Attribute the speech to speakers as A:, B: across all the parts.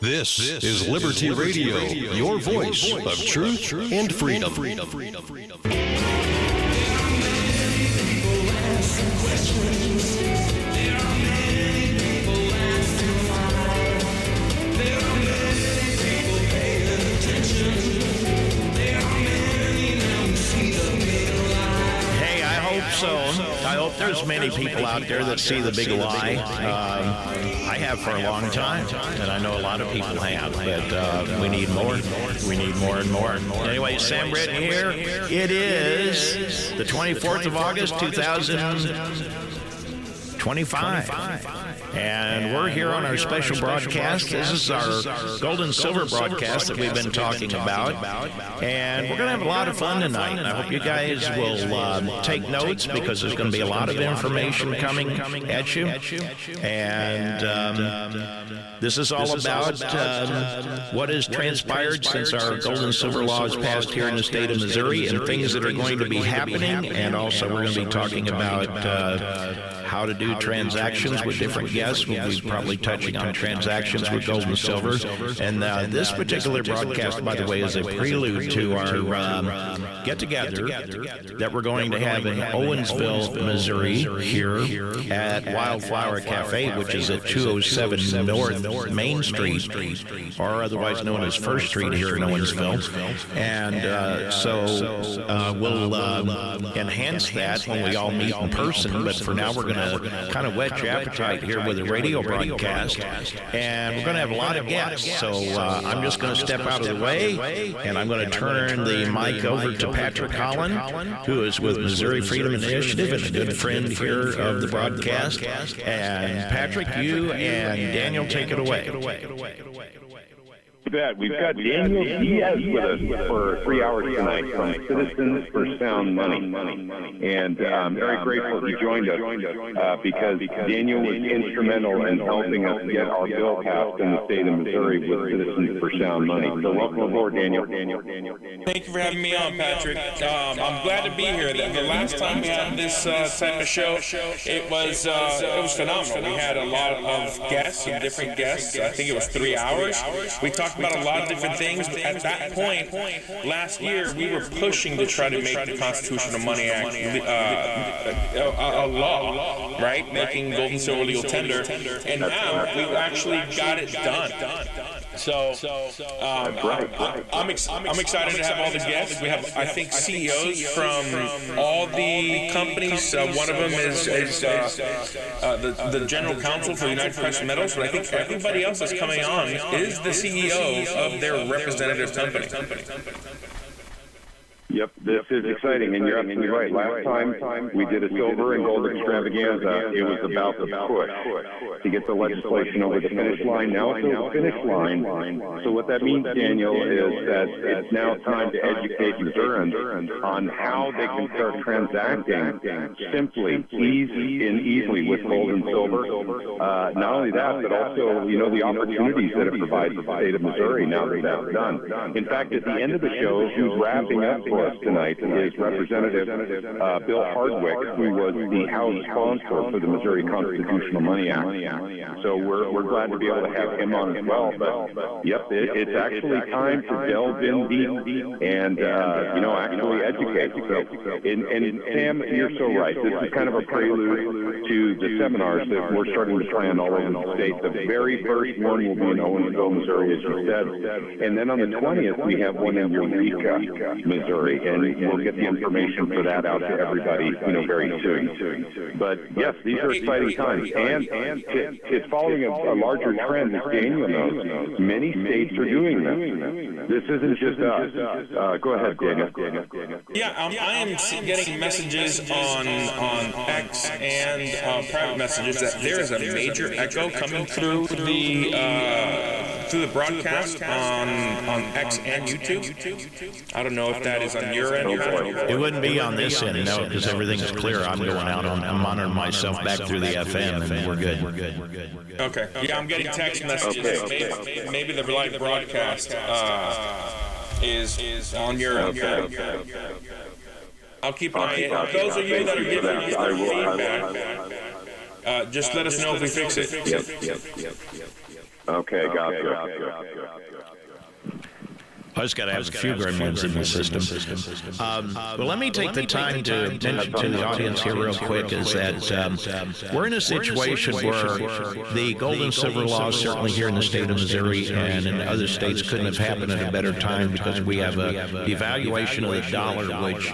A: This is Liberty Radio, your voice of truth and freedom.
B: So I hope there's many people out there that see the big lie. I have for a long time, and I know a lot of people have, but we need more. We need more and more. Anyway, Sam Britton here. It is the 24th of August, 2025. And we're here on our special broadcast. This is our gold and silver broadcast that we've been talking about. And we're going to have a lot of fun tonight. I hope you guys will take notes because there's going to be a lot of information coming at you. And this is all about what has transpired since our gold and silver laws passed here in the state of Missouri and things that are going to be happening. And also we're going to be talking about how to do transactions with different guests. We'll be probably touching on transactions with gold and silver. And this particular broadcast, by the way, is a prelude to our get-together that we're going to have in Owensville, Missouri, here at Wildflower Cafe, which is at 207 North Main Street, or otherwise known as First Street here in Owensville. And so we'll enhance that when we all meet in person. But for now, we're going to kind of whet your appetite here with a radio broadcast, and we're going to have a lot of guests. So I'm just going to step out of the way, and I'm going to turn the mic over to Patrick Holland, who is with Missouri Freedom Initiative and a good friend here of the broadcast. And Patrick, you and Daniel, take it away.
C: We've got Daniel Diaz with us for 3 hours tonight from Citizens for Sound Money. And I'm very grateful he joined us because Daniel was instrumental in helping us get our bill passed in the state of Missouri with Citizens for Sound Money. So welcome aboard, Daniel.
D: Thank you for having me on, Patrick. I'm glad to be here. The last time we had this type of show, it was phenomenal. We had a lot of guests, some different guests. I think it was 3 hours. We talked about a lot of different things, but at that point, last year, we were pushing to try to make the Constitutional Money Act a law, right? Making gold and silver legal tender, and now we've actually got it done. So I'm excited to have all the guests. We have, I think, CEOs from all the companies. One of them is the general counsel for the United Precious Metals, but I think everybody else that's coming on is the CEO of their representative company.
C: Yep, this is exciting, and you're absolutely right. Last time we did a silver and gold extravaganza, it was about the push to get the legislation over the finish line. Now it's over the finish line. So what that means, Daniel, is that it's now time to educate Missourians on how they can start transacting simply, easily with gold and silver. Not only that, but also, the opportunities that it provides the state of Missouri now that that's done. In fact, at the end of the show, who's wrapping up for us tonight is Representative Bill Hardwick, who was the House sponsor for the Missouri Constitutional Money Act. So we're glad to be able to have him on as well. But yep, it's actually time to delve in deep and actually educate. So, and Sam, you're so right. This is kind of a prelude to the seminars that we're starting to plan all over the state. The very first one will be in Owensville, Missouri, as you said, and then on the 20th we have one in Eureka, Missouri. And we'll get the information for that out to everybody, very soon. But yes, these are exciting times, and it's following a larger trend, as Daniel knows. Many states are doing this. This isn't just us. Go ahead, Daniel.
D: Yeah, I am getting messages on X and private messages that there is a major echo coming through the broadcast on X and YouTube. I don't know if that is on your end.
B: It wouldn't be on this end, no, because everything is clear. I'm going out I'm monitoring myself back through the FM, and we're good.
D: Okay. Yeah, I'm getting text messages. Okay. Maybe the live broadcast is on your end. Okay. I'll keep an eye out. Those of you that are giving us the feedback, just let us know if we fix it.
C: Yep. Okay, gotcha.
B: I just got to have a few gremlins in the system. Well, let me take the time to mention to the audience here real quick is that we're in a situation where the gold and silver laws, certainly here in the state of Missouri and in other states, couldn't have happened at a better time because we have a devaluation of the dollar, which,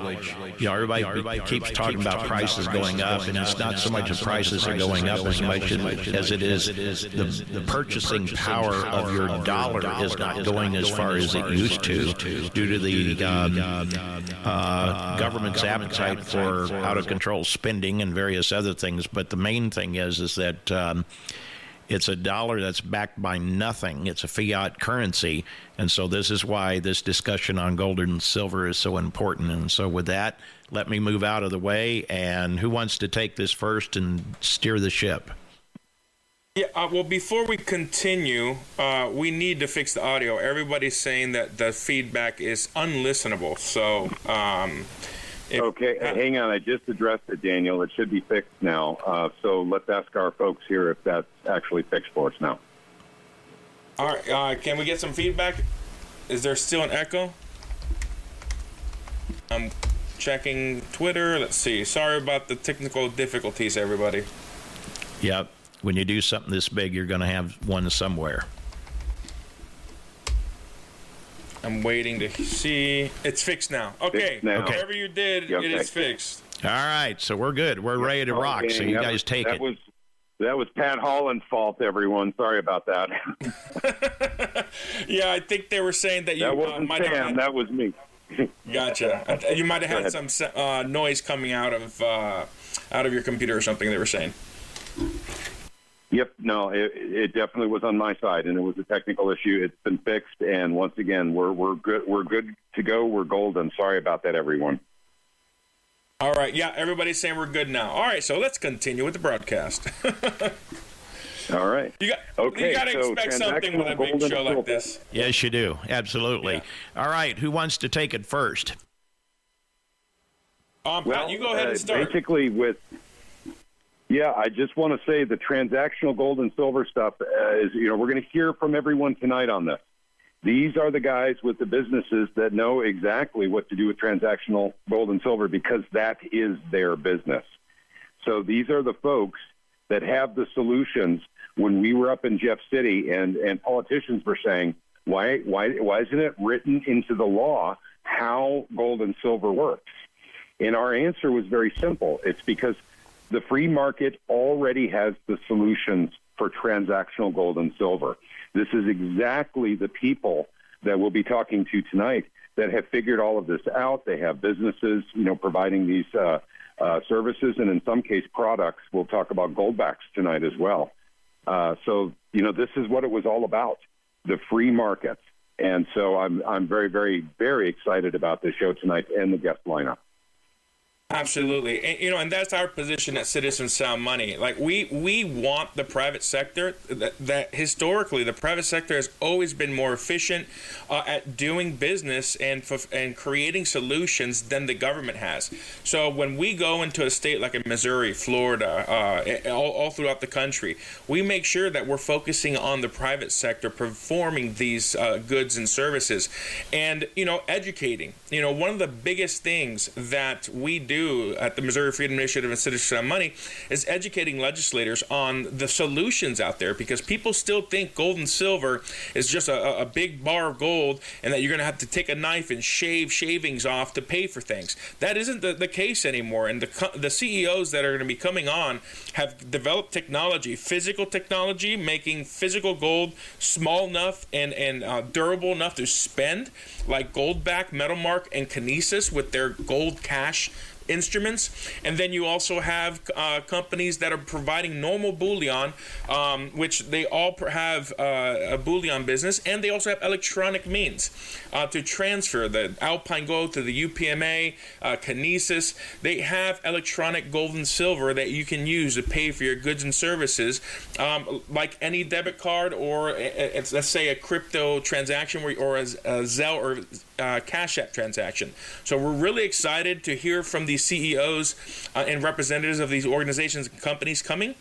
B: everybody keeps talking about prices going up, and it's not so much the prices are going up as much as it is the purchasing power of your dollar is not going as far as it used to due to the government's appetite for out-of-control spending and various other things. But the main thing is that it's a dollar that's backed by nothing. It's a fiat currency. And so this is why this discussion on gold and silver is so important. And so with that, let me move out of the way. And who wants to take this first and steer the ship?
D: Yeah, well, before we continue, we need to fix the audio. Everybody's saying that the feedback is unlistenable. So,
C: okay, hang on. I just addressed it, Daniel. It should be fixed now. So let's ask our folks here if that's actually fixed for us now.
D: All right, can we get some feedback? Is there still an echo? I'm checking Twitter. Let's see. Sorry about the technical difficulties, everybody.
B: Yep. When you do something this big, you're going to have one somewhere.
D: I'm waiting to see. It's fixed now. Okay.
C: Fixed now.
D: Whatever you did, it is fixed.
B: All right. So we're good. We're ready to rock. So you guys take it.
C: That was Pat Holland's fault, everyone. Sorry about that.
D: Yeah, I think they were saying that you
C: wasn't
D: might
C: Sam,
D: have.
C: that was me.
D: Gotcha. You might have had some noise coming out of your computer or something. They were saying.
C: Yep, no, it definitely was on my side, and it was a technical issue. It's been fixed, and once again, we're good. We're good to go. We're golden. Sorry about that, everyone.
D: All right, yeah, everybody's saying we're good now. All right, so let's continue with the broadcast.
C: All right.
D: You got to expect something with a big show like this.
B: Yes, you do. Absolutely.
D: Yeah.
B: All right, who wants to take it first?
D: Pat, you go ahead and start.
C: Basically, I just want to say the transactional gold and silver stuff is, we're going to hear from everyone tonight on this. These are the guys with the businesses that know exactly what to do with transactional gold and silver because that is their business. So these are the folks that have the solutions. When we were up in Jeff City and politicians were saying, why isn't it written into the law how gold and silver works? And our answer was very simple. It's because the free market already has the solutions for transactional gold and silver. This is exactly the people that we'll be talking to tonight that have figured all of this out. They have businesses, providing these services and in some case products. We'll talk about Goldbacks tonight as well. So this is what it was all about, the free market. And so I'm very, very, very excited about this show tonight and the guest lineup.
D: Absolutely. And that's our position at Citizen Sound Money. Like we want the private sector that historically the private sector has always been more efficient at doing business and creating solutions than the government has. So when we go into a state like in Missouri, Florida, all throughout the country, we make sure that we're focusing on the private sector performing these goods and services and, educating. One of the biggest things that we do at the Missouri Freedom Initiative and Citizen Sound Money is educating legislators on the solutions out there because people still think gold and silver is just a big bar of gold and that you're going to have to take a knife and shave shavings off to pay for things. That isn't the case anymore. And the CEOs that are going to be coming on have developed technology, physical technology, making physical gold small enough and durable enough to spend, like Goldback, Metalmark, and Kinesis with their gold cash instruments. And then you also have companies that are providing normal bullion, which they all have a bullion business, and they also have electronic means to transfer the Alpine gold to the UPMA, Kinesis. They have electronic gold and silver that you can use to pay for your goods and services, like any debit card or let's say a crypto transaction or a Zelle or Cash App transaction. So we're really excited to hear from these CEOs and representatives of these organizations and companies coming.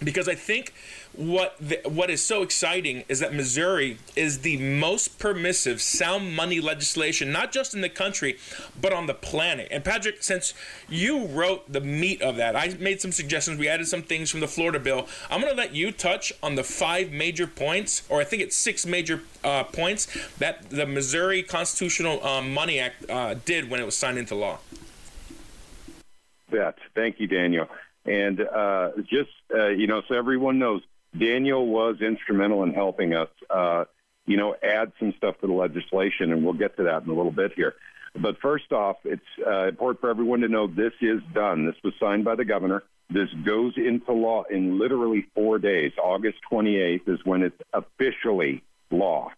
D: Because I think what is so exciting is that Missouri is the most permissive sound money legislation, not just in the country, but on the planet. And Patrick, since you wrote the meat of that, I made some suggestions. We added some things from the Florida bill. I'm going to let you touch on the 5 major points, or I think it's 6 major points that the Missouri Constitutional Money Act did when it was signed into law.
C: Thank you, Daniel. And so everyone knows, Daniel was instrumental in helping us, add some stuff to the legislation, and we'll get to that in a little bit here. But first off, it's important for everyone to know this is done. This was signed by the governor. This goes into law in literally 4 days. August 28th is when it's officially law.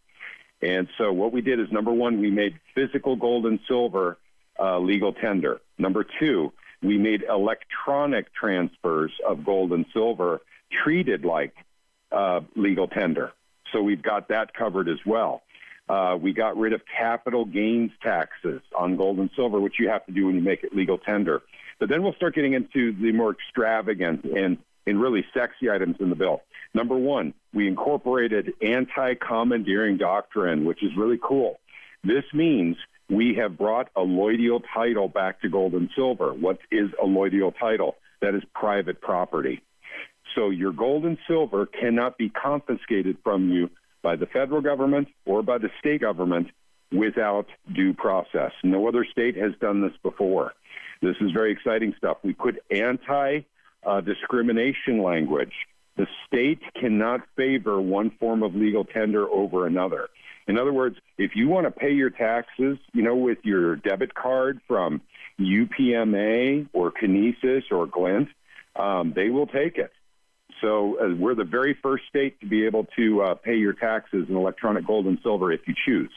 C: And so what we did is, number one, we made physical gold and silver legal tender. Number two, we made electronic transfers of gold and silver treated like legal tender. So we've got that covered as well. We got rid of capital gains taxes on gold and silver, which you have to do when you make it legal tender. But then we'll start getting into the more extravagant and really sexy items in the bill. Number one, we incorporated anti-commandeering doctrine, which is really cool. This means we have brought alloidial title back to gold and silver. What is alloidial title? That is private property. So your gold and silver cannot be confiscated from you by the federal government or by the state government without due process. No other state has done this before. This is very exciting stuff. We put anti-discrimination language. The state cannot favor one form of legal tender over another. In other words, if you want to pay your taxes, with your debit card from UPMA or Kinesis or Glint, they will take it. So we're the very first state to be able to pay your taxes in electronic gold and silver if you choose.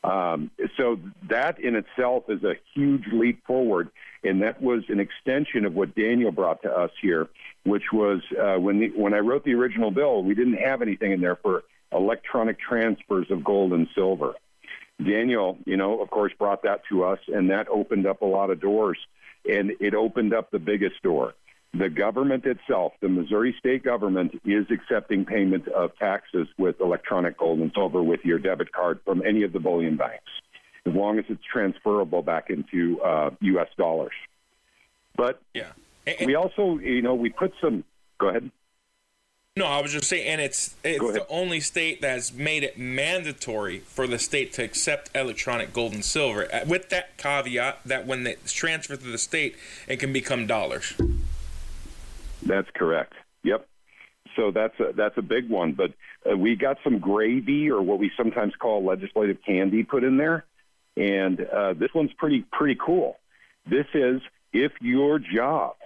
C: So that in itself is a huge leap forward, and that was an extension of what Daniel brought to us here, which was when I wrote the original bill, we didn't have anything in there for electronic transfers of gold and silver. Daniel, of course, brought that to us, and that opened up a lot of doors, and it opened up the biggest door. The government itself, the Missouri state government, is accepting payment of taxes with electronic gold and silver with your debit card from any of the bullion banks, as long as it's transferable back into U.S. dollars. But we also, we put some – go ahead.
D: No, I was just saying, and it's the only state that has made it mandatory for the state to accept electronic gold and silver, with that caveat that when it's transferred to the state, it can become dollars.
C: That's correct. Yep. So that's a big one. But we got some gravy, or what we sometimes call legislative candy, put in there, and this one's pretty cool. This is, if your job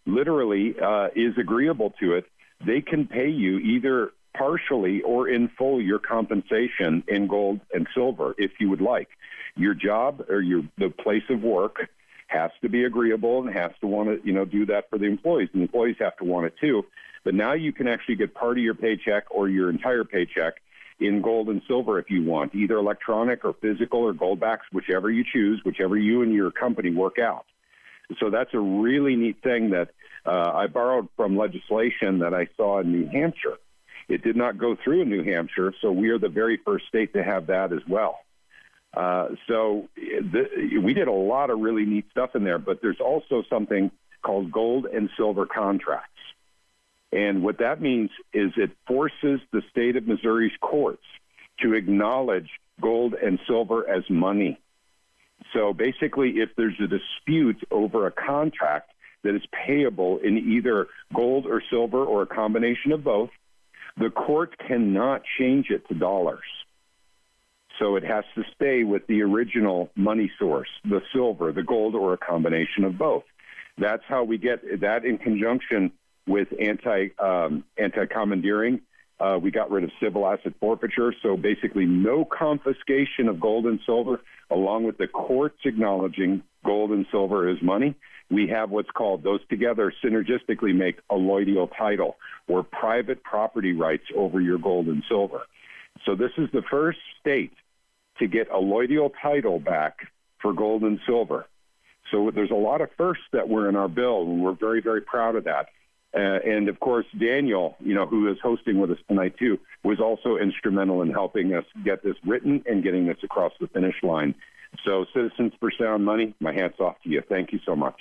C: literally is agreeable to it, they can pay you either partially or in full your compensation in gold and silver if you would like. Your job or the place of work has to be agreeable and has to want to, do that for the employees. And the employees have to want it too. But now you can actually get part of your paycheck or your entire paycheck in gold and silver if you want, either electronic or physical or Goldbacks, whichever you choose, whichever you and your company work out. So that's a really neat thing that I borrowed from legislation that I saw in New Hampshire. It did not go through in New Hampshire, so we are the very first state to have that as well. We did a lot of really neat stuff in there, but there's also something called gold and silver contracts. And what that means is it forces the state of Missouri's courts to acknowledge gold and silver as money. So basically, if there's a dispute over a contract that is payable in either gold or silver or a combination of both, the court cannot change it to dollars. So it has to stay with the original money source, the silver, the gold, or a combination of both. That's how we get that in conjunction with anti-commandeering. We got rid of civil asset forfeiture, so basically no confiscation of gold and silver, along with the courts acknowledging gold and silver as money. We have what's called, those together synergistically make alloidial title, or private property rights over your gold and silver. So this is the first state to get alloidial title back for gold and silver. So there's a lot of firsts that were in our bill, and we're very, very proud of that. And of course, Daniel, who is hosting with us tonight too, was also instrumental in helping us get this written and getting this across the finish line. So Citizens for Sound Money, my hat's off to you. Thank you so much.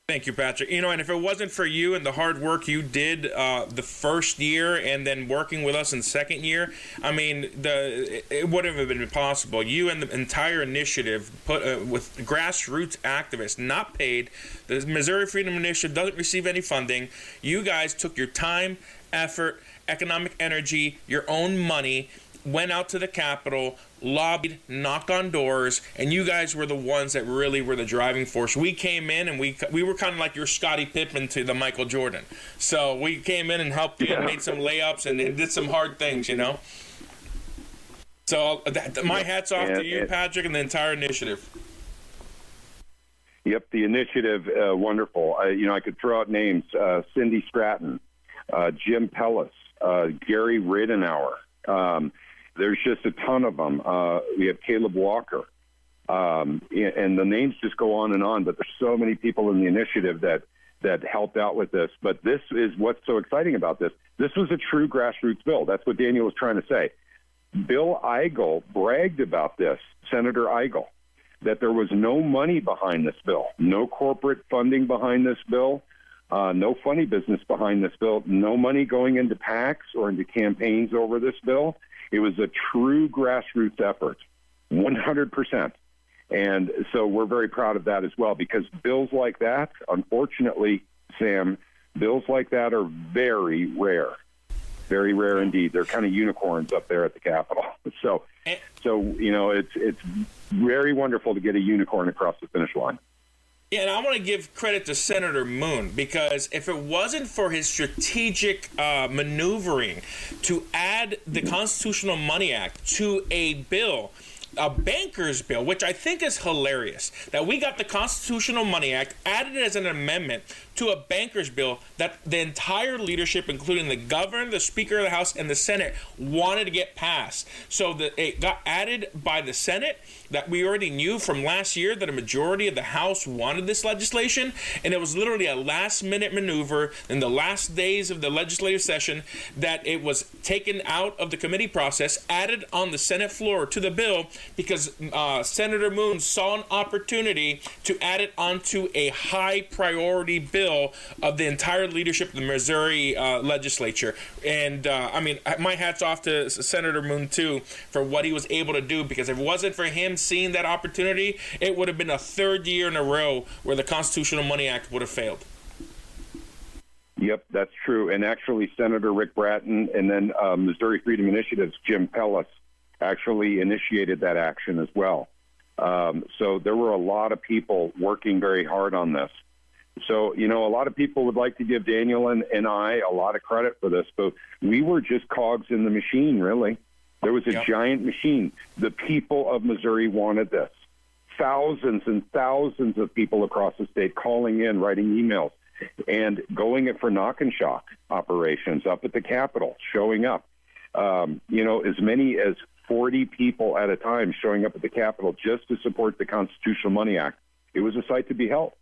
D: Thank you, Patrick. And if it wasn't for you and the hard work you did the first year and then working with us in second year, I mean, it wouldn't have been possible. You and the entire initiative put with grassroots activists, not paid. The Missouri Freedom Initiative doesn't receive any funding. You guys took your time, effort, economic energy, your own money, went out to the Capitol, lobbied, knocked on doors, and you guys were the ones that really were the driving force. We came in and we were kind of like your Scottie Pippen to the Michael Jordan. So we came in and helped you and made some layups and did some hard things, So my hat's off to you, Patrick, and the entire initiative.
C: Yep, the initiative, wonderful. I could throw out names: Cindy Stratton, Jim Pellis, Gary Ridenauer. There's just a ton of them. We have Caleb Walker, and the names just go on and on. But there's so many people in the initiative that helped out with this. But this is what's so exciting about this. This was a true grassroots bill. That's what Daniel was trying to say. Bill Eigel bragged about this, Senator Eigel, that there was no money behind this bill, no corporate funding behind this bill, no funny business behind this bill, no money going into PACs or into campaigns over this bill. It was a true grassroots effort, 100%. And so we're very proud of that as well, because bills like that, unfortunately, Sam, bills like that are very rare indeed. They're kind of unicorns up there at the Capitol. So it's very wonderful to get a unicorn across the finish line.
D: Yeah, and I want to give credit to Senator Moon, because if it wasn't for his strategic maneuvering to add the Constitutional Money Act to a bill, a banker's bill, which I think is hilarious, that we got the Constitutional Money Act added as an amendment to a banker's bill that the entire leadership, including the governor, the Speaker of the House, and the Senate, wanted to get passed. So that it got added by the Senate, that we already knew from last year that a majority of the House wanted this legislation, and it was literally a last-minute maneuver in the last days of the legislative session that it was taken out of the committee process, added on the Senate floor to the bill, because Senator Moon saw an opportunity to add it onto a high-priority bill of the entire leadership of the Missouri legislature. And my hat's off to Senator Moon too for what he was able to do, because if it wasn't for him seeing that opportunity, it would have been a third year in a row where the Constitutional Money Act would have failed.
C: Yep, that's true. And actually, Senator Rick Bratton and then Missouri Freedom Initiative's Jim Pellis actually initiated that action as well. So there were a lot of people working very hard on this. So, a lot of people would like to give Daniel and I a lot of credit for this, but we were just cogs in the machine, really. There was a giant machine. The people of Missouri wanted this. Thousands and thousands of people across the state calling in, writing emails, and going it for knock and shock operations up at the Capitol, showing up. As many as 40 people at a time showing up at the Capitol just to support the Constitutional Money Act. It was a sight to behold.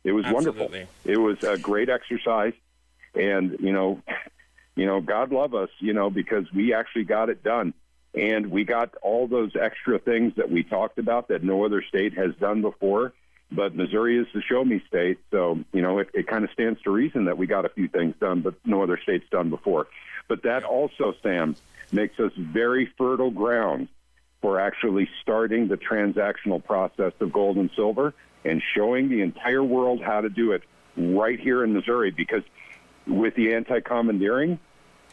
C: It was wonderful. It was a great exercise, and God love us, because we actually got it done, and we got all those extra things that we talked about that no other state has done before. But Missouri is the show me state, so it kind of stands to reason that we got a few things done, but no other state's done before. But that also, Sam, makes us very fertile ground for actually starting the transactional process of gold and silver, and showing the entire world how to do it right here in Missouri. Because with the anti-commandeering,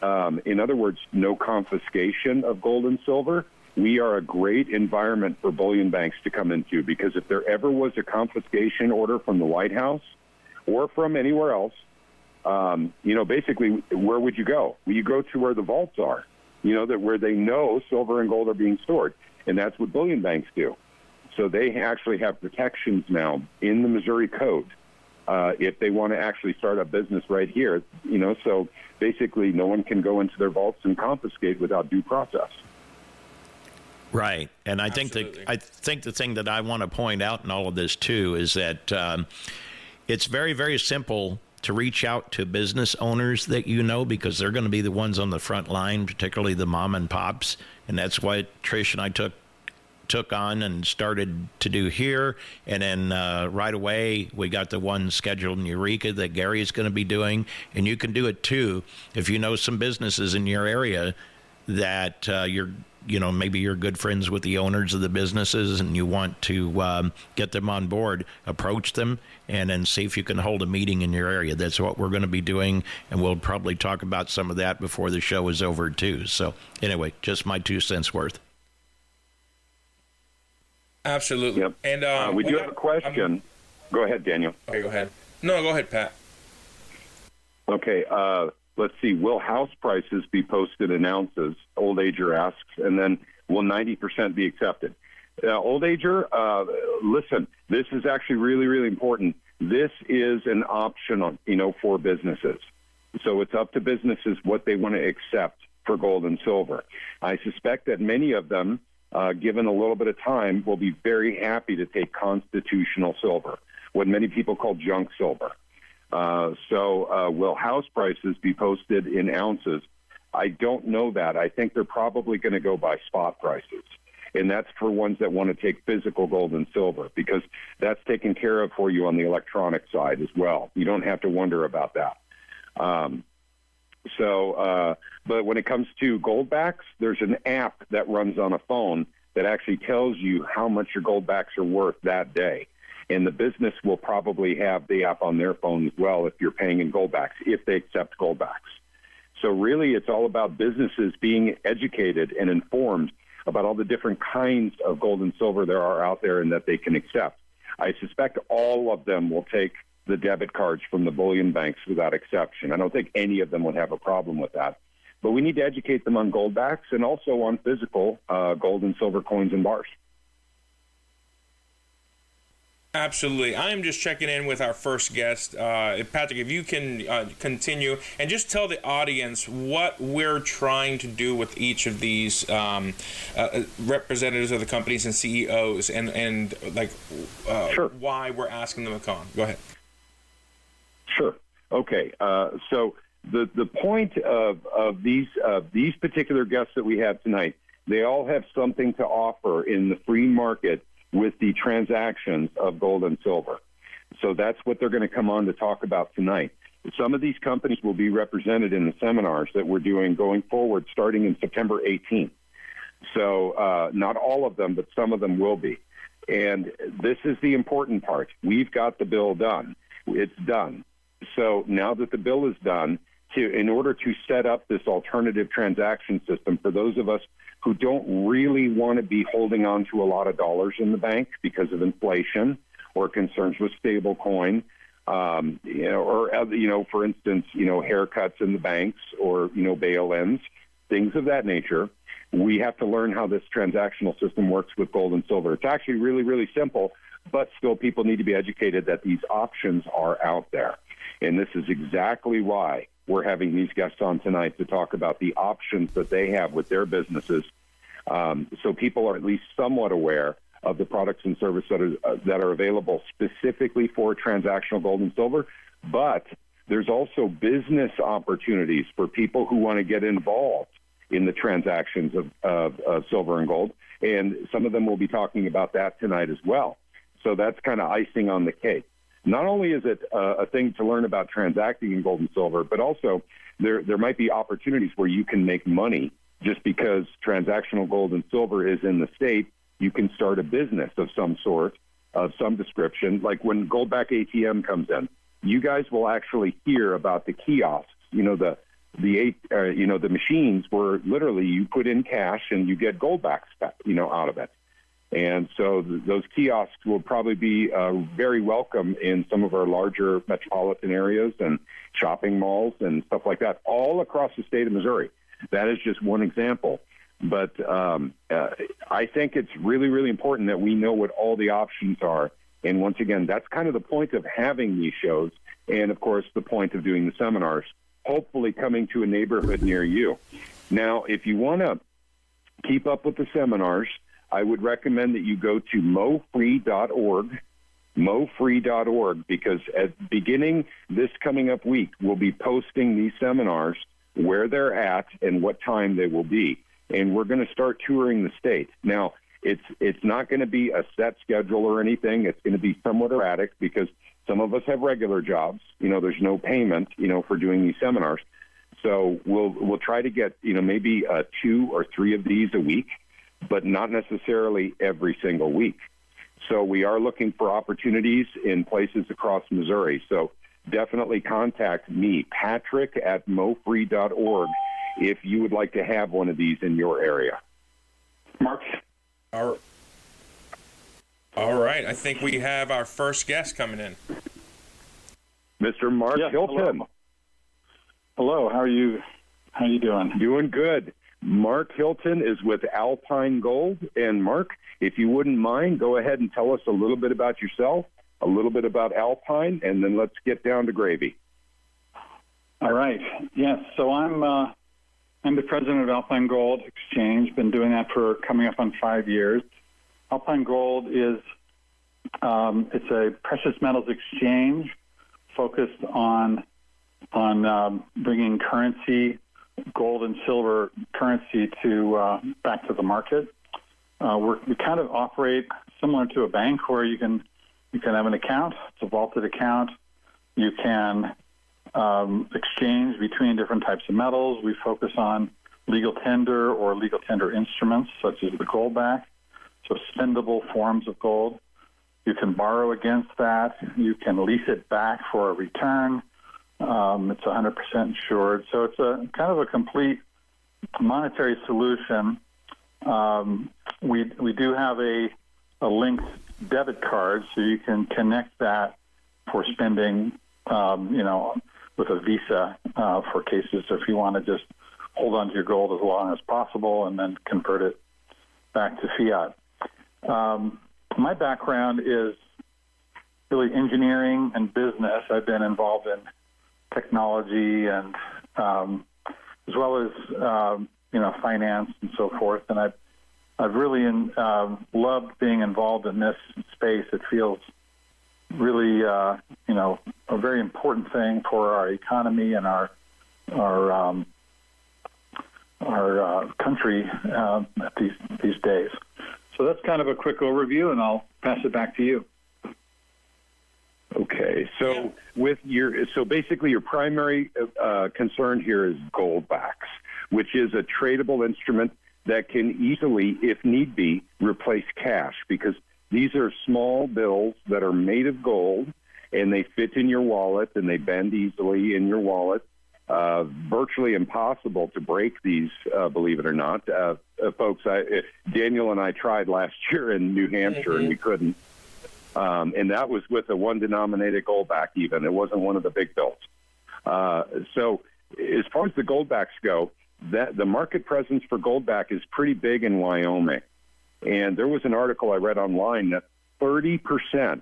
C: in other words, no confiscation of gold and silver, we are a great environment for bullion banks to come into. Because if there ever was a confiscation order from the White House or from anywhere else, basically, where would you go? Well, you go to where the vaults are, where they know silver and gold are being stored. And that's what bullion banks do. So they actually have protections now in the Missouri Code if they want to actually start a business right here. So basically no one can go into their vaults and confiscate without due process.
B: Right. And I think the thing that I want to point out in all of this too is that it's very, very simple to reach out to business owners that you know, because they're going to be the ones on the front line, particularly the mom and pops. And that's what Trish and I took on and started to do here. And then right away, we got the one scheduled in Eureka that Gary is going to be doing. And you can do it too if you know some businesses in your area that maybe you're good friends with the owners of the businesses and you want to get them on board. Approach them and then see if you can hold a meeting in your area. That's what we're going to be doing, and we'll probably talk about some of that before the show is over too. So anyway, just my 2 cents worth.
D: Absolutely.
C: Yep.
D: And
C: we do have a question. Go ahead, Daniel.
D: Okay, go ahead. No, go ahead, Pat.
C: Okay. Let's see. Will house prices be posted in ounces? Old Ager asks. And then will 90% be accepted? Old Ager, listen, this is actually really, really important. This is an option, for businesses. So it's up to businesses what they want to accept for gold and silver. I suspect that many of them, given a little bit of time, will be very happy to take constitutional silver, what many people call junk silver. So will house prices be posted in ounces? I don't know that. I think they're probably going to go by spot prices. And that's for ones that want to take physical gold and silver, because that's taken care of for you on the electronic side as well. You don't have to wonder about that. But when it comes to Goldbacks, there's an app that runs on a phone that actually tells you how much your Goldbacks are worth that day. And the business will probably have the app on their phone as well if you're paying in Goldbacks, if they accept Goldbacks. So really, it's all about businesses being educated and informed about all the different kinds of gold and silver there are out there and that they can accept. I suspect all of them will take the debit cards from the bullion banks without exception. I don't think any of them would have a problem with that. But we need to educate them on Goldbacks and also on physical gold and silver coins and bars.
D: Absolutely. I am just checking in with our first guest. Patrick, if you can continue and just tell the audience what we're trying to do with each of these representatives of the companies and CEOs and
C: Sure.
D: Why we're asking them to come on. Go ahead.
C: Sure. Okay. So the point of these particular guests that we have tonight, they all have something to offer in the free market with the transactions of gold and silver. So that's what they're going to come on to talk about tonight. Some of these companies will be represented in the seminars that we're doing going forward starting in September 18th. So not all of them, but some of them will be. And this is the important part. We've got the bill done. It's done. So now that the bill is done, in order to set up this alternative transaction system for those of us who don't really want to be holding on to a lot of dollars in the bank because of inflation or concerns with stable coin, for instance, haircuts in the banks or, bail-ins, things of that nature. We have to learn how this transactional system works with gold and silver. It's actually really, really simple, but still people need to be educated that these options are out there. And this is exactly why we're having these guests on tonight to talk about the options that they have with their businesses, so people are at least somewhat aware of the products and services that are available specifically for transactional gold and silver. But there's also business opportunities for people who want to get involved in the transactions of silver and gold, and some of them will be talking about that tonight as well. So that's kind of icing on the cake. Not only is it a thing to learn about transacting in gold and silver, but also there might be opportunities where you can make money just because transactional gold and silver is in the state. You can start a business of some sort, of some description. Like when Goldback ATM comes in, you guys will actually hear about the kiosks. The machines where literally you put in cash and you get Goldbacks, out of it. And so those kiosks will probably be very welcome in some of our larger metropolitan areas and shopping malls and stuff like that, all across the state of Missouri. That is just one example. But I think it's really, really important that we know what all the options are. And once again, that's kind of the point of having these shows and, of course, the point of doing the seminars, hopefully coming to a neighborhood near you. Now, if you want to keep up with the seminars, I would recommend that you go to mofree.org mofree.org, because at beginning this coming up week, we'll be posting these seminars, where they're at and what time they will be. And we're going to start touring the state. Now, it's not going to be a set schedule or anything. It's going to be somewhat erratic because some of us have regular jobs. There's no payment, for doing these seminars. So we'll try to get, maybe 2 or 3 of these a week, but not necessarily every single week. So we are looking for opportunities in places across Missouri. So definitely contact me, patrick@mofree.org, if you would like to have one of these in your area. Mark?
D: All right. I think we have our first guest coming in.
C: Mr. Mark Hilton.
E: Hello. How are you? How are you doing?
C: Doing good. Mark Hilton is with Alpine Gold. And Mark, if you wouldn't mind, go ahead and tell us a little bit about yourself, a little bit about Alpine, and then let's get down to gravy.
E: All right. Yes. So I'm the president of Alpine Gold Exchange. Been doing that for coming up on 5 years. Alpine Gold is it's a precious metals exchange focused on bringing currency, gold and silver currency back to the market. We kind of operate similar to a bank, where you can have an account. It's a vaulted account. You can exchange between different types of metals. We focus on legal tender or legal tender instruments, such as the Goldback, so spendable forms of gold. You can borrow against that. You can lease it back for a return. It's 100% insured. So it's a kind of a complete monetary solution. We do have a linked debit card, so you can connect that for spending, with a Visa for cases if you want to just hold on to your gold as long as possible and then convert it back to fiat. My background is really engineering and business. I've been involved in technology and as well as finance and so forth. And I've really loved being involved in this space. It feels really a very important thing for our economy and our country at these days. So that's kind of a quick overview, and I'll pass it back to you.
C: Okay, so basically your primary concern here is Goldbacks, which is a tradable instrument that can easily, if need be, replace cash, because these are small bills that are made of gold, and they fit in your wallet, and they bend easily in your wallet. Virtually impossible to break these, believe it or not. Folks, Daniel and I tried last year in New Hampshire, and we couldn't. And that was with a one-denominated Goldback even. It wasn't one of the big bills. So as far as the Goldbacks go, the market presence for Goldback is pretty big in Wyoming. And there was an article I read online that 30%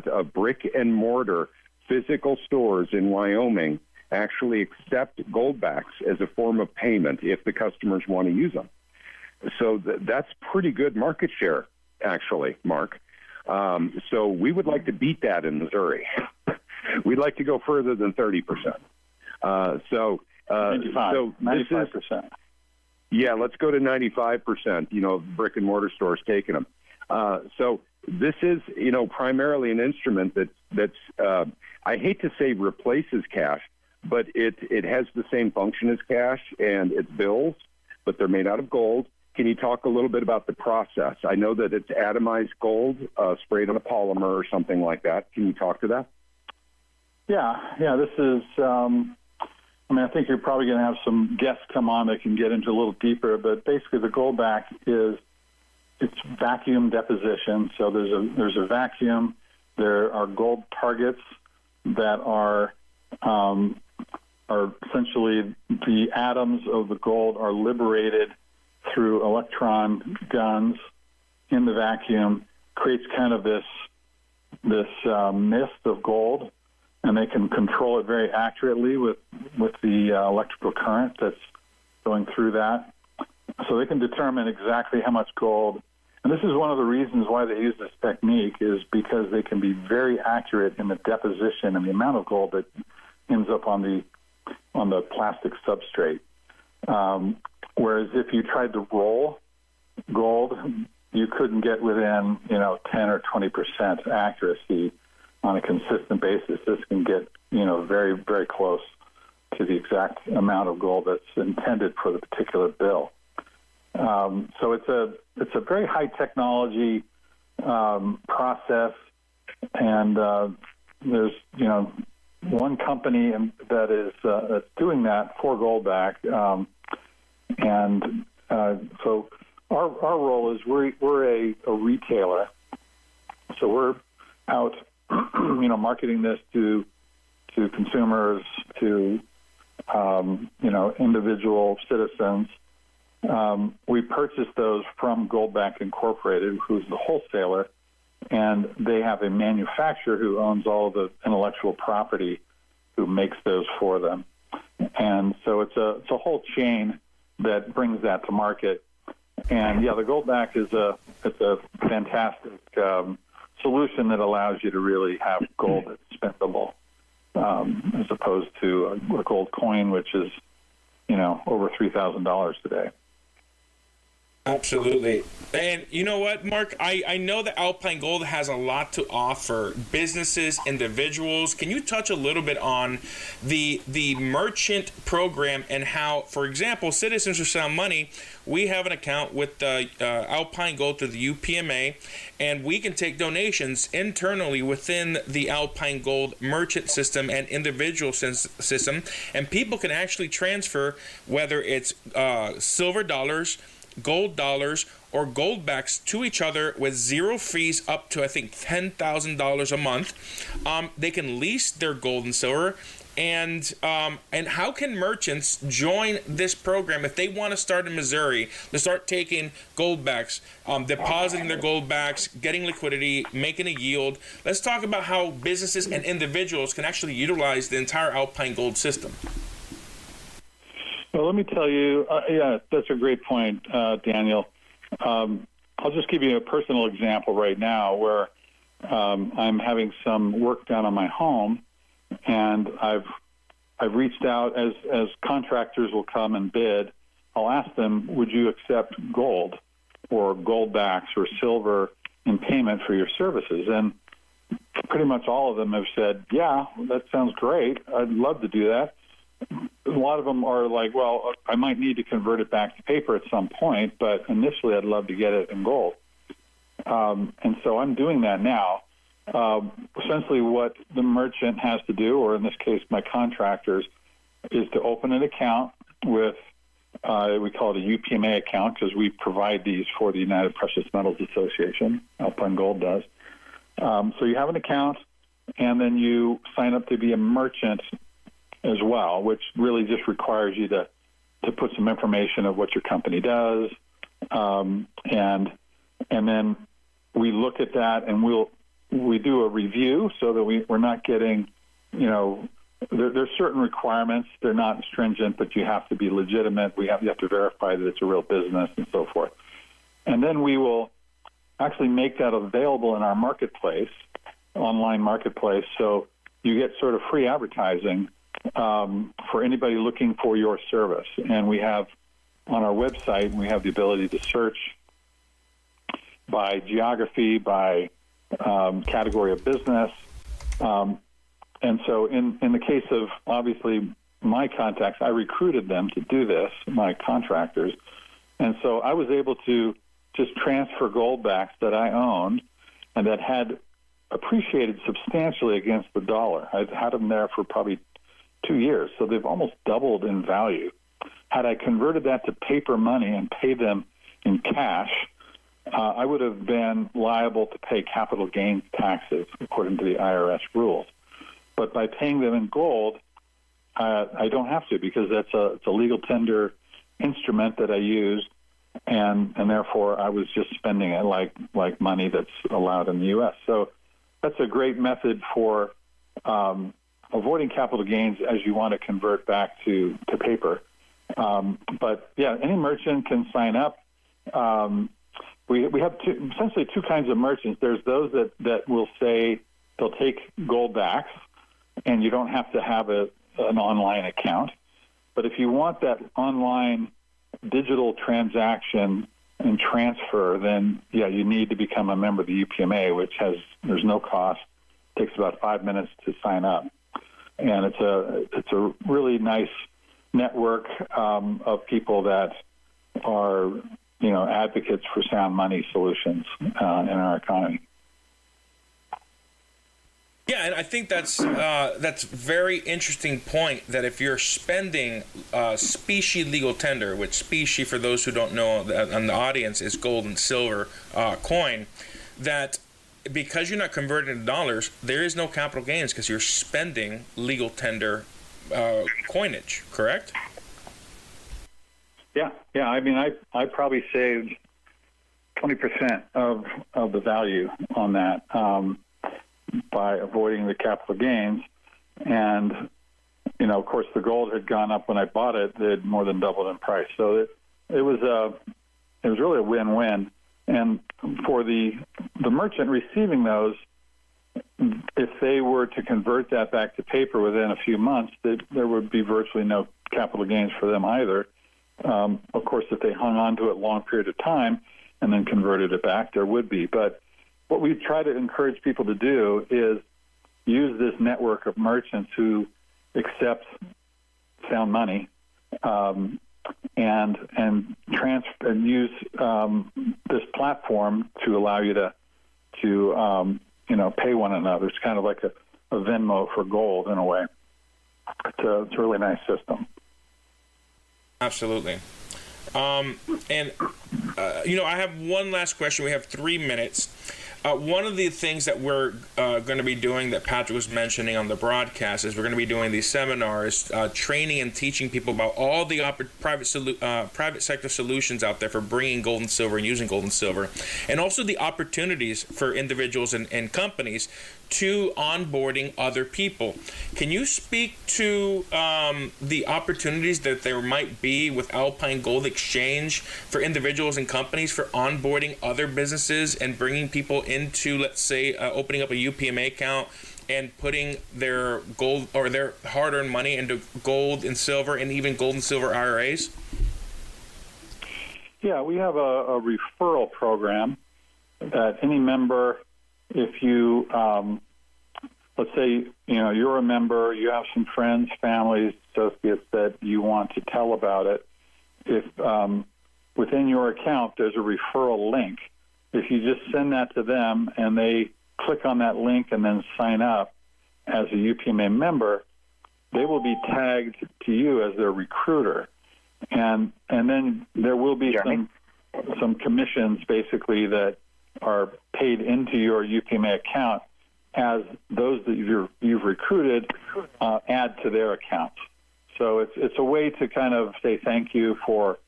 C: of brick and mortar physical stores in Wyoming actually accept Goldbacks as a form of payment if the customers want to use them. So that's pretty good market share, actually, Mark. So we would like to beat that in Missouri. We'd like to go further than 30%.
E: 95%.
C: Yeah, let's go to 95%, brick and mortar stores taking them. So this is, primarily an instrument that's I hate to say replaces cash, but it has the same function as cash, and it's bills, but they're made out of gold. Can you talk a little bit about the process? I know that it's atomized gold sprayed on a polymer or something like that. Can you talk to that?
E: Yeah. This is, I think you're probably going to have some guests come on that can get into a little deeper, but basically the Goldback it's vacuum deposition. So there's a vacuum. There are gold targets that are essentially the atoms of the gold are liberated through electron guns in the vacuum, creates kind of this mist of gold, and they can control it very accurately with the electrical current that's going through that. So they can determine exactly how much gold And this is one of the reasons why they use this technique, is because they can be very accurate in the deposition and the amount of gold that ends up on the plastic substrate. Whereas if you tried to roll gold, you couldn't get within 10 or 20% accuracy on a consistent basis. This can get very, very close to the exact amount of gold that's intended for the particular bill. So it's a very high technology process, and there's one company that is that's doing that for Goldback, and so our role is we're a retailer, so we're out marketing this to consumers, to individual citizens. We purchase those from Goldback Incorporated, who's the wholesaler, and they have a manufacturer who owns all the intellectual property who makes those for them. And so it's a whole chain that brings that to market. And yeah, the Goldback is a fantastic solution that allows you to really have gold that's spendable, as opposed to a gold coin, which is over $3,000 today.
D: Absolutely. And you know what, Mark? I know that Alpine Gold has a lot to offer businesses, individuals. Can you touch a little bit on the merchant program and how, for example, Citizens for Sound Money, we have an account with Alpine Gold through the UPMA, and we can take donations internally within the Alpine Gold merchant system and individual system, and people can actually transfer, whether it's silver dollars, gold dollars, or Goldbacks to each other with zero fees up to, I think, $10,000 a month. They can lease their gold and silver. And how can merchants join this program if they want to start in Missouri, to start taking Goldbacks, depositing their Goldbacks, getting liquidity, making a yield? Let's talk about how businesses and individuals can actually utilize the entire Alpine Gold system.
E: Well, let me tell you, that's a great point, Daniel. I'll just give you a personal example right now where I'm having some work done on my home, and I've reached out as contractors will come and bid. I'll ask them, would you accept gold or Goldbacks or silver in payment for your services? And pretty much all of them have said, yeah, that sounds great. I'd love to do that. A lot of them are like, well, I might need to convert it back to paper at some point, but initially I'd love to get it in gold. And so I'm doing that now. Essentially what the merchant has to do, or in this case my contractors, is to open an account with, we call it a UPMA account because we provide these for the United Precious Metals Association. Alpine Gold does. So you have an account, and then you sign up to be a merchant as well, which really just requires you to put some information of what your company does, and then we look at that and we do a review so that we're not getting, there's certain requirements. They're not stringent, but you have to be legitimate. You have to verify that it's a real business and so forth. And then we will actually make that available in our marketplace, online marketplace, so you get sort of free advertising for anybody looking for your service. And we have on our website, we have the ability to search by geography, by category of business. And so in the case of, obviously, my contacts, I recruited them to do this, my contractors. And so I was able to just transfer Goldbacks that I owned and that had appreciated substantially against the dollar. I've had them there for probably 2 years, so they've almost doubled in value. Had I converted that to paper money and paid them in cash, I would have been liable to pay capital gains taxes according to the IRS rules. But by paying them in gold, I don't have to, because it's a legal tender instrument that I used, and therefore I was just spending it like money that's allowed in the U.S. So that's a great method for avoiding capital gains as you want to convert back to paper. But yeah, any merchant can sign up. we have essentially two kinds of merchants. There's those that will say they'll take Goldbacks, and you don't have to have an online account. But if you want that online digital transaction and transfer, then you need to become a member of the UPMA, which there's no cost. It takes about 5 minutes to sign up, and it's a really nice network of people that are advocates for sound money solutions in our economy.
D: Yeah, and I think that's very interesting point, that if you're spending specie legal tender, which specie, for those who don't know on the audience, is gold and silver coin, that because you're not converting to dollars, there is no capital gains because you're spending legal tender coinage, correct? Yeah.
E: I mean, I probably saved 20% of the value on that by avoiding the capital gains. And, of course, the gold had gone up when I bought it. It had more than doubled in price. So it was really a win-win. And for the merchant receiving those, if they were to convert that back to paper within a few months, there would be virtually no capital gains for them either. Of course, if they hung on to it a long period of time and then converted it back, there would be. But what we try to encourage people to do is use this network of merchants who accept sound money and use this platform to allow you to pay one another. It's kind of like a Venmo for gold in a way. It's a really nice system.
D: Absolutely. I have one last question. We have 3 minutes. One of the things that we're going to be doing that Patrick was mentioning on the broadcast is we're going to be doing these seminars, training and teaching people about all the private sector solutions out there for bringing gold and silver and using gold and silver, and also the opportunities for individuals and companies to onboarding other people. Can you speak to the opportunities that there might be with Alpine Gold Exchange for individuals and companies for onboarding other businesses and bringing people into, let's say, opening up a UPMA account and putting their gold or their hard-earned money into gold and silver and even gold and silver IRAs?
E: Yeah, we have a referral program that any member, if you, let's say, you're a member, you have some friends, families, associates that you want to tell about it. If within your account there's a referral link, if you just send that to them and they click on that link and then sign up as a UPMA member, they will be tagged to you as their recruiter. And then there will be some commissions basically that are paid into your UPMA account as those that you've recruited add to their account. So it's a way to kind of say thank you for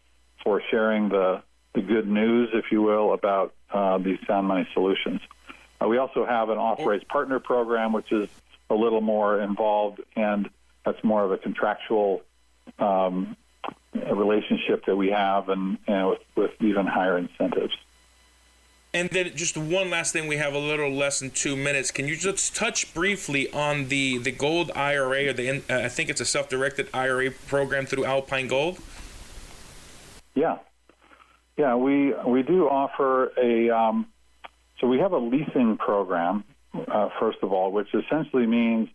E: sharing the good news, if you will, about these sound money solutions. We also have an authorized partner program, which is a little more involved, and that's more of a contractual relationship that we have, and with even higher incentives.
D: And then just one last thing, we have a little less than 2 minutes. Can you just touch briefly on the Gold IRA, or I think it's a self-directed IRA program through Alpine Gold?
E: Yeah, we do offer so we have a leasing program, first of all, which essentially means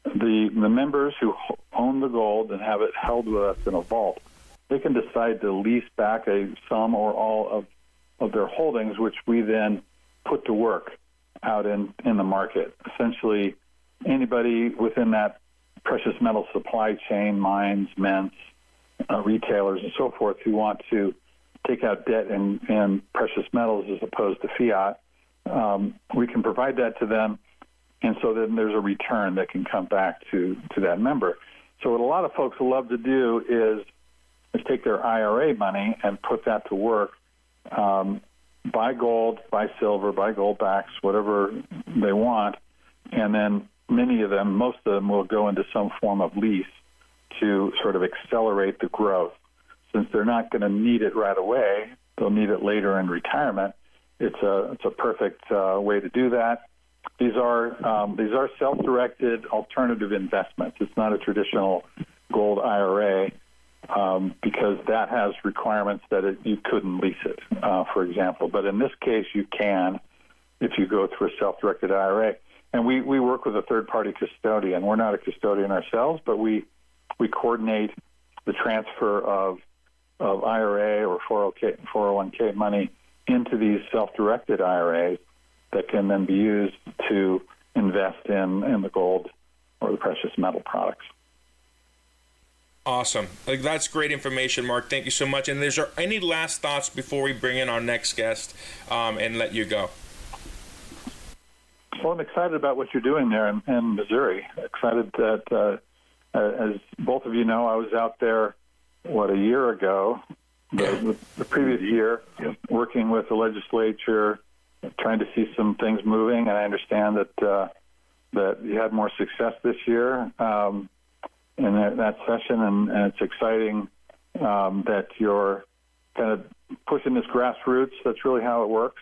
E: the members who own the gold and have it held with us in a vault, they can decide to lease back some or all of their holdings, which we then put to work out in the market. Essentially, anybody within that precious metal supply chain, mines, mints, retailers, and so forth, who want to take out debt in precious metals as opposed to fiat, we can provide that to them, and so then there's a return that can come back to that member. So what a lot of folks love to do is take their IRA money and put that to work, buy gold, buy silver, buy Goldbacks, whatever they want, and then most of them will go into some form of lease to sort of accelerate the growth. Since they're not going to need it right away, they'll need it later in retirement, it's a perfect way to do that. These are self-directed alternative investments. It's not a traditional gold IRA because that has requirements that you couldn't lease it, for example. But in this case, you can if you go through a self-directed IRA. And we work with a third-party custodian. We're not a custodian ourselves, but we coordinate the transfer of IRA or 401k money into these self-directed IRAs that can then be used to invest in the gold or the precious metal products.
D: Awesome. That's great information, Mark. Thank you so much. And is there any last thoughts before we bring in our next guest and let you go?
E: Well, I'm excited about what you're doing there in Missouri. Excited that, as both of you know, I was out there, a year ago, the previous year, working with the legislature, trying to see some things moving. And I understand that you had more success this year in that session, and it's exciting that you're kind of pushing this grassroots. That's really how it works,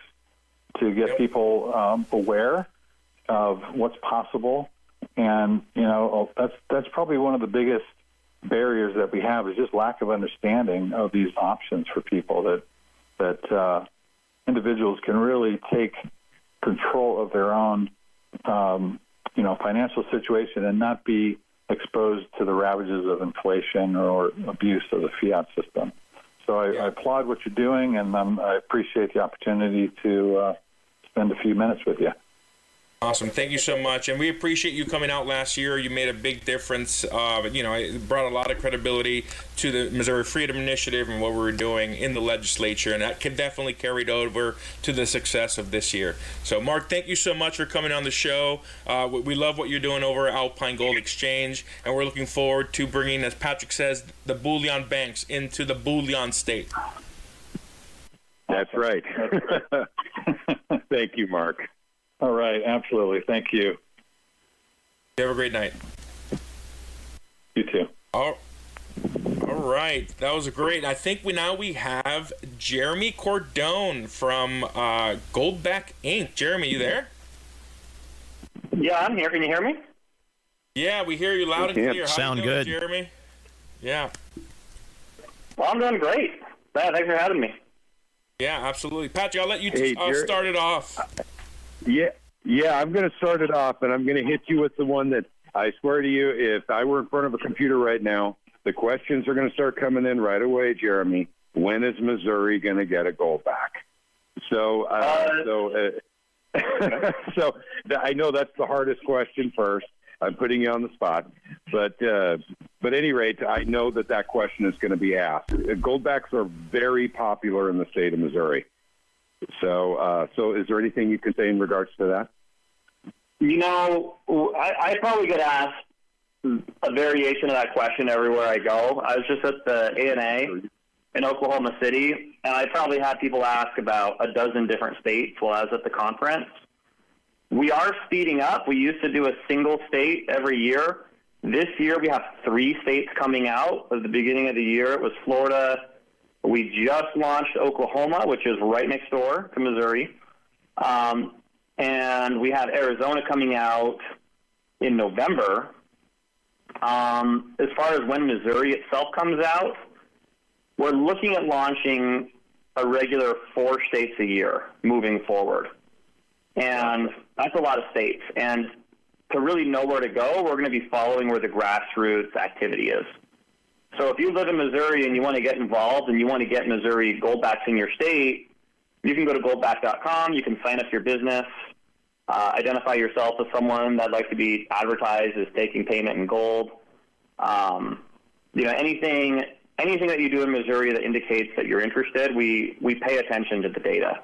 E: to get people aware of what's possible. And that's probably one of the biggest barriers that we have, is just lack of understanding of these options for people, that individuals can really take control of their own financial situation and not be exposed to the ravages of inflation or abuse of the fiat system. So I applaud what you're doing, and I appreciate the opportunity to spend a few minutes with you.
D: Awesome. Thank you so much. And we appreciate you coming out last year. You made a big difference. It brought a lot of credibility to the Missouri Freedom Initiative and what we were doing in the legislature. And that can definitely carried over to the success of this year. So, Mark, thank you so much for coming on the show. We love what you're doing over at Alpine Gold Exchange. And we're looking forward to bringing, as Patrick says, the bullion banks into the bullion state.
C: That's right. Thank you, Mark.
E: All right, absolutely. Thank you.
D: You have a great night.
E: You too.
D: All right, that was great. I think we have Jeremy Cordone from Goldback Inc. Jeremy, you there?
F: Yeah, I'm here. Can you hear me?
D: Yeah, we hear you loud and clear. How
B: Sound
D: you doing,
B: good,
D: Jeremy? Yeah.
F: Well, I'm doing great. Thanks for having me.
D: Yeah, absolutely. Patrick, I'll let you start it off.
C: Yeah, I'm going to start it off, and I'm going to hit you with the one that I swear to you, if I were in front of a computer right now, the questions are going to start coming in right away, Jeremy. When is Missouri going to get a Goldback? So I know that's the hardest question first. I'm putting you on the spot, but at any rate, I know that question is going to be asked. Goldbacks are very popular in the state of Missouri. So is there anything you can say in regards to that?
F: I probably get asked a variation of that question everywhere I go. I was just at the ANA in Oklahoma City, and I probably had people ask about a dozen different states while I was at the conference. We are speeding up. We used to do a single state every year. This year we have 3 states coming out. At the beginning of the year, it was Florida. We just launched Oklahoma, which is right next door to Missouri. And we have Arizona coming out in November. As far as when Missouri itself comes out, we're looking at launching a regular 4 states a year moving forward. And that's a lot of states. And to really know where to go, we're going to be following where the grassroots activity is. So if you live in Missouri and you want to get involved and you want to get Missouri Goldbacks in your state, you can go to goldback.com. You can sign up your business, identify yourself as someone that'd like to be advertised as taking payment in gold. Anything that you do in Missouri that indicates that you're interested, we pay attention to the data.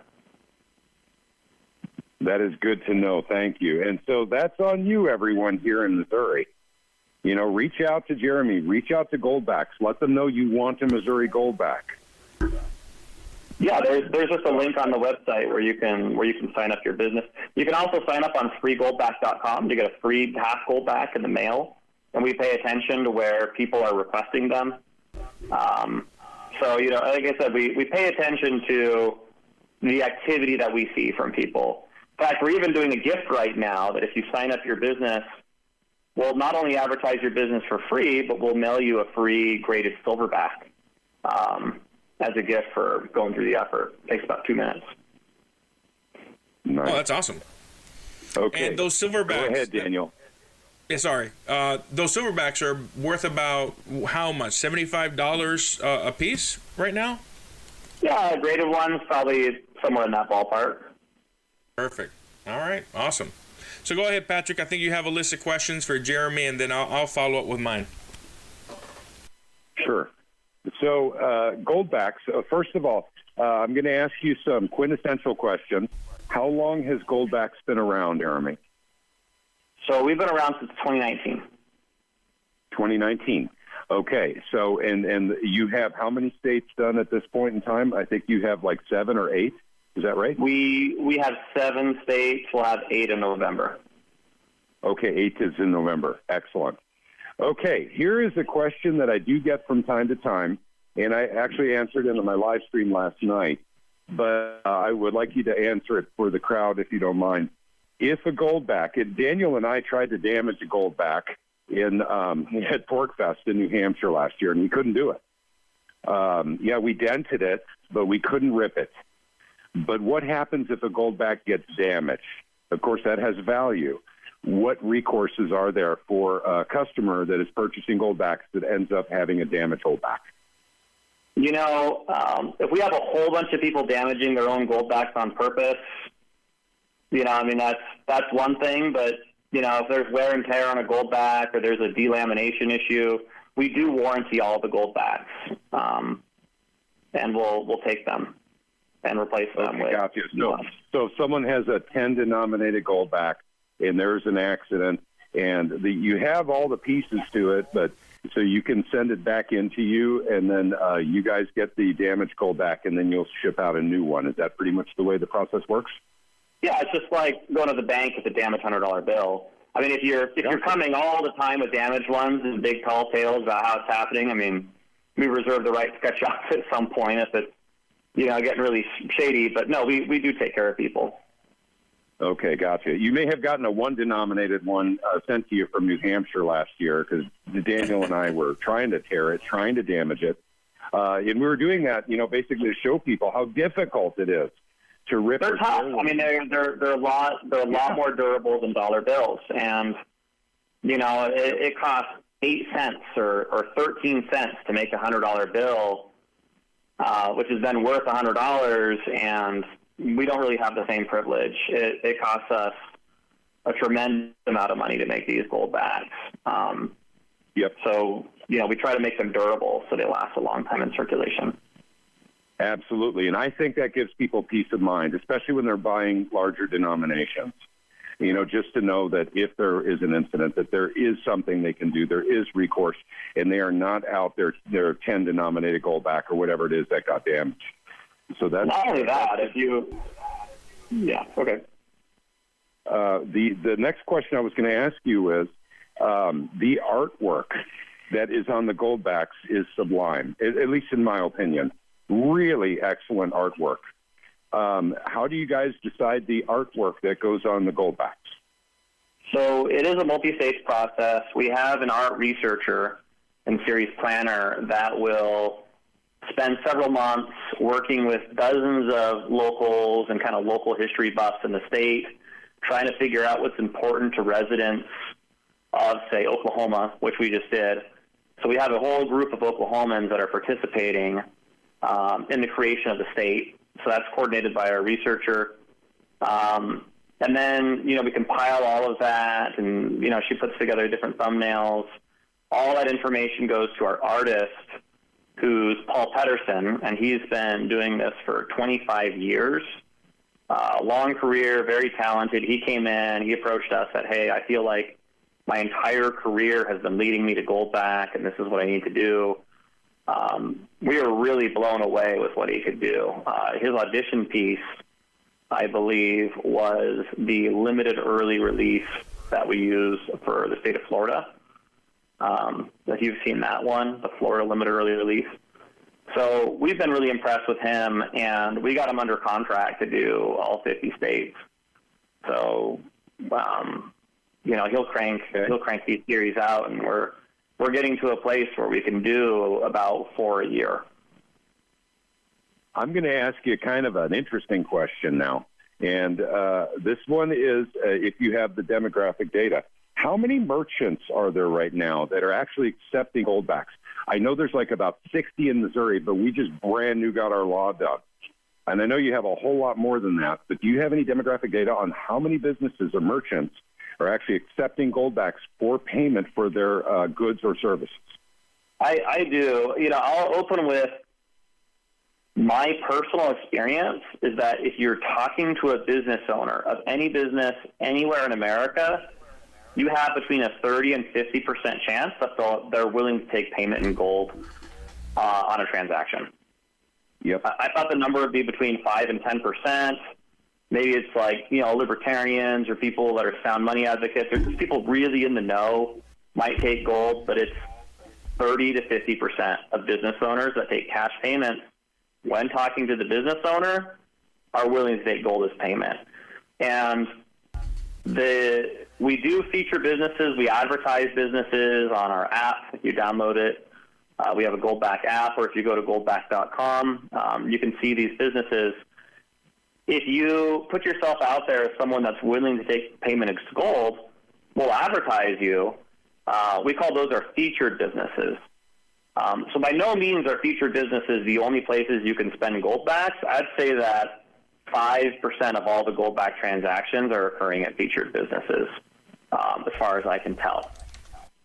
C: That is good to know. Thank you. And so that's on you, everyone here in Missouri. Reach out to Jeremy. Reach out to Goldbacks. Let them know you want a Missouri Goldback.
F: Yeah, there's just a link on the website where you can sign up your business. You can also sign up on freegoldback.com to get a free half Goldback in the mail, and we pay attention to where people are requesting them. So, like I said, we pay attention to the activity that we see from people. In fact, we're even doing a gift right now that if you sign up your business, we'll not only advertise your business for free, but we'll mail you a free graded silverback as a gift for going through the effort. It takes about 2 minutes.
C: Nice.
D: Oh, that's awesome.
C: Okay.
D: And those silverbacks.
C: Go ahead, Daniel.
D: Yeah, sorry. Those silverbacks are worth about how much? $75 a piece right now?
F: Yeah, a graded one's probably somewhere in that ballpark.
D: Perfect. All right. Awesome. So go ahead, Patrick. I think you have a list of questions for Jeremy, and then I'll follow up with mine.
C: Sure. So, Goldbacks, first of all, I'm going to ask you some quintessential questions. How long has Goldbacks been around, Jeremy?
F: So we've been around since 2019.
C: 2019. Okay. So, and you have how many states done at this point in time? I think you have like 7 or 8. Is that right?
F: We have 7 states. We'll have 8 in November.
C: Okay, 8 is in November. Excellent. Okay, here is a question that I do get from time to time, and I actually answered it in my live stream last night, but I would like you to answer it for the crowd if you don't mind. If a Goldback, and Daniel and I tried to damage a Goldback at Pork Fest in New Hampshire last year, and we couldn't do it. Yeah, we dented it, but we couldn't rip it. But what happens if a Goldback gets damaged? Of course, that has value. What recourses are there for a customer that is purchasing Goldbacks that ends up having a damaged Goldback?
F: If we have a whole bunch of people damaging their own Goldbacks on purpose, that's one thing. But, if there's wear and tear on a Goldback or there's a delamination issue, we do warranty all the Goldbacks, and we'll take them and replace them with.
C: Gotcha. So if someone has a 10 denominated Goldback and there's an accident and you have all the pieces to it, but so you can send it back into you and then you guys get the damaged Goldback and then you'll ship out a new one. Is that pretty much the way the process works?
F: Yeah, it's just like going to the bank with a damaged $100 bill. I mean, if you're coming all the time with damaged ones and big tall tales about how it's happening, I mean, we reserve the right to cut you off at some point if it's getting really shady. But no, we do take care of people.
C: Okay, gotcha. You may have gotten a 1 denominated one sent to you from New Hampshire last year because Daniel and I were trying to tear it, trying to damage it. And we were doing that, basically to show people how difficult it is to rip.
F: They're tough. I mean, they're a lot more durable than dollar bills. And, it costs 8 cents or 13 cents to make a $100 bill, which is then worth $100, and we don't really have the same privilege. It costs us a tremendous amount of money to make these Goldbacks.
C: Yep.
F: So, we try to make them durable so they last a long time in circulation.
C: Absolutely. And I think that gives people peace of mind, especially when they're buying larger denominations. Just to know that if there is an incident, that there is something they can do, there is recourse, and they are not out there, their 10 denominated Goldback or whatever it is that got damaged. So that's
F: not only that. Yeah. Okay.
C: The next question I was going to ask you is the artwork that is on the Goldbacks is sublime, at least in my opinion. Really excellent artwork. How do you guys decide the artwork that goes on the Goldbacks?
F: So it is a multi-stage process. We have an art researcher and series planner that will spend several months working with dozens of locals and kind of local history buffs in the state, trying to figure out what's important to residents of, say, Oklahoma, which we just did. So we have a whole group of Oklahomans that are participating in the creation of the state. So that's coordinated by our researcher. And then, we compile all of that, and, she puts together different thumbnails. All that information goes to our artist, who's Paul Pedersen, and he's been doing this for 25 years. Long career, very talented. He came in, he approached us, said, hey, I feel like my entire career has been leading me to Goldback, and this is what I need to do. We were really blown away with what he could do. His audition piece, I believe, was the limited early release that we use for the state of Florida. If you've seen that one, the Florida limited early release. So we've been really impressed with him, and we got him under contract to do all 50 states. So, he'll crank these series out, and we're getting to a place where we can do about 4 a year.
C: I'm going to ask you kind of an interesting question now. And this one is, if you have the demographic data, how many merchants are there right now that are actually accepting Goldbacks? I know there's like about 60 in Missouri, but we just brand new got our law done. And I know you have a whole lot more than that, but do you have any demographic data on how many businesses or merchants are actually accepting Goldbacks for payment for their goods or services?
F: I do. I'll open with my personal experience is that if you're talking to a business owner of any business anywhere in America, you have between a 30 and 50% chance that they're willing to take payment in gold on a transaction.
C: Yep.
F: I thought the number would be between 5 and 10%. Maybe it's like, libertarians or people that are sound money advocates or just people really in the know might take gold, but it's 30 to 50% of business owners that take cash payments when talking to the business owner are willing to take gold as payment. And we do feature businesses. We advertise businesses on our app. If you download it, we have a Goldback app, or if you go to goldback.com, you can see these businesses. If you put yourself out there as someone that's willing to take payment as gold, we'll advertise you. We call those our featured businesses. So by no means are featured businesses the only places you can spend Goldbacks. I'd say that 5% of all the Goldback transactions are occurring at featured businesses, as far as I can tell.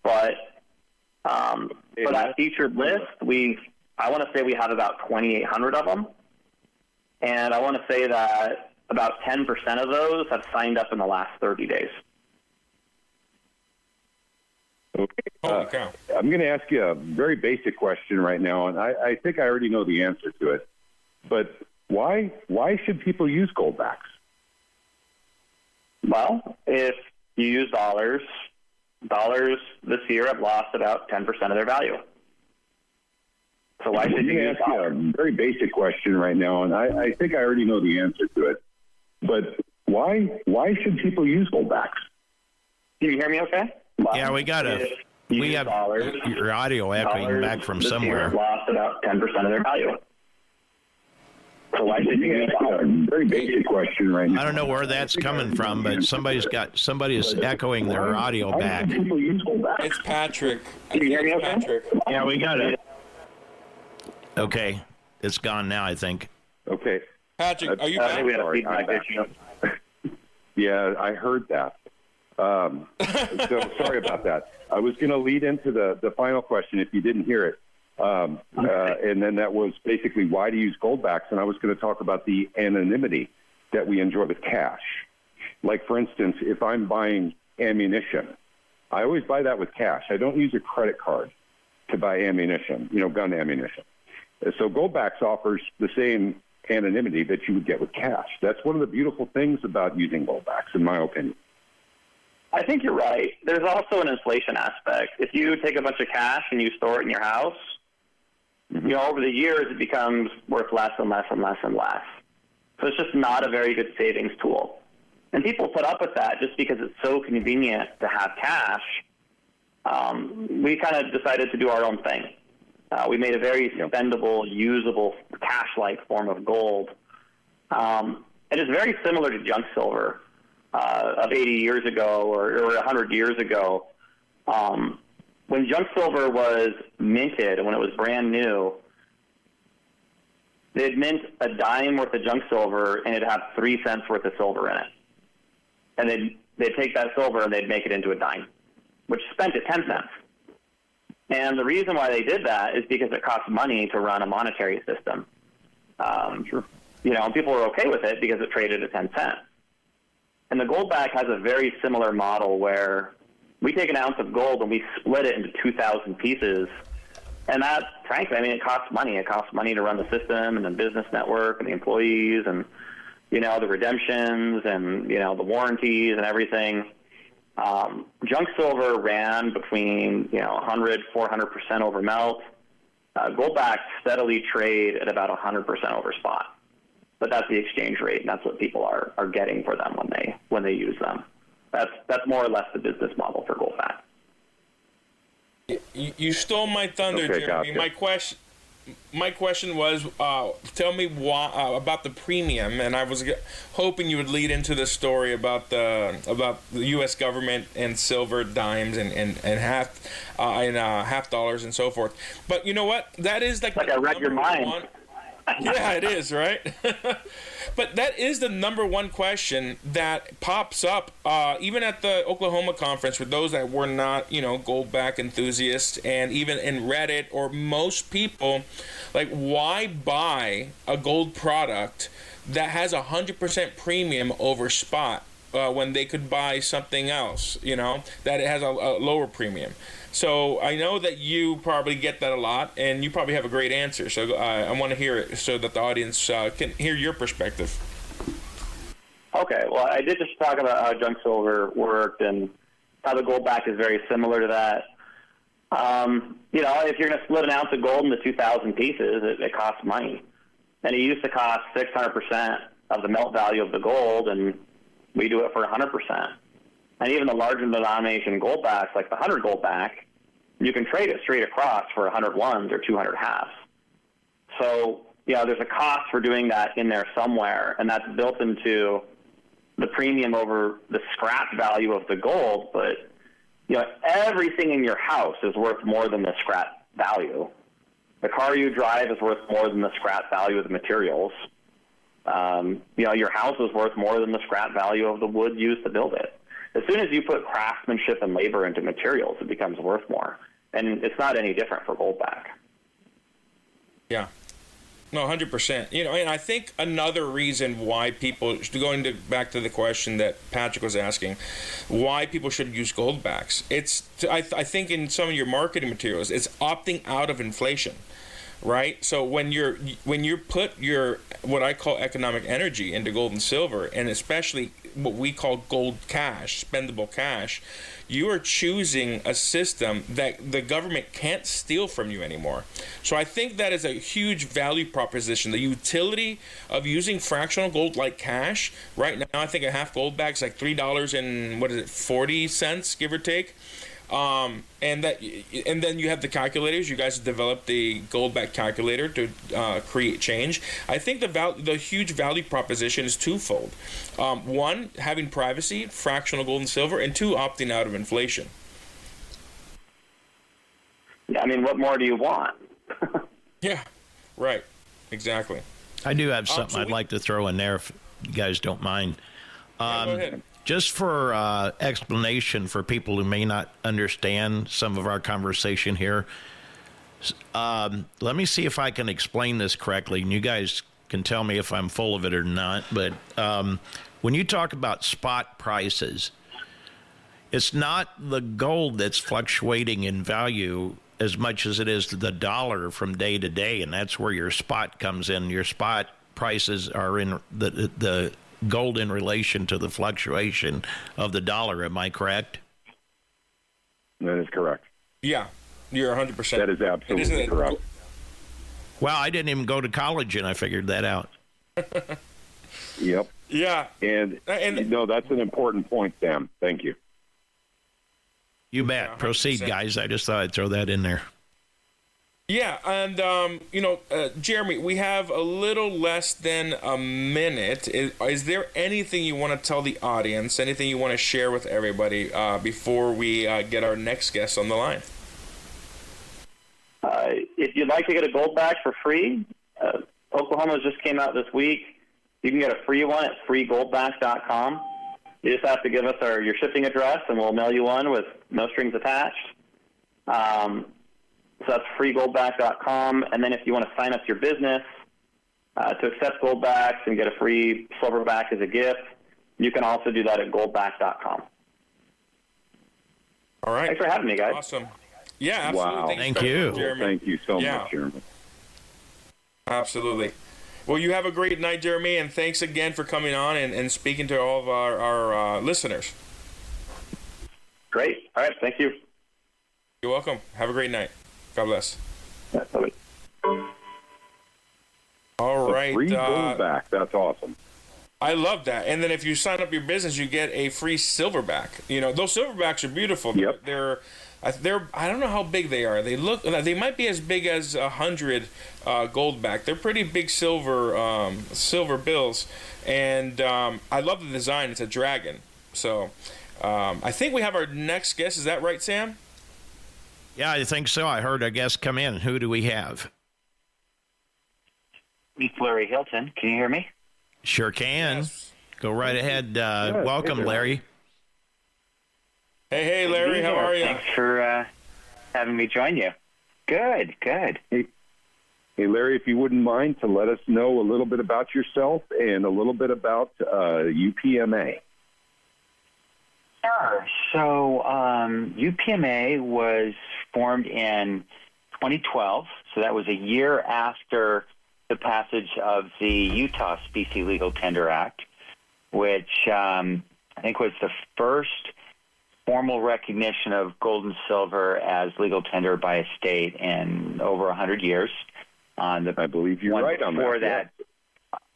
F: But for that featured list, I want to say we have about 2,800 of them. And I want to say that about 10% of those have signed up in the last 30 days.
C: Okay. I'm going to ask you a very basic question right now, and I think I already know the answer to it. But why should people use Goldbacks?
F: Well, if you use dollars this year have lost about 10% of their value. So why should you use dollars?
C: A very basic question right now, and I think I already know the answer to it. But why should people use Goldbacks?
F: Can you hear me okay?
B: Yeah, we have your audio echoing back from somewhere.
F: Lost about 10% of their value. So why should you use dollars?
C: Very basic question right now.
B: I don't know where that's coming from, but somebody is echoing their audio back.
D: It's Patrick.
F: Can you hear me okay?
D: Patrick.
B: Yeah, we got it. Okay, it's gone now, I think.
C: Okay.
D: Patrick, are you back?
F: We had a feedback issue.
C: Yeah, I heard that. So sorry about that. I was going to lead into the final question if you didn't hear it. And then that was basically why to use Goldbacks, and I was going to talk about the anonymity that we enjoy with cash. Like, for instance, if I'm buying ammunition, I always buy that with cash. I don't use a credit card to buy ammunition, gun ammunition. So Goldbacks offers the same anonymity that you would get with cash. That's one of the beautiful things about using Goldbacks, in my opinion.
F: I think you're right. There's also an inflation aspect. If you take a bunch of cash and you store it in your house, over the years it becomes worth less and less and less and less. So it's just not a very good savings tool. And people put up with that just because it's so convenient to have cash. We kind of decided to do our own thing. We made a very spendable, usable, cash-like form of gold. It is very similar to junk silver of 80 years ago or 100 years ago. When junk silver was minted and when it was brand new, they'd mint a dime worth of junk silver and it'd have 3 cents worth of silver in it. And they'd take that silver and they'd make it into a dime, which spent at 10 cents. And the reason why they did that is because it costs money to run a monetary system.
C: Sure.
F: And people were okay with it because it traded at 10 cents. And the Goldback has a very similar model where we take an ounce of gold and we split it into 2,000 pieces. And that, frankly, it costs money. It costs money to run the system and the business network and the employees and, the redemptions and, the warranties and everything. Junk silver ran between, 100, 400% over melt. Goldbacks steadily trade at about 100% over spot, but that's the exchange rate, and that's what people are getting for them when they use them. That's more or less the business model for Goldback.
D: You stole my thunder,
C: Okay,
D: Jeremy.
C: gotcha.
D: My question was, tell me why, about the premium, and I was hoping you would lead into the story about the U.S. government and silver dimes and half dollars and so forth. But you know what? That is
F: Like I read your mind.
D: one. Yeah, it is, right? But that is the number one question that pops up, even at the Oklahoma conference for those that were not, Goldback enthusiasts, and even in Reddit or most people, like, why buy a gold product that has 100% premium over spot when they could buy something else, that it has a lower premium? So I know that you probably get that a lot, and you probably have a great answer. So I want to hear it so that the audience can hear your perspective.
F: Okay, well, I did just talk about how junk silver worked and how the Goldback is very similar to that. If you're going to split an ounce of gold into 2,000 pieces, it costs money. And it used to cost 600% of the melt value of the gold, and we do it for 100%. And even the larger denomination Goldbacks, like the 100 Goldback, you can trade it straight across for 100 ones or 200 halves. So, there's a cost for doing that in there somewhere, and that's built into the premium over the scrap value of the gold. But, everything in your house is worth more than the scrap value. The car you drive is worth more than the scrap value of the materials. Your house is worth more than the scrap value of the wood used to build it. As soon as you put craftsmanship and labor into materials, it becomes worth more. And it's not any different for Goldback.
D: Yeah. No, 100%. And I think another reason why people, back to the question that Patrick was asking, why people should use Goldbacks, I think in some of your marketing materials, it's opting out of inflation. Right? So when you put your, what I call economic energy, into gold and silver, and especially what we call gold cash, spendable cash, you are choosing a system that the government can't steal from you anymore. So I think that is a huge value proposition. The utility of using fractional gold like cash. Right now, I think a half Goldback is like $3.40, give or take. And then you have the calculators. You guys have developed the Goldback calculator to create change. I think the huge value proposition is twofold. One, having privacy, fractional gold and silver, and two, opting out of inflation.
F: Yeah, I mean, what more do you want?
D: Yeah, right. Exactly.
B: I do have something I'd like to throw in there if you guys don't mind.
D: Go ahead.
B: Just for explanation for people who may not understand some of our conversation here, let me see if I can explain this correctly, and you guys can tell me if I'm full of it or not. But when you talk about spot prices, it's not the gold that's fluctuating in value as much as it is the dollar from day to day, and that's where your spot comes in. Your spot prices are in the gold in relation to the fluctuation of the dollar. Am I correct?
C: That is correct.
D: Yeah, you're 100%.
C: That is absolutely correct.
B: Well, I didn't even go to college, and I figured that out.
C: Yep.
D: Yeah.
C: And that's an important point, Sam. Thank you.
B: You bet.
D: Yeah,
B: proceed, guys. I just thought I'd throw that in there.
D: Yeah, and Jeremy, we have a little less than a minute. Is there anything you want to tell the audience, anything you want to share with everybody before we get our next guest on the line?
F: If you'd like to get a Goldback for free, Oklahoma just came out this week. You can get a free one at freegoldback.com. You just have to give us your shipping address, and we'll mail you one with no strings attached. So that's freegoldback.com. And then if you want to sign up your business to accept Goldbacks and get a free silverback as a gift, you can also do that at goldback.com.
D: All right.
F: Thanks for having me, guys.
D: Awesome. Yeah, absolutely.
C: Wow.
B: Thank you.
C: Thank you so much, Jeremy.
D: Absolutely. Well, you have a great night, Jeremy, and thanks again for coming on and speaking to all of our listeners.
F: Great. All right. Thank you.
D: You're welcome. Have a great night. God bless.
F: Yeah, bye-bye.
D: right.
C: A free Goldback. That's awesome.
D: I love that. And then if you sign up your business, you get a free silverback. Those silverbacks are beautiful.
C: Yep.
D: They're I don't know how big they are. They might be as big as 100 Goldback. They're pretty big silver bills. And I love the design. It's a dragon. So I think we have our next guest. Is that right, Sam?
B: Yeah, I think so. I heard a guest come in. Who do we have?
G: It's Larry Hilton. Can you hear me?
B: Sure can.
D: Yes.
B: Go right ahead. Welcome, Larry.
D: Hey, Larry. How are you?
G: Thanks for having me join you. Good.
C: Hey, Larry, if you wouldn't mind to let us know a little bit about yourself and a little bit about UPMA.
G: Sure. So UPMA was formed in 2012. So that was a year after the passage of the Utah Specie Legal Tender Act, which I think was the first formal recognition of gold and silver as legal tender by a state in over 100 years.
C: I believe you're right on that.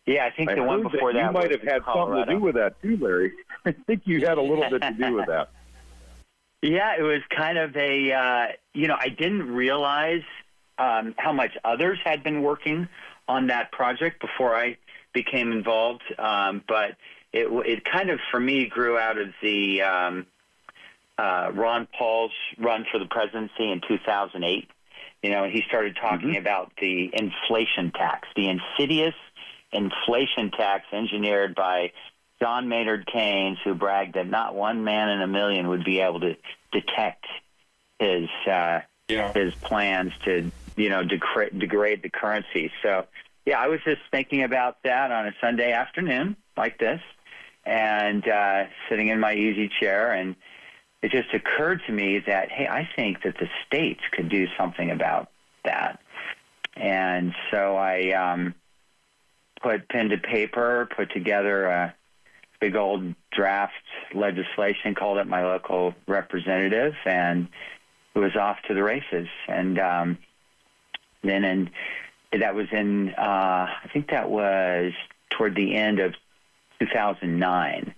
G: Yeah, I think the one before that
C: you might have had something to do with that too, Larry. I think you had a little bit to do with that.
G: Yeah, it was kind of a, I didn't realize how much others had been working on that project before I became involved. But it kind of, for me, grew out of the Ron Paul's run for the presidency in 2008. He started talking about the inflation tax, the insidious inflation tax engineered by John Maynard Keynes, who bragged that not one man in a million would be able to detect his plans to, degrade the currency. So, yeah, I was just thinking about that on a Sunday afternoon like this and sitting in my easy chair, and it just occurred to me that, hey, I think that the states could do something about that. And so I put pen to paper, put together a big old draft legislation, called it my local representative, and it was off to the races. And that was in, I think that was toward the end of 2009.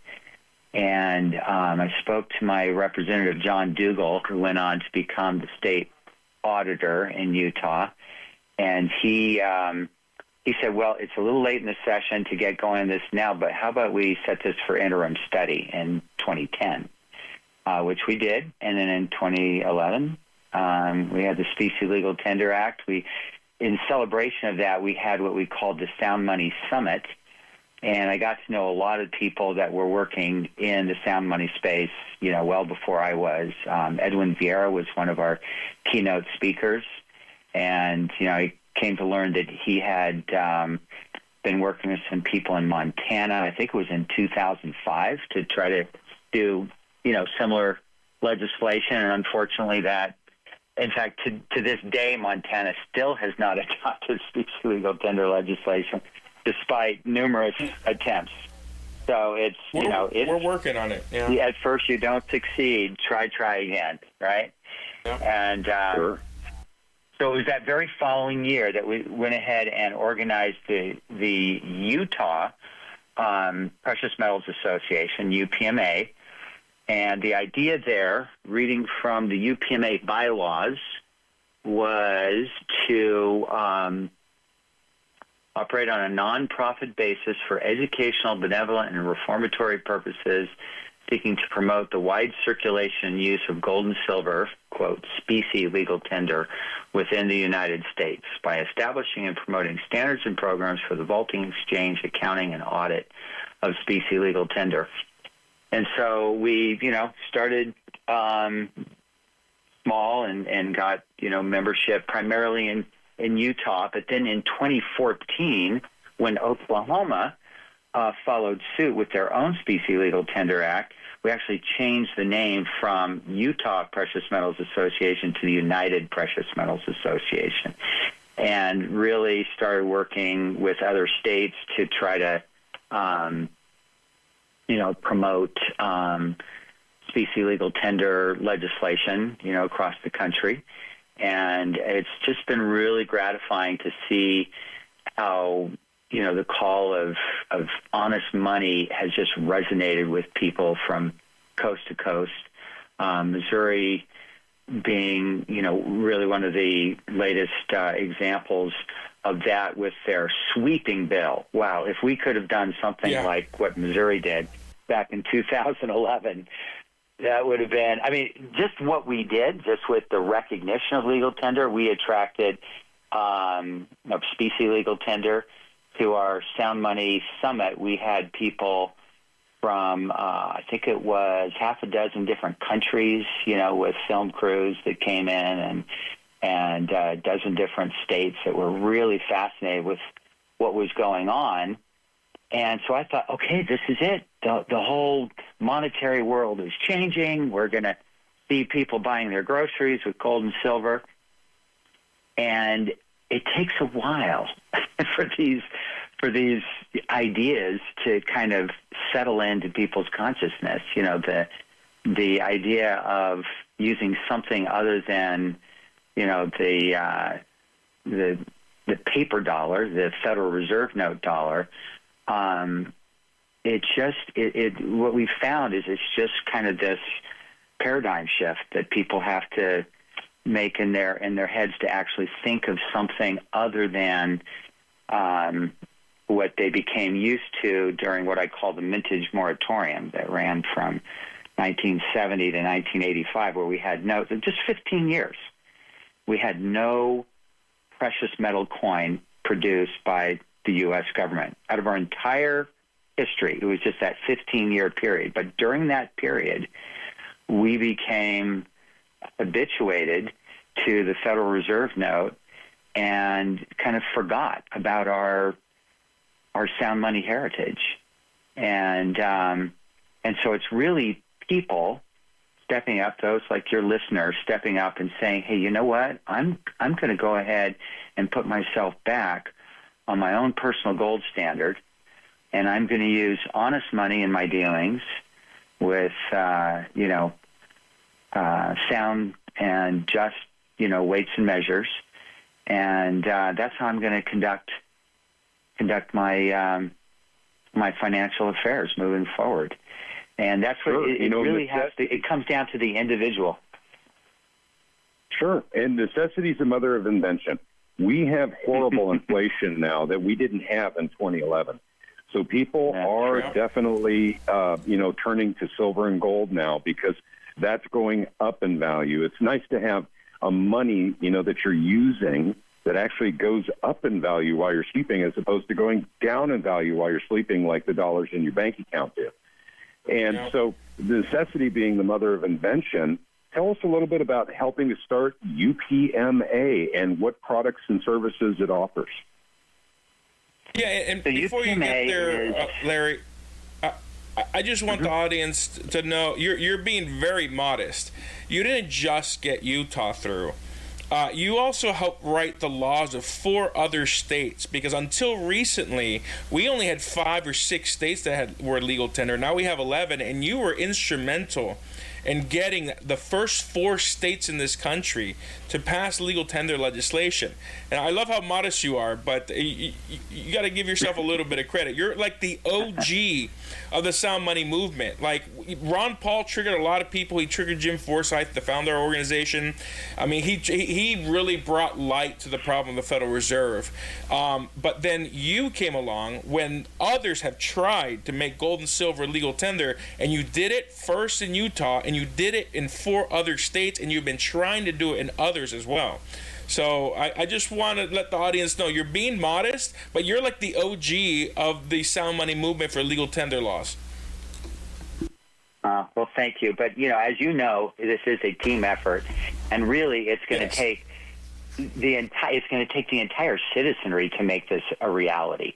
G: And I spoke to my representative, John Dougal, who went on to become the state auditor in Utah. And he said, well, it's a little late in the session to get going on this now, but how about we set this for interim study in 2010, which we did. And then in 2011, we had the Specie Legal Tender Act. In celebration of that, we had what we called the Sound Money Summit. And I got to know a lot of people that were working in the sound money space, well before I was. Edwin Vieira was one of our keynote speakers. And, I came to learn that he had been working with some people in Montana, I think it was in 2005, to try to do, similar legislation. And unfortunately in fact, to this day, Montana still has not adopted specie legal tender legislation, despite numerous attempts. So
D: we're working on it. Yeah.
G: At first you don't succeed, try again, right?
D: Yeah.
G: And
C: Sure.
G: So it was that very following year that we went ahead and organized the Utah Precious Metals Association, UPMA. And the idea there, reading from the UPMA bylaws, was to operate on a non-profit basis for educational, benevolent, and reformatory purposes, seeking to promote the wide circulation and use of gold and silver, quote, specie legal tender within the United States by establishing and promoting standards and programs for the vaulting, exchange, accounting, and audit of specie legal tender. And so we, started small and got, membership primarily in Utah. But then in 2014, when Oklahoma followed suit with their own Specie Legal Tender Act, we actually changed the name from Utah Precious Metals Association to the United Precious Metals Association, and really started working with other states to try to, promote specie legal tender legislation, across the country. And it's just been really gratifying to see how the call of honest money has just resonated with people from coast to coast. Missouri being, really one of the latest examples of that with their sweeping bill. Wow, if we could have done something like what Missouri did back in 2011, that would have been, just what we did, just with the recognition of legal tender, we attracted specie legal tender to our Sound Money Summit. We had people from, I think it was half a dozen different countries, with film crews that came in and a dozen different states that were really fascinated with what was going on. And so I thought, okay, this is it. The whole monetary world is changing. We're going to see people buying their groceries with gold and silver. And it takes a while for these ideas to kind of settle into people's consciousness. The idea of using something other than the paper dollar, the Federal Reserve note dollar. What we found is it's just kind of this paradigm shift that people have to make in their heads to actually think of something other than what they became used to during what I call the mintage moratorium that ran from 1970 to 1985, where we had just 15 years. We had no precious metal coin produced by the U.S. government. Out of our entire history, it was just that 15-year period. But during that period, we became habituated to the Federal Reserve note and kind of forgot about our sound money heritage. And so it's really people stepping up, those like your listeners stepping up and saying, hey, you know what? I'm going to go ahead and put myself back on my own personal gold standard, and I'm going to use honest money in my dealings with, sound and just, weights and measures. And that's how I'm going to conduct my my financial affairs moving forward. And that's what it really has to. It comes down to the individual.
C: Sure, and necessity is the mother of invention. We have horrible inflation now that we didn't have in 2011. So people are definitely, turning to silver and gold now because that's going up in value. It's nice to have a money, that you're using that actually goes up in value while you're sleeping as opposed to going down in value while you're sleeping like the dollars in your bank account do. And so necessity being the mother of invention, tell us a little bit about helping to start UPMA and what products and services it offers.
D: Yeah, and so before you get there, Larry, I just want the audience to know you're being very modest. You didn't just get Utah through. You also helped write the laws of 4 other states, because until recently, we only had 5 or 6 states that were legal tender. Now we have 11, and you were instrumental in getting the first 4 states in this country to pass legal tender legislation. And I love how modest you are, but you got to give yourself a little bit of credit. You're like the OG of the sound money movement. Like Ron Paul triggered a lot of people. He triggered Jim Forsyth, the founder of our organization. I mean, he really brought light to the problem of the Federal Reserve. But then you came along when others have tried to make gold and silver legal tender, and you did it first in Utah, and you did it in 4 other states, and you've been trying to do it in others as well. So I just want to let the audience know you're being modest, but you're like the OG of the sound money movement for legal tender laws.
G: Well, thank you. But, as you know, this is a team effort, and really it's going to take the entire citizenry to make this a reality.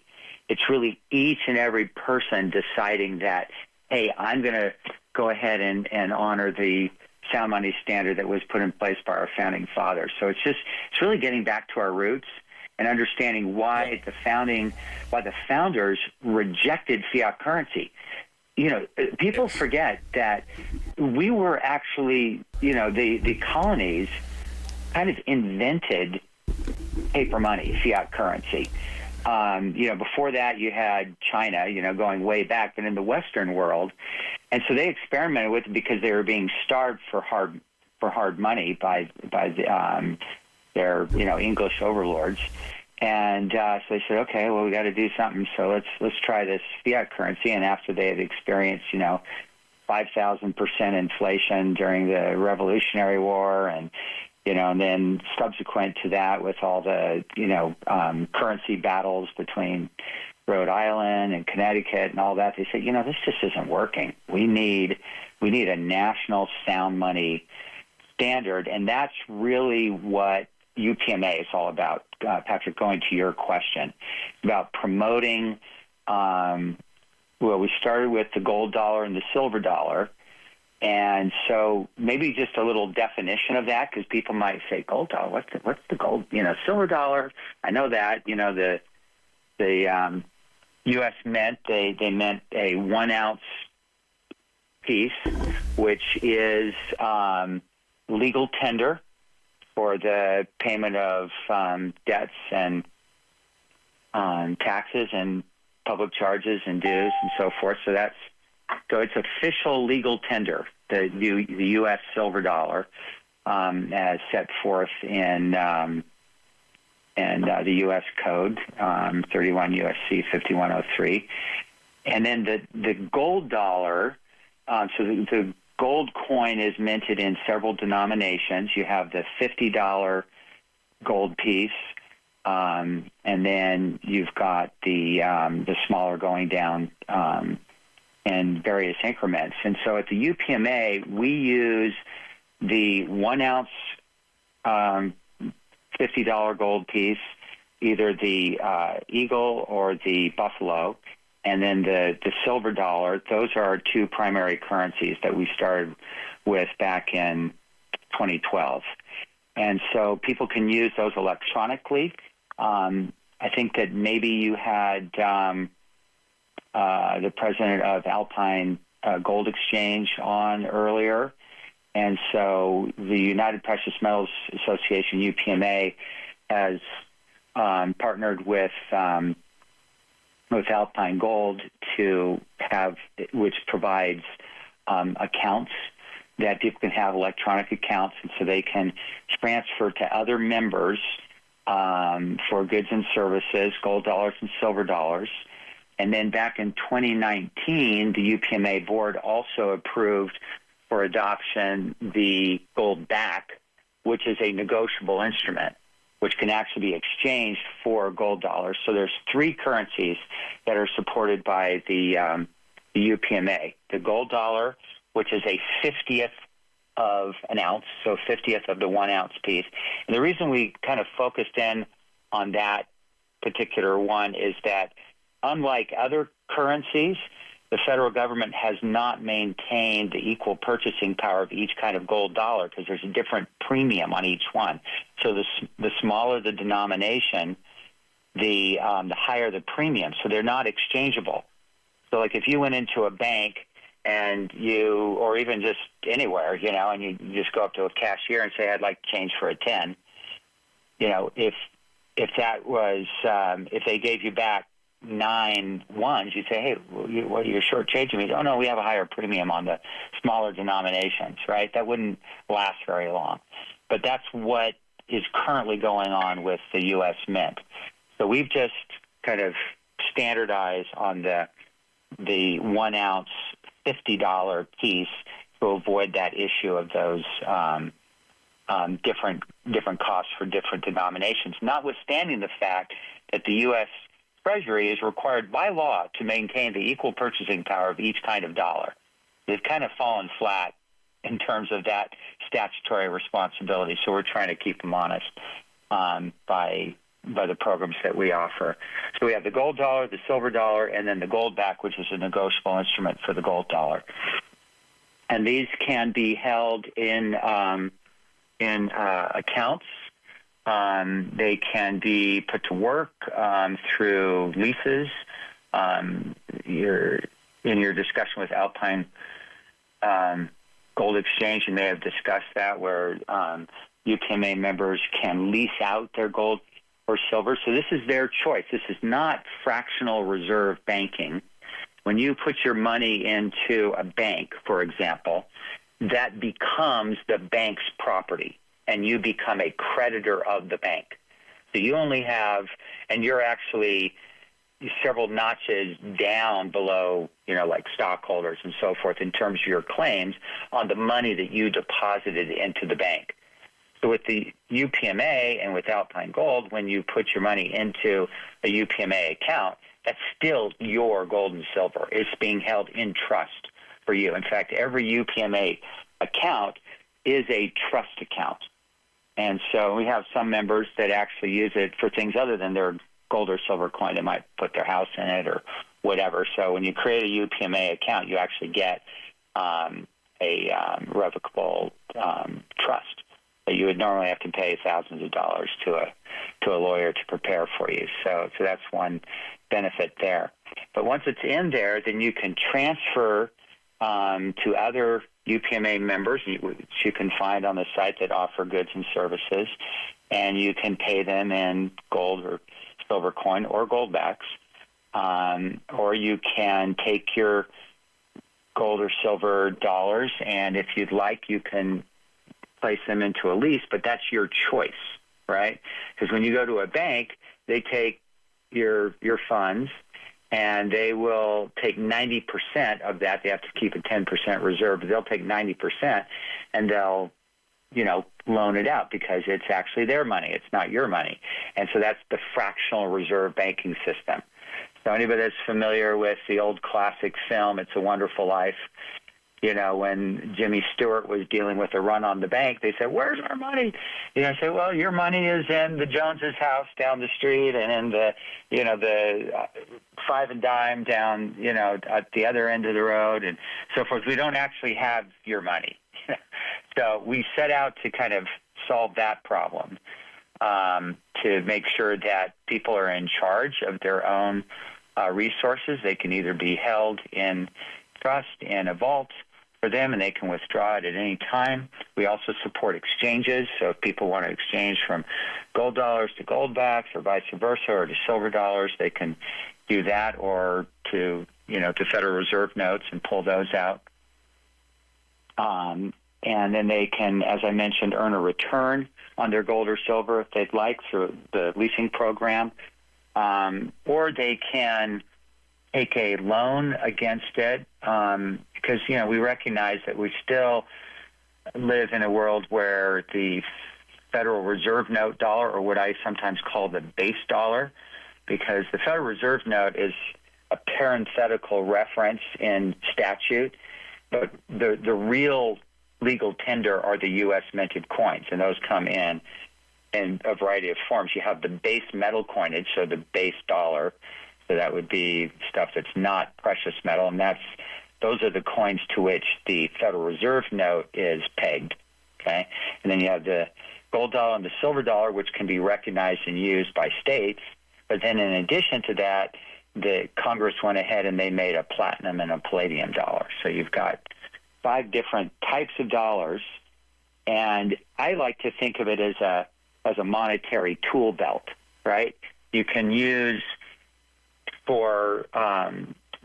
G: It's really each and every person deciding that, hey, I'm going to go ahead and honor the sound money standard that was put in place by our founding fathers. So it's really getting back to our roots and understanding why the founders rejected fiat currency. People forget that we were actually, the colonies kind of invented paper money, fiat currency. before that you had China, going way back, but in the Western world. And so they experimented with it because they were being starved for hard money by their English overlords. And so they said, okay, well, we got to do something. So let's try this fiat currency. And after they had experienced, 5,000% inflation during the Revolutionary War, and then subsequent to that with all the currency battles between Rhode Island and Connecticut and all that, they said, this just isn't working. We need a national sound money standard, and that's really what UPMA is all about. Patrick, going to your question about promoting. We started with the gold dollar and the silver dollar. And so maybe just a little definition of that, because people might say, gold dollar, what's the gold, silver dollar? I know that, the U.S. Mint, they meant a 1 ounce piece, which is legal tender for the payment of debts and taxes and public charges and dues and so forth. So it's official legal tender, the U.S. silver dollar, as set forth in the U.S. Code, 31 U.S.C. 5103. And then the gold dollar, so the gold coin is minted in several denominations. You have the $50 gold piece, and then you've got the smaller going down in various increments. And so at the UPMA, we use the 1 ounce $50 gold piece, either the eagle or the buffalo, and then the silver dollar. Those are our two primary currencies that we started with back in 2012. And so people can use those electronically. I think that maybe you had the president of Alpine Gold Exchange on earlier. And so the United Precious Metals Association, UPMA, has partnered with Alpine Gold to have, which provides accounts that people can have, electronic accounts, and so they can transfer to other members for goods and services, gold dollars and silver dollars. And then back in 2019, the UPMA board also approved for adoption the Goldback, which is a negotiable instrument, which can actually be exchanged for gold dollars. So there's three currencies that are supported by the UPMA. The gold dollar, which is a 50th of an ounce, so 50th of the 1 ounce piece. And the reason we kind of focused in on that particular one is that unlike other currencies, the federal government has not maintained the equal purchasing power of each kind of gold dollar because there's a different premium on each one. So the smaller the denomination, the higher the premium. So they're not exchangeable. So like if you went into a bank and or even just anywhere, and you just go up to a cashier and say, I'd like to change for a 10, if that was, if they gave you back 9 ones, you'd say, hey, what, you're shortchanging me. Oh, no, we have a higher premium on the smaller denominations, right? That wouldn't last very long. But that's what is currently going on with the U.S. Mint. So we've just kind of standardized on the 1 ounce $50 piece to avoid that issue of those different costs for different denominations, notwithstanding the fact that the U.S. Treasury is required by law to maintain the equal purchasing power of each kind of dollar. They've kind of fallen flat in terms of that statutory responsibility, so we're trying to keep them honest by the programs that we offer. So we have the gold dollar, the silver dollar, and then the Goldback, which is a negotiable instrument for the gold dollar. And these can be held in accounts. They can be put to work through leases. In your discussion with Alpine Gold Exchange, you may have discussed that, where UPMA members can lease out their gold or silver. So this is their choice. This is not fractional reserve banking. When you put your money into a bank, for example, that becomes the bank's property, and you become a creditor of the bank. So you only have, and you're actually several notches down below, like stockholders and so forth in terms of your claims on the money that you deposited into the bank. So with the UPMA and with Alpine Gold, when you put your money into a UPMA account, that's still your gold and silver. It's being held in trust for you. In fact, every UPMA account is a trust account. And so we have some members that actually use it for things other than their gold or silver coin. They might put their house in it or whatever. So when you create a UPMA account, you actually get a revocable trust that you would normally have to pay thousands of dollars to a lawyer to prepare for you. So that's one benefit there. But once it's in there, then you can transfer to other UPMA members, which you can find on the site that offer goods and services, and you can pay them in gold or silver coin or Goldbacks, or you can take your gold or silver dollars, and if you'd like, you can place them into a lease, but that's your choice, right? Because when you go to a bank, they take your funds, and they will take 90% of that. They have to keep a 10% reserve, but they'll take 90%, and they'll, loan it out because it's actually their money. It's not your money. And so that's the fractional reserve banking system. So anybody that's familiar with the old classic film, It's a Wonderful Life, when Jimmy Stewart was dealing with a run on the bank, they said, "Where's our money?" I say, "Well, your money is in the Joneses' house down the street, and in the five and dime down, at the other end of the road, and so forth. We don't actually have your money." So we set out to kind of solve that problem, to make sure that people are in charge of their own resources. They can either be held in trust in a vault for them, and they can withdraw it at any time. We also support exchanges, so if people want to exchange from gold dollars to Goldbacks or vice versa, or to silver dollars, they can do that, or to Federal Reserve notes and pull those out. And then they can, as I mentioned, earn a return on their gold or silver if they'd like through the leasing program, or they can take a loan against it, because, we recognize that we still live in a world where the Federal Reserve note dollar, or what I sometimes call the base dollar, because the Federal Reserve note is a parenthetical reference in statute, but the real legal tender are the U.S. minted coins, and those come in a variety of forms. You have the base metal coinage, so the base dollar, so that would be stuff that's not precious metal, and those are the coins to which the Federal Reserve note is pegged, okay? And then you have the gold dollar and the silver dollar, which can be recognized and used by states, but then in addition to that, the Congress went ahead and they made a platinum and a palladium dollar. So you've got 5 different types of dollars, and I like to think of it as a monetary tool belt, right? You can use for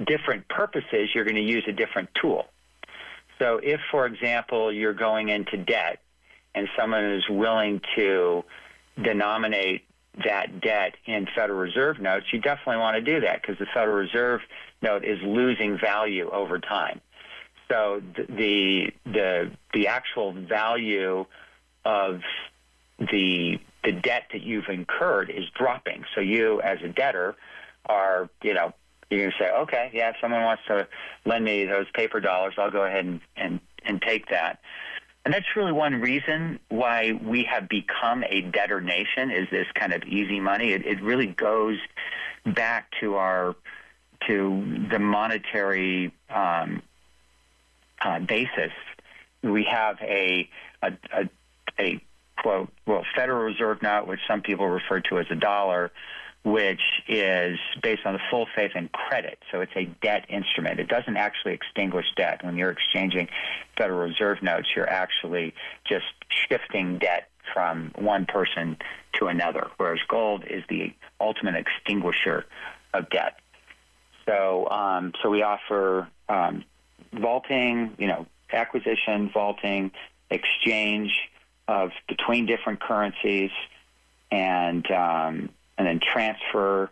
G: different purposes, you're going to use a different tool. So if, for example, you're going into debt and someone is willing to denominate that debt in Federal Reserve notes, you definitely want to do that because the Federal Reserve note is losing value over time. So the actual value of the debt that you've incurred is dropping. So you, as a debtor, are, you're going to say, okay, yeah, if someone wants to lend me those paper dollars, I'll go ahead and take that. And that's really one reason why we have become a debtor nation, is this kind of easy money. It really goes back to the monetary basis. We have a quote, Federal Reserve note, which some people refer to as a dollar, which is based on the full faith and credit. So it's a debt instrument. It doesn't actually extinguish debt. When you're exchanging Federal Reserve notes, you're actually just shifting debt from one person to another, whereas gold is the ultimate extinguisher of debt. So we offer vaulting, acquisition, vaulting, exchange of between different currencies, and then transfer,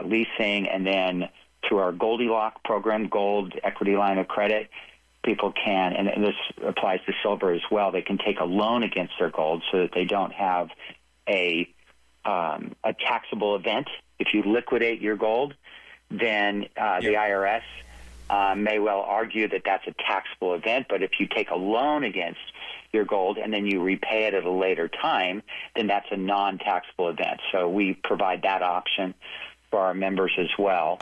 G: leasing, and then through our Goldilocks program, Gold Equity Line of Credit, people can, and this applies to silver as well, they can take a loan against their gold so that they don't have a taxable event. If you liquidate your gold, then the IRS may well argue that that's a taxable event, but if you take a loan against your gold and then you repay it at a later time, then that's a non-taxable event. So we provide that option for our members as well.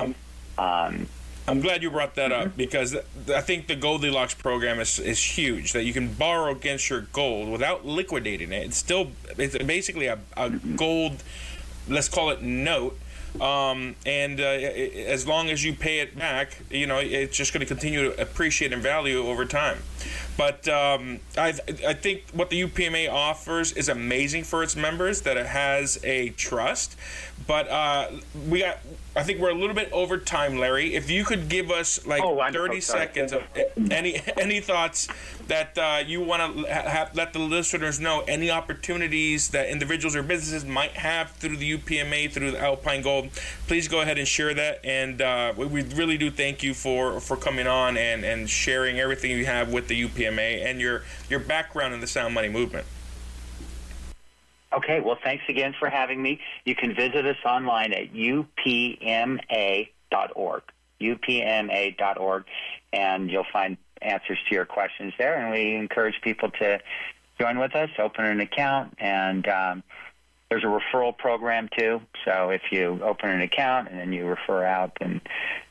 D: I'm glad you brought that up, because I think the Goldilocks program is huge, that you can borrow against your gold without liquidating it. It's basically a gold, let's call it note. As long as you pay it back, it's just going to continue to appreciate in value over time. But I think what the UPMA offers is amazing for its members, that it has a trust. But I think we're a little bit over time, Larry. If you could give us 30 seconds of any thoughts that you want to let the listeners know, any opportunities that individuals or businesses might have through the UPMA, through the Alpine Gold, please go ahead and share that. And we really do thank you for coming on and sharing everything you have with the UPMA and your background in the Sound Money movement.
G: Okay, well, thanks again for having me. You can visit us online at upma.org, upma.org, and you'll find answers to your questions there. And we encourage people to join with us, open an account, and there's a referral program too. So if you open an account and then you refer out, then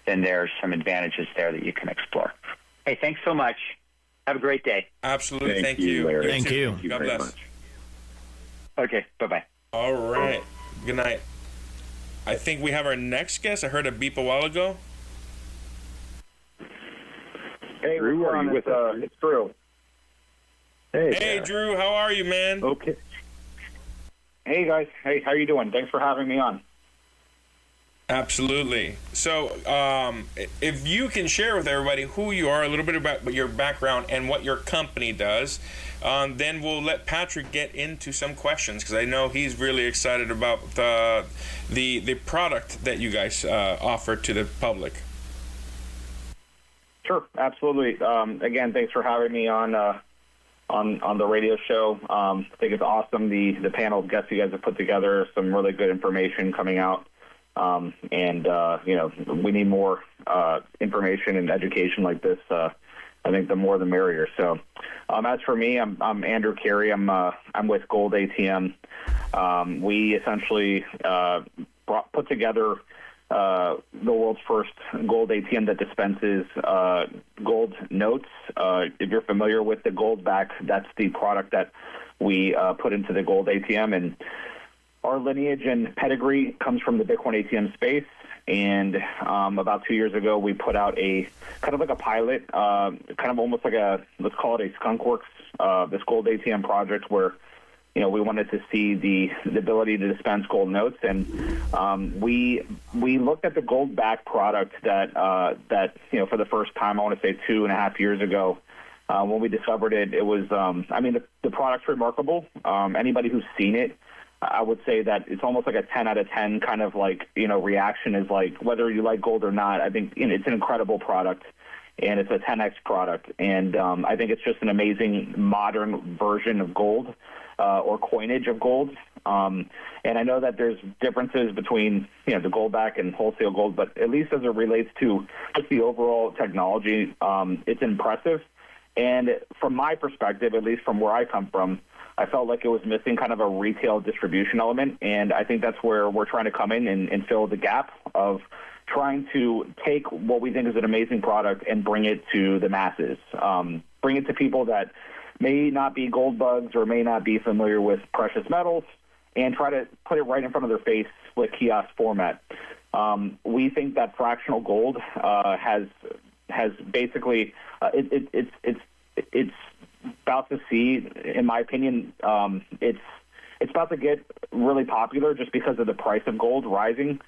G: there's some advantages there that you can explore. Hey, thanks so much. Have a great day.
D: Absolutely. Thank you.
C: Larry.
B: Thank you.
D: God bless.
G: Okay, bye-bye.
D: All right. Good night. I think we have our next guest. I heard a beep a while ago.
C: Hey, Drew, are you with us? It's Drew.
D: Hey, Drew, how are you, man?
H: Okay. Hey, guys. Hey, how you doing? Thanks for having me on.
D: Absolutely. So if you can share with everybody who you are, a little bit about your background and what your company does, then we'll let Patrick get into some questions, because I know he's really excited about the product that you guys offer to the public.
H: Sure, absolutely. Again, thanks for having me on the radio show. I think it's awesome, the panel of guests you guys have put together, some really good information coming out. We need more information and education like this. I think the more the merrier. So, as for me, I'm Andrew Carey. I'm with Gold ATM. We essentially put together the world's first gold ATM that dispenses gold notes. If you're familiar with the Goldbacks, that's the product that we put into the Gold ATM, and our lineage and pedigree comes from the Bitcoin ATM space. And about 2 years ago, we put out a kind of like a pilot, kind of almost like let's call it a skunkworks, this gold ATM project where, we wanted to see the ability to dispense gold notes. And we looked at the Goldback product that for the first time, I want to say 2.5 years ago, when we discovered it, it was, the product's remarkable. Anybody who's seen it, I would say that it's almost like a 10 out of 10 kind of reaction is like, whether you like gold or not, I think it's an incredible product, and it's a 10X product. And I think it's just an amazing modern version of gold, or coinage of gold. And I know that there's differences between, the Goldback and wholesale gold, but at least as it relates to just the overall technology, it's impressive. And from my perspective, at least from where I come from, I felt like it was missing kind of a retail distribution element, and I think that's where we're trying to come in and fill the gap of trying to take what we think is an amazing product and bring it to the masses, bring it to people that may not be gold bugs or may not be familiar with precious metals, and try to put it right in front of their face with kiosk format. We think that fractional gold has basically it's about to see, in my opinion, it's about to get really popular just because of the price of gold rising.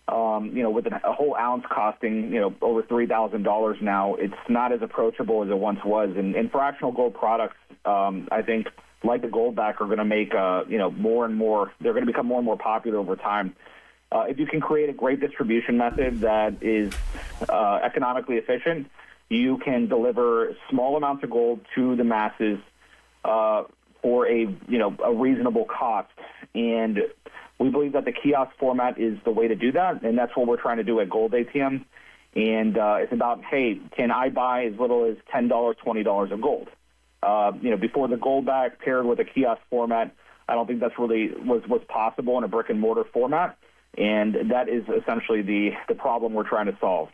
H: With a whole ounce costing, over $3,000 now, it's not as approachable as it once was. And fractional gold products, I think, like the Goldback, are going to make, more and more, they're going to become more and more popular over time. If you can create a great distribution method that is economically efficient, you can deliver small amounts of gold to the masses for a reasonable cost. And we believe that the kiosk format is the way to do that, and that's what we're trying to do at Gold ATM. And it's about, hey, can I buy as little as $10, $20 of gold? Before the Goldback paired with a kiosk format, I don't think that's really was possible in a brick-and-mortar format, and that is essentially the problem we're trying to solve.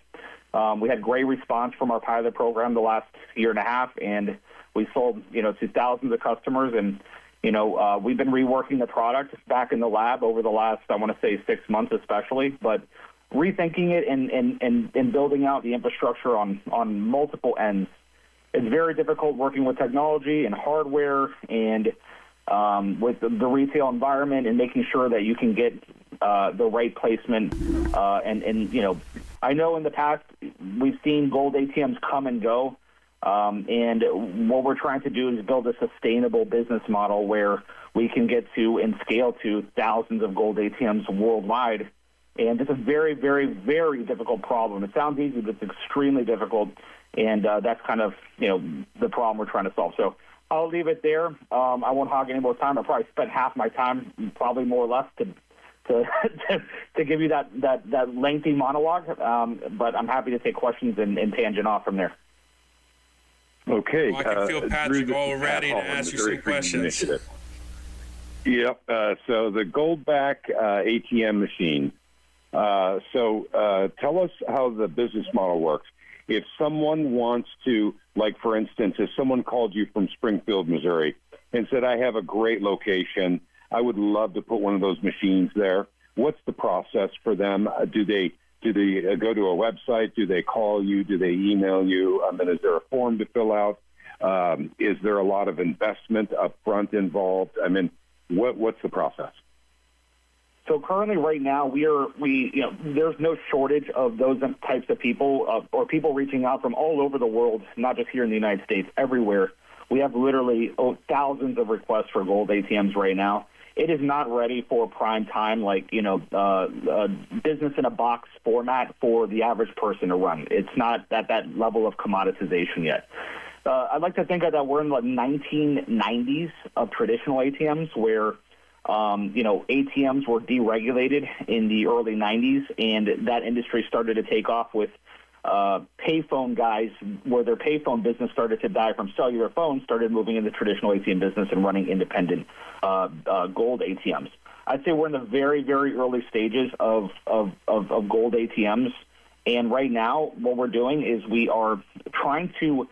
H: We had great response from our pilot program the last year and a half, and we sold, to thousands of customers, and we've been reworking the product back in the lab over the last, I want to say, 6 months especially, but rethinking it and building out the infrastructure on multiple ends. It's very difficult working with technology and hardware and with the retail environment and making sure that you can get the right placement. I know in the past we've seen gold ATMs come and go. And what we're trying to do is build a sustainable business model where we can get to and scale to thousands of gold ATMs worldwide. And it's a very, very, very difficult problem. It sounds easy, but it's extremely difficult. And that's kind of, the problem we're trying to solve. So I'll leave it there. I won't hog any more time. I probably spent half my time, probably more or less, to give you that lengthy monologue. But I'm happy to take questions and tangent off from there.
C: Okay.
D: I can feel Patrick all ready to ask you some questions.
C: Yep. So the Goldback ATM machine. Tell us how the business model works. If someone wants to, like, for instance, if someone called you from Springfield, Missouri, and said, I have a great location, I would love to put one of those machines there, what's the process for them? Do they go to a website? Do they call you? Do they email you? Is there a form to fill out? Is there a lot of investment up front involved? What's the process?
H: So currently, right now, there's no shortage of those types of people or people reaching out from all over the world, not just here in the United States, everywhere. We have literally thousands of requests for gold ATMs right now. It is not ready for prime time, like, business in a box format for the average person to run. It's not at that level of commoditization yet. I'd like to think that we're in the 1990s of traditional ATMs where, ATMs were deregulated in the early 90s, and that industry started to take off with payphone guys, where their payphone business started to die from cellular phones, started moving into traditional ATM business and running independent gold ATMs. I'd say we're in the very, very early stages of gold ATMs, and right now what we're doing is we are trying to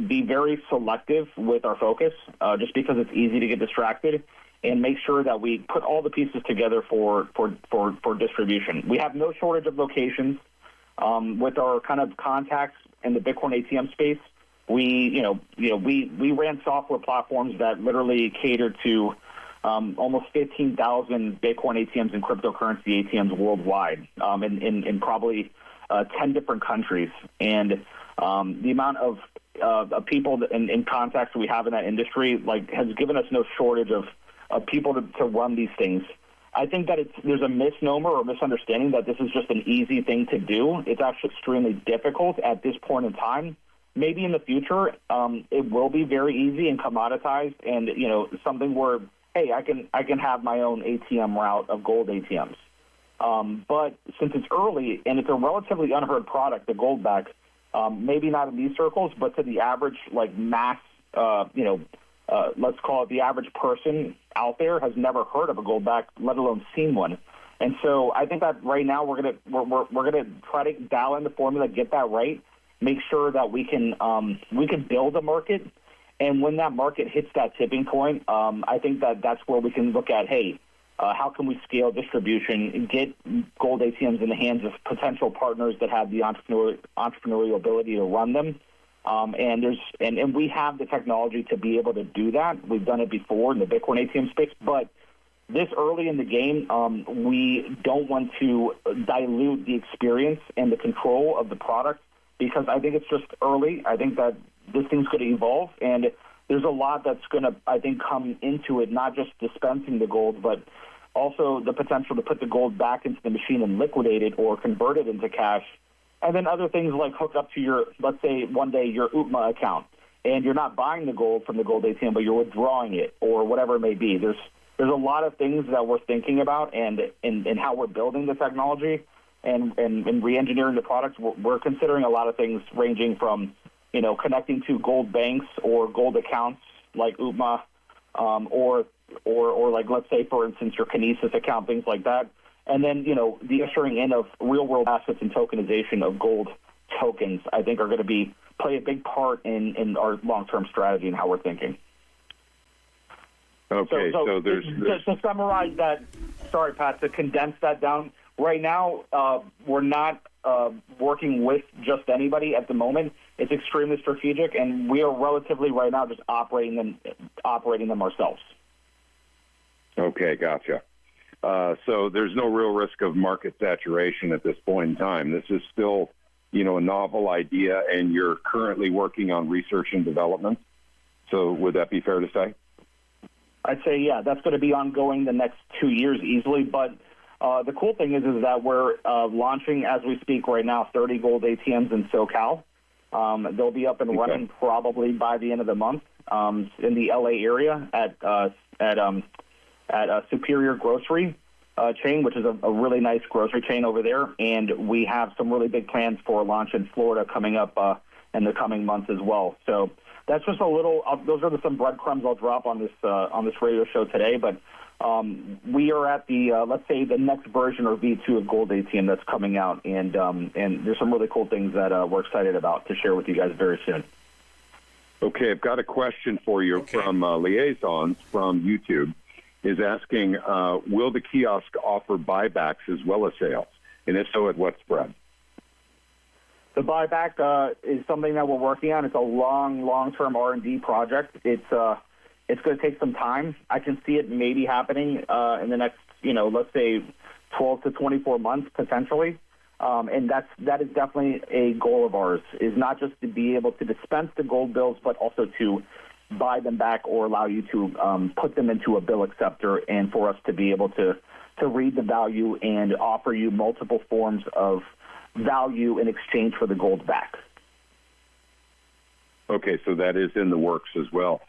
H: be very selective with our focus, just because it's easy to get distracted, and make sure that we put all the pieces together for distribution. We have no shortage of locations. With our kind of contacts in the Bitcoin ATM space, we ran software platforms that literally cater to almost 15,000 Bitcoin ATMs and cryptocurrency ATMs worldwide, in probably 10 different countries. And the amount of people and contacts we have in that industry, has given us no shortage of people to run these things. I think that there's a misnomer or misunderstanding that this is just an easy thing to do. It's actually extremely difficult at this point in time. Maybe in the future, it will be very easy and commoditized, and something where, hey, I can have my own ATM route of gold ATMs. But since it's early and it's a relatively unheard product, the Goldback, maybe not in these circles, but to the average mass, let's call it the average person out there has never heard of a Goldback, let alone seen one. And so I think that right now we're gonna try to dial in the formula, get that right, make sure that we can build a market, and when that market hits that tipping point, I think that's where we can look at, hey, how can we scale distribution and get gold ATMs in the hands of potential partners that have the entrepreneurial ability to run them. And we have the technology to be able to do that. We've done it before in the Bitcoin ATM space, but this early in the game, we don't want to dilute the experience and the control of the product because I think it's just early. I think that this thing's going to evolve, and there's a lot that's going to, I think, come into it, not just dispensing the gold, but also the potential to put the gold back into the machine and liquidate it or convert it into cash. And then other things like hook up to your, let's say one day, your UPMA account, and you're not buying the gold from the gold ATM, but you're withdrawing it or whatever it may be. There's a lot of things that we're thinking about and how we're building the technology and re-engineering the products. We're considering a lot of things ranging from, connecting to gold banks or gold accounts like UPMA or like, let's say, for instance, your Kinesis account, things like that. And then, the ushering in of real-world assets and tokenization of gold tokens, I think, are going to play a big part in our long-term strategy and how we're thinking.
C: Okay, so there's
H: to summarize that, sorry, Pat, to condense that down, right now we're not working with just anybody at the moment. It's extremely strategic, and we are relatively right now just operating them ourselves.
C: Okay, gotcha. So there's no real risk of market saturation at this point in time. This is still, a novel idea, and you're currently working on research and development. So would that be fair to say?
H: I'd say, yeah, that's going to be ongoing the next 2 years easily. But the cool thing is that we're launching, as we speak right now, 30 gold ATMs in SoCal. They'll be up and running probably by the end of the month in the LA area at Superior Grocery chain, which is a really nice grocery chain over there. And we have some really big plans for a launch in Florida coming up in the coming months as well. So that's just a little. Those are some breadcrumbs I'll drop on this radio show today. But we are at the let's say the next version or V2 of Gold ATM that's coming out, and there's some really cool things that we're excited about to share with you guys very soon.
C: Okay, I've got a question for you from Liaisons from YouTube. Is asking, will the kiosk offer buybacks as well as sales? And if so, at what spread?
H: The buyback is something that we're working on. It's a long-term R&D project. It's going to take some time. I can see it maybe happening in the next, let's say 12 to 24 months potentially. And that is definitely a goal of ours, is not just to be able to dispense the gold bills, but also to buy them back or allow you to put them into a bill acceptor, and for us to be able to read the value and offer you multiple forms of value in exchange for the gold back.
C: Okay, so that is in the works as well.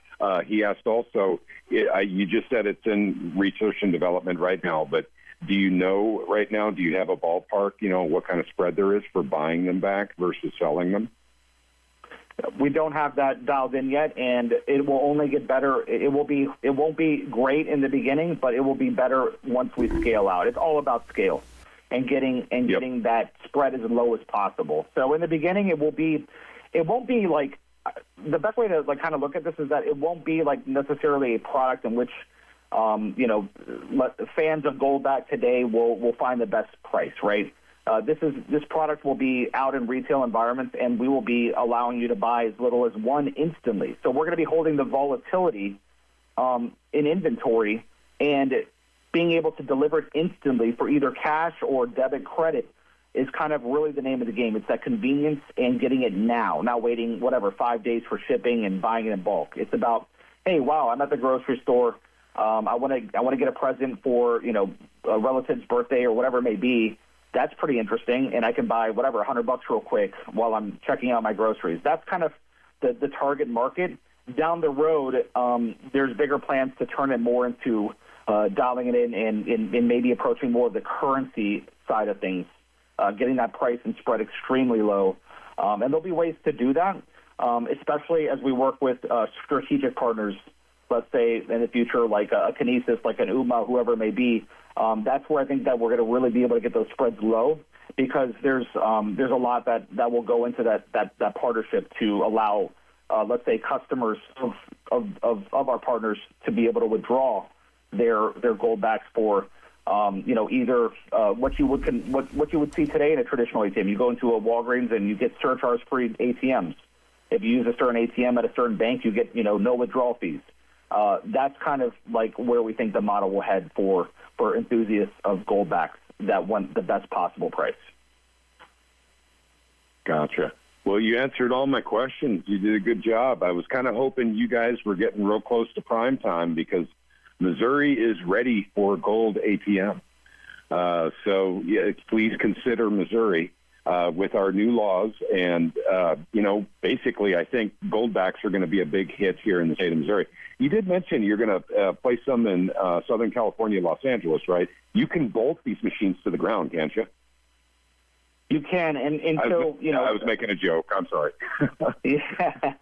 C: He asked also, you just said it's in research and development right now, but do you know right now, do you have a ballpark, what kind of spread there is for buying them back versus selling them?
H: We don't have that dialed in yet, and it will only get better. It won't be great in the beginning, but it will be better once we scale out. It's all about scale and getting that spread as low as possible. So in the beginning, it won't be like, the best way to kind of look at this is that it won't be like necessarily a product in which fans of Goldback today will find the best price, right? This product will be out in retail environments, and we will be allowing you to buy as little as one instantly. So we're going to be holding the volatility in inventory and being able to deliver it instantly for either cash or debit credit is kind of really the name of the game. It's that convenience and getting it now, not waiting 5 days for shipping and buying it in bulk. It's about, hey, wow, I'm at the grocery store. I want to get a present for a relative's birthday or whatever it may be. That's pretty interesting, and I can buy $100 real quick while I'm checking out my groceries. That's kind of the target market. Down the road, there's bigger plans to turn it more into dialing it in and maybe approaching more of the currency side of things, getting that price and spread extremely low. And there'll be ways to do that, especially as we work with strategic partners, let's say in the future, like a Kinesis, like an UPMA, whoever it may be. That's where I think that we're going to really be able to get those spreads low, because there's a lot that will go into that partnership to allow, let's say, customers of our partners to be able to withdraw their Goldbacks for either what you would see today in a traditional ATM. You go into a Walgreens and you get surcharge-free ATMs. if you use a certain ATM at a certain bank, you get, no withdrawal fees. That's kind of like where we think the model will head for enthusiasts of Goldbacks that want the best possible price.
C: Gotcha. Well, you answered all my questions. You did a good job. I was kind of hoping you guys were getting real close to prime time because Missouri is ready for gold ATM. So yeah, please consider Missouri with our new laws. And, basically I think Goldbacks are going to be a big hit here in the state of Missouri. You did mention you're going to place some in Southern California, Los Angeles, right? You can bolt these machines to the ground, can't you?
H: You can, and so,
C: I was making a joke. I'm sorry.
H: Yeah,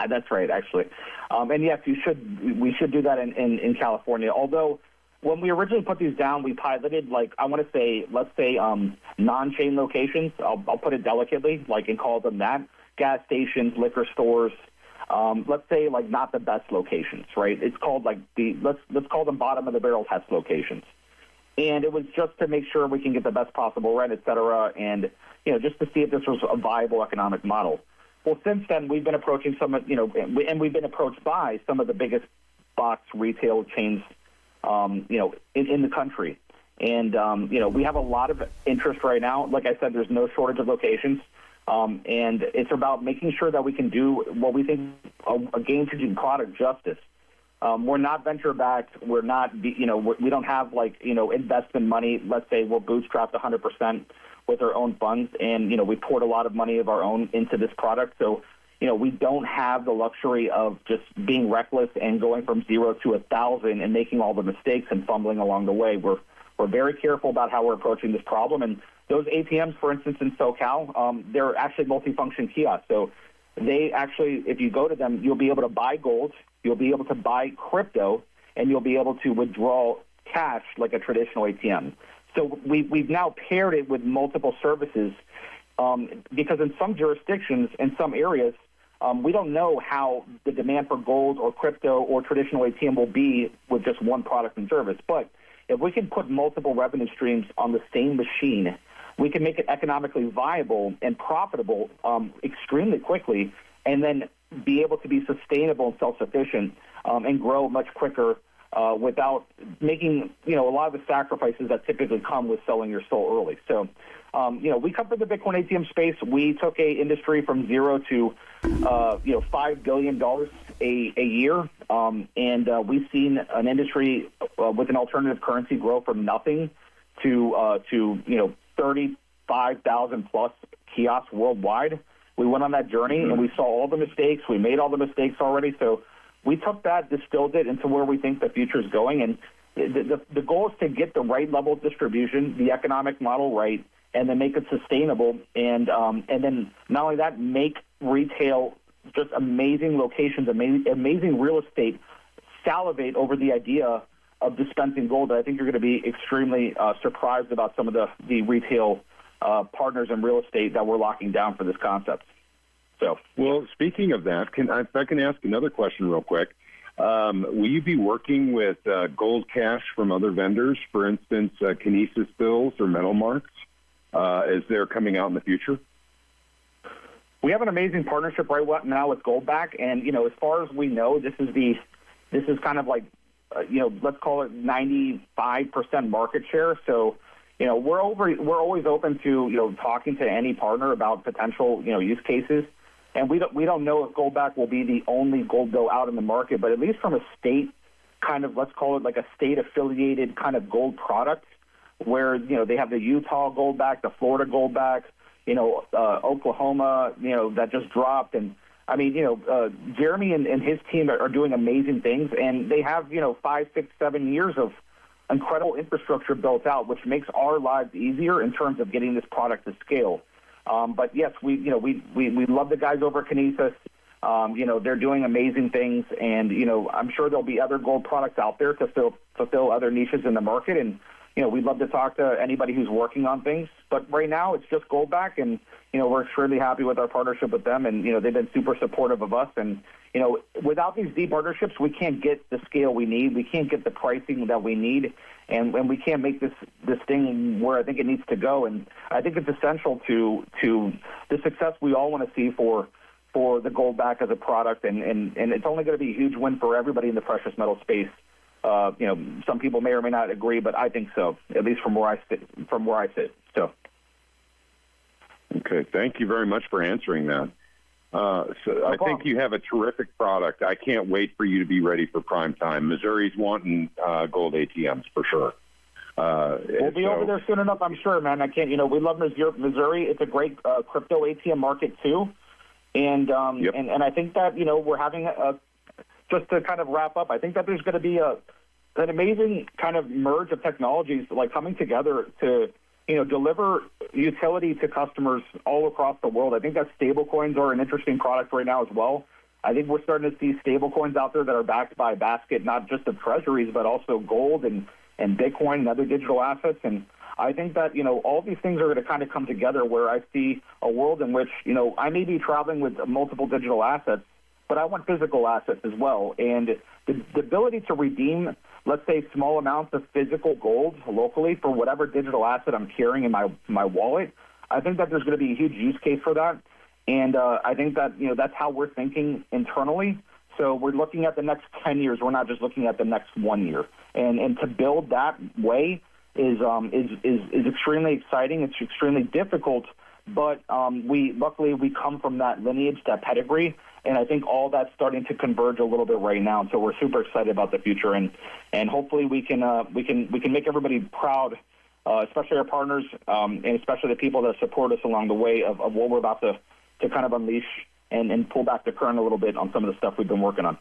H: that's right, actually. And yes, we should do that in California. Although, when we originally put these down, we piloted, let's say, non-chain locations. I'll put it delicately, and call them that. Gas stations, liquor stores. Let's say, not the best locations, right? It's called, let's call them bottom-of-the-barrel test locations. And it was just to make sure we can get the best possible rent, et cetera, and, just to see if this was a viable economic model. Well, since then, we've been approaching and we've been approached by some of the biggest box retail chains, in the country. And, we have a lot of interest right now. Like I said, there's no shortage of locations. And it's about making sure that we can do what we think a game-changing product justice. We're not venture-backed. We're not, we don't have, investment money. Let's say we're bootstrapped 100% with our own funds, and, we poured a lot of money of our own into this product. So, we don't have the luxury of just being reckless and going from 0 to 1,000 and making all the mistakes and fumbling along the way. We're very careful about how we're approaching this problem. And those ATMs, for instance, in SoCal, they're actually multifunction kiosks. So they actually, if you go to them, you'll be able to buy gold, you'll be able to buy crypto, and you'll be able to withdraw cash like a traditional ATM. So we've now paired it with multiple services because in some jurisdictions, in some areas, we don't know how the demand for gold or crypto or traditional ATM will be with just one product and service. But if we can put multiple revenue streams on the same machine, we can make it economically viable and profitable extremely quickly, and then be able to be sustainable and self-sufficient and grow much quicker without making, a lot of the sacrifices that typically come with selling your soul early. So, we come from the Bitcoin ATM space. We took a industry from 0 to, $5 billion a year. And we've seen an industry with an alternative currency grow from nothing to 35,000 plus kiosks worldwide. We went on that journey and we saw all the mistakes. We made all the mistakes already. So we took that, distilled it into where we think the future is going. And the goal is to get the right level of distribution, the economic model right, and then make it sustainable. And then not only that, make retail just amazing locations, amazing real estate, salivate over the idea of dispensing gold. I think you're going to be extremely surprised about some of the retail partners in real estate that we're locking down for this concept. So,
C: well, speaking of that, if I can ask another question real quick, will you be working with gold cash from other vendors, for instance, Kinesis bills or metal marks, as they're coming out in the future?
H: We have an amazing partnership right now with Goldback, and as far as we know, this is kind of like let's call it 95% market share. So, we're always open to talking to any partner about potential use cases. And we don't know if Goldback will be the only gold bill out in the market, but at least from a state kind of, let's call it like a state affiliated kind of gold product, where they have the Utah Goldback, the Florida Goldback, Oklahoma, that just dropped, and I mean, Jeremy and his team are doing amazing things, and they have 5, 6, 7 years of incredible infrastructure built out, which makes our lives easier in terms of getting this product to scale. But yes, we love the guys over at Kinesis. They're doing amazing things, and I'm sure there'll be other gold products out there to fulfill other niches in the market. And we'd love to talk to anybody who's working on things. But right now, it's just Goldback, and we're extremely happy with our partnership with them, and they've been super supportive of us. And without these deep partnerships, we can't get the scale we need. We can't get the pricing that we need, and we can't make this thing where I think it needs to go. And I think it's essential to the success we all want to see for for the Goldback as a product, and it's only going to be a huge win for everybody in the precious metal space. Some people may or may not agree, but I think so, at least from where I sit. So.
C: Okay, thank you very much for answering that. I think you have a terrific product. I can't wait for you to be ready for prime time. Missouri's wanting gold ATMs for sure.
H: We'll be over there soon enough, I'm sure, man. We love Missouri. It's a great crypto ATM market too. And I think that, we're having just to kind of wrap up, I think that there's going to be an amazing kind of merge of technologies like coming together to, deliver utility to customers all across the world. I think that stablecoins are an interesting product right now as well. I think we're starting to see stablecoins out there that are backed by a basket, not just of treasuries, but also gold and Bitcoin and other digital assets. And I think that, all these things are going to kind of come together where I see a world in which, I may be traveling with multiple digital assets, but I want physical assets as well. And the ability to redeem, let's say, small amounts of physical gold locally for whatever digital asset I'm carrying in my wallet, I think that there's going to be a huge use case for that. And I think that, that's how we're thinking internally. So we're looking at the next 10 years. We're not just looking at the next 1 year. And to build that way is extremely exciting. It's extremely difficult, but luckily we come from that lineage, that pedigree, and I think all that's starting to converge a little bit right now. So we're super excited about the future, and hopefully we can make everybody proud, especially our partners, and especially the people that support us along the way of what we're about to kind of unleash and pull back the current a little bit on some of the stuff we've been working on.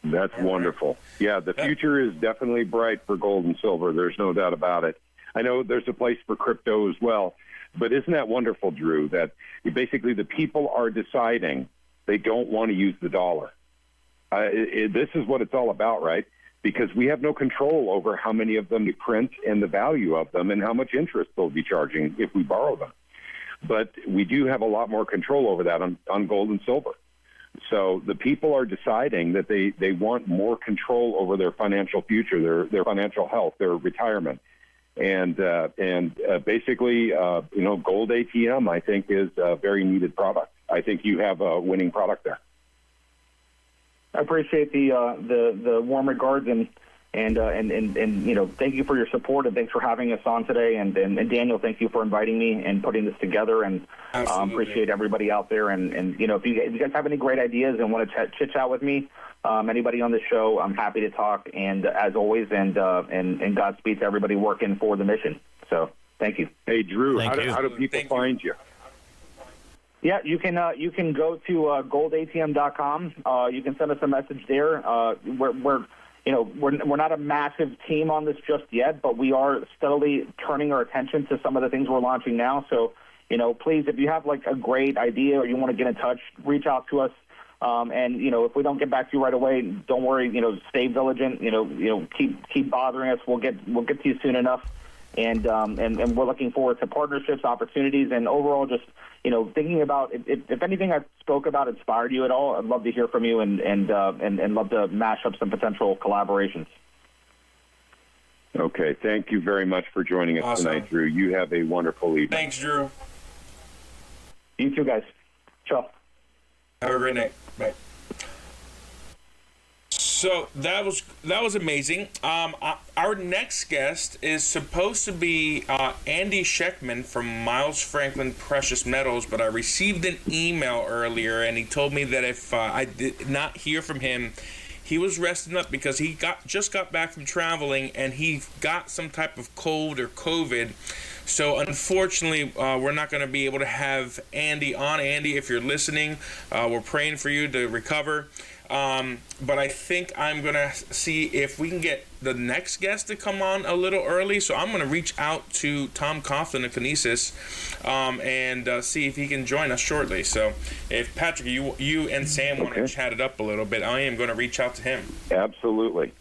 C: That's wonderful. Yeah, the future is definitely bright for gold and silver. There's no doubt about it. I know there's a place for crypto as well, but isn't that wonderful, Drew, that basically the people are deciding they don't want to use the dollar. This is what it's all about, right? Because we have no control over how many of them to print and the value of them and how much interest they'll be charging if we borrow them. But we do have a lot more control over that on gold and silver. So the people are deciding that they want more control over their financial future, their financial health, their retirement. And basically, gold ATM, I think, is a very needed product. I think you have a winning product there.
H: I appreciate the warm regards and thank you for your support, and thanks for having us on today. And Daniel, thank you for inviting me and putting this together. And appreciate everybody out there. And if you guys have any great ideas and want to chit chat with me, anybody on the show, I'm happy to talk. And as always, and Godspeed to everybody working for the mission. So thank you.
C: Hey, Drew, how do people find you?
H: Yeah, you can go to goldatm.com. You can send us a message there. We're not a massive team on this just yet, but we are steadily turning our attention to some of the things we're launching now. So, please, if you have like a great idea or you want to get in touch, reach out to us. And if we don't get back to you right away, don't worry. Stay vigilant. Keep bothering us. We'll get to you soon enough. And we're looking forward to partnerships, opportunities, and overall just thinking about if anything I spoke about inspired you at all, I'd love to hear from you and love to mash up some potential collaborations.
C: Okay, thank you very much for joining us tonight, Drew. You have a wonderful evening.
D: Thanks, Drew.
H: You too, guys. Ciao.
D: Have a great night. Bye. So that was amazing. Our next guest is supposed to be Andy Schectman from Miles Franklin Precious Metals, but I received an email earlier, and he told me that if I did not hear from him, he was resting up because he just got back from traveling, and he got some type of cold or COVID. So unfortunately, we're not going to be able to have Andy on. Andy, if you're listening, we're praying for you to recover. But I think I'm going to see if we can get the next guest to come on a little early. So I'm going to reach out to Tom Coughlin of Kinesis and see if he can join us shortly. So if Patrick, you and Sam want to chat it up a little bit, I am going to reach out to him.
C: Absolutely.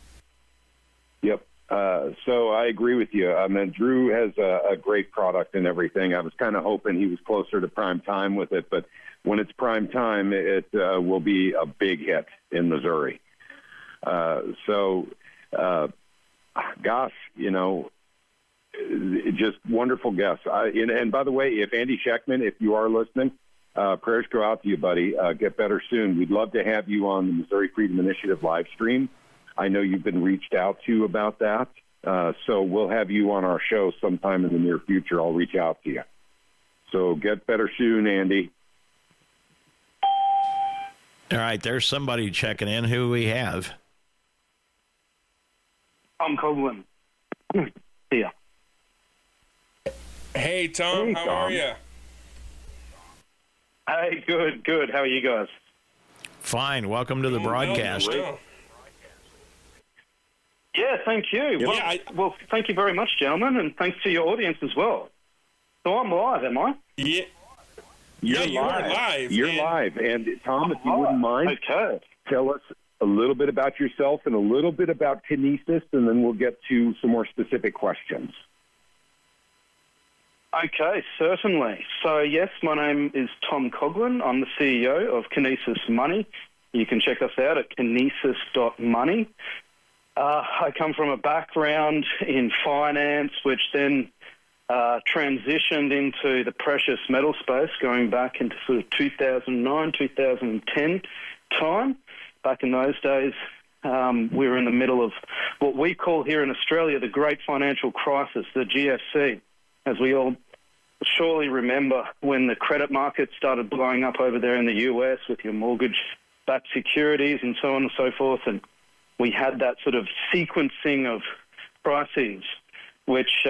C: Yep. So I agree with you. I mean, Drew has a great product and everything. I was kind of hoping he was closer to prime time with it, but when it's prime time, it will be a big hit in Missouri. Gosh, just wonderful guests. And by the way, if Andy Schectman, if you are listening, Prayers go out to you, buddy. Get better soon. We'd love to have you on the Missouri Freedom Initiative live stream. I know you've been reached out to about that. So we'll have you on our show sometime in the near future. I'll reach out to you. So get better soon, Andy.
B: All right, there's somebody checking in. Who we have?
I: I'm Coughlin. Yeah.
D: Hey, Tom. How are you?
I: Hey, good. How are you guys?
B: Fine. Welcome to the broadcast.
I: Yeah, thank you. Well, thank you very much, gentlemen, and thanks to your audience as well. So I'm live, am I?
D: Yeah.
C: You're live. You're live. And Tom, if you wouldn't mind, tell us a little bit about yourself and a little bit about Kinesis, and then we'll get to some more specific questions.
I: Okay, certainly. So, yes, my name is Tom Coughlin. I'm the CEO of Kinesis Money. You can check us out at kinesis.money. I come from a background in finance, which then transitioned into the precious metal space, going back into sort of 2009, 2010 time. Back in those days, we were in the middle of what we call here in Australia the Great Financial Crisis, the GFC, as we all surely remember when the credit market started blowing up over there in the US with your mortgage-backed securities and so on and so forth. And we had that sort of sequencing of crises, which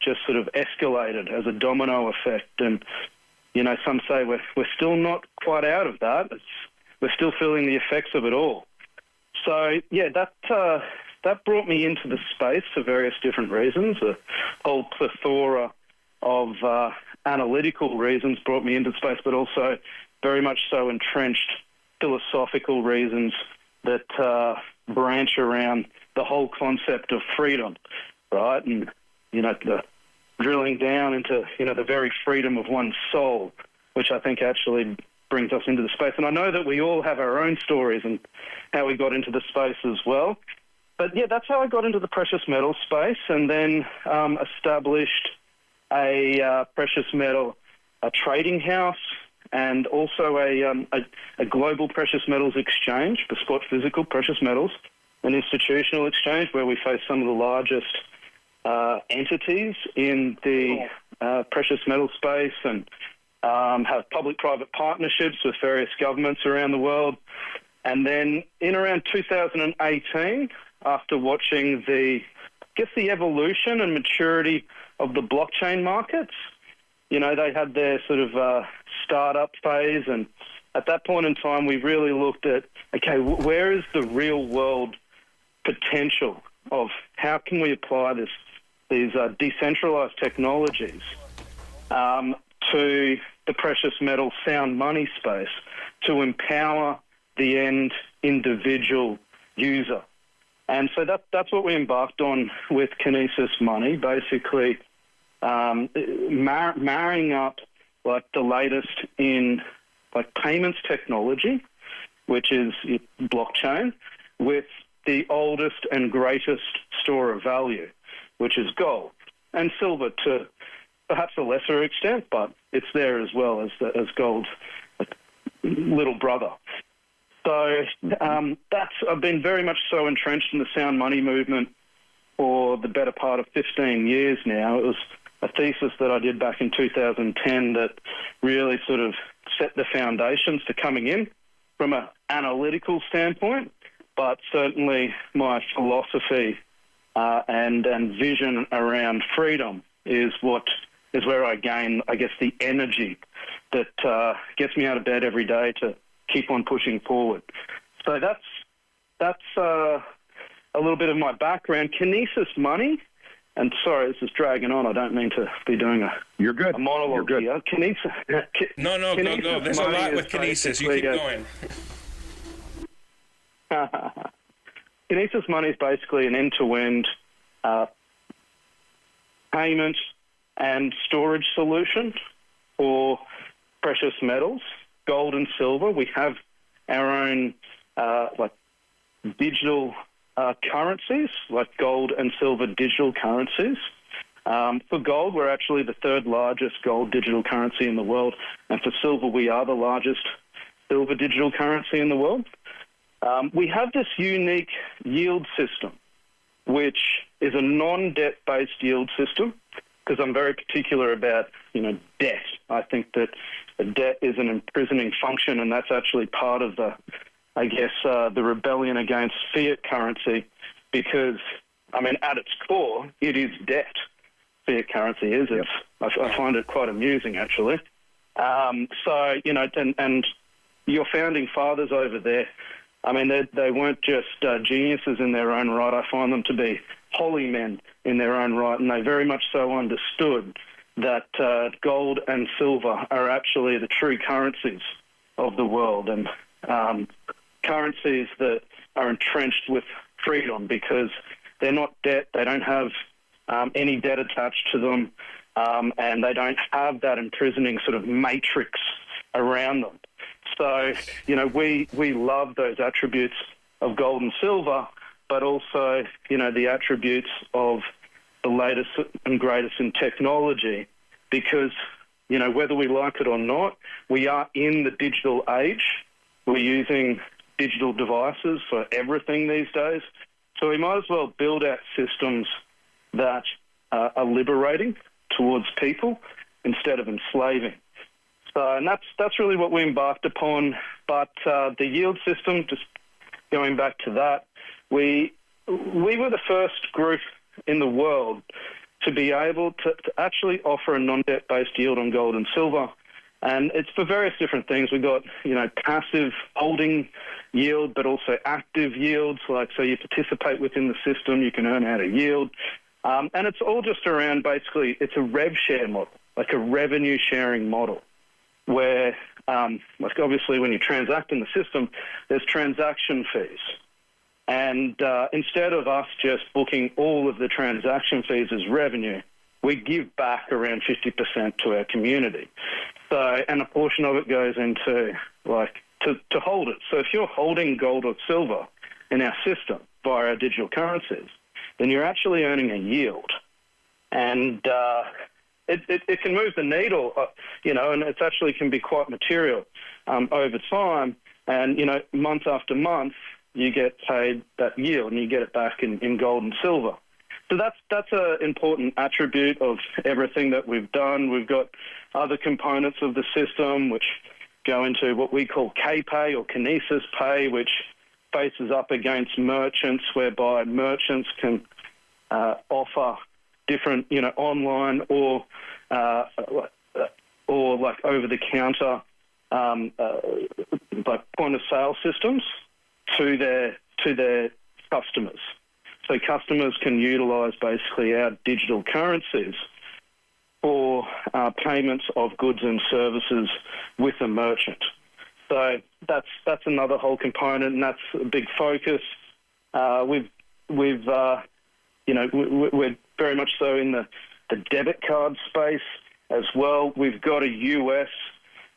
I: just sort of escalated as a domino effect. And, you know, some say we're still not quite out of that. We're still feeling the effects of it all. So, yeah, that brought me into the space for various different reasons. A whole plethora of analytical reasons brought me into space, but also very much so entrenched philosophical reasons that branch around the whole concept of freedom, right? And, you know, the drilling down into, you know, the very freedom of one's soul, which I think actually brings us into the space. And I know that we all have our own stories and how we got into the space as well. But, yeah, that's how I got into the precious metal space, and then established a precious metal trading house, and also a global precious metals exchange, for spot physical precious metals, an institutional exchange where we face some of the largest entities in the precious metal space, and have public-private partnerships with various governments around the world. And then in around 2018, after watching the evolution and maturity of the blockchain markets, you know, they had their sort of startup phase, and at that point in time, we really looked at, okay, where is the real world potential of how can we apply these decentralized technologies to the precious metal sound money space to empower the end individual user. And so that's what we embarked on with Kinesis Money, basically marrying up like the latest in like payments technology, which is blockchain, with the oldest and greatest store of value, which is gold, and silver to perhaps a lesser extent, but it's there as well as gold's little brother. So I've been very much so entrenched in the sound money movement for the better part of 15 years now. It was a thesis that I did back in 2010 that really sort of set the foundations to coming in from an analytical standpoint, but certainly my philosophy and vision around freedom is where I gain, I guess, the energy that gets me out of bed every day to keep on pushing forward. So that's a little bit of my background. Kinesis Money, and sorry, this is dragging on. I don't mean to be doing a monologue here. Kinesis.
D: No, go. There's a lot with Kinesis. You keep going.
I: Kinesis Money is basically an end-to-end payment and storage solution for precious metals, gold and silver. We have our own digital currencies, like gold and silver digital currencies, For gold, we're actually the third largest gold digital currency in the world, and for silver, we are the largest silver digital currency in the world. We have this unique yield system, which is a non-debt-based yield system, because I'm very particular about, debt. I think that debt is an imprisoning function, and that's actually part of the rebellion against fiat currency, because, at its core, it is debt. Fiat currency is. Yep. I find it quite amusing, actually. And your founding fathers over there, they weren't just geniuses in their own right. I find them to be holy men in their own right, and they very much so understood that gold and silver are actually the true currencies of the world, and currencies that are entrenched with freedom because they're not debt, they don't have any debt attached to them, and they don't have that imprisoning sort of matrix around them. So, we love those attributes of gold and silver, but also, the attributes of the latest and greatest in technology, because, whether we like it or not, we are in the digital age. We're using digital devices for everything these days. So we might as well build out systems that are liberating towards people instead of enslaving. So, and that's really what we embarked upon. But the yield system, just going back to that, we were the first group in the world to be able to actually offer a non-debt-based yield on gold and silver. And it's for various different things. We've got, passive holding yield, but also active yields. Like, so you participate within the system, you can earn out a yield. And it's all just around, basically, it's a rev share model, like a revenue sharing model, where, obviously when you transact in the system, there's transaction fees. And instead of us just booking all of the transaction fees as revenue, we give back around 50% to our community. So, and a portion of it goes into, to hold it. So if you're holding gold or silver in our system via our digital currencies, then you're actually earning a yield. And it can move the needle, and it actually can be quite material over time. And, month after month, you get paid that yield and you get it back in gold and silver. So that's an important attribute of everything that we've done. We've got other components of the system which go into what we call K-Pay or Kinesis Pay, which faces up against merchants, whereby merchants can offer different, online or like over-the-counter like point-of-sale systems to their customers. So customers can utilise basically our digital currencies for payments of goods and services with a merchant. So that's another whole component, and that's a big focus. We're very much so in the debit card space as well. We've got a US,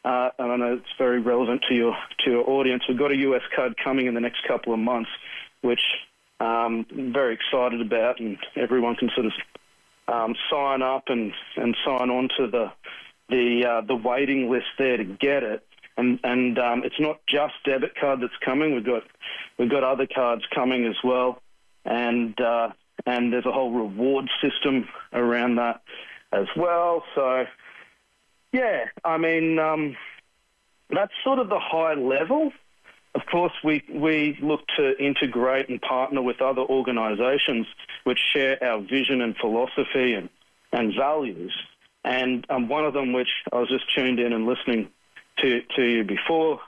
I: and I know it's very relevant to your audience. We've got a US card coming in the next couple of months, which I'm very excited about, and everyone can sort of sign up and sign on to the waiting list there to get it. And it's not just debit card that's coming. We've got other cards coming as well, and there's a whole reward system around that as well. So yeah, I mean that's sort of the high level. Of course, we look to integrate and partner with other organisations which share our vision and philosophy and values. And one of them, which I was just tuned in and listening to you before,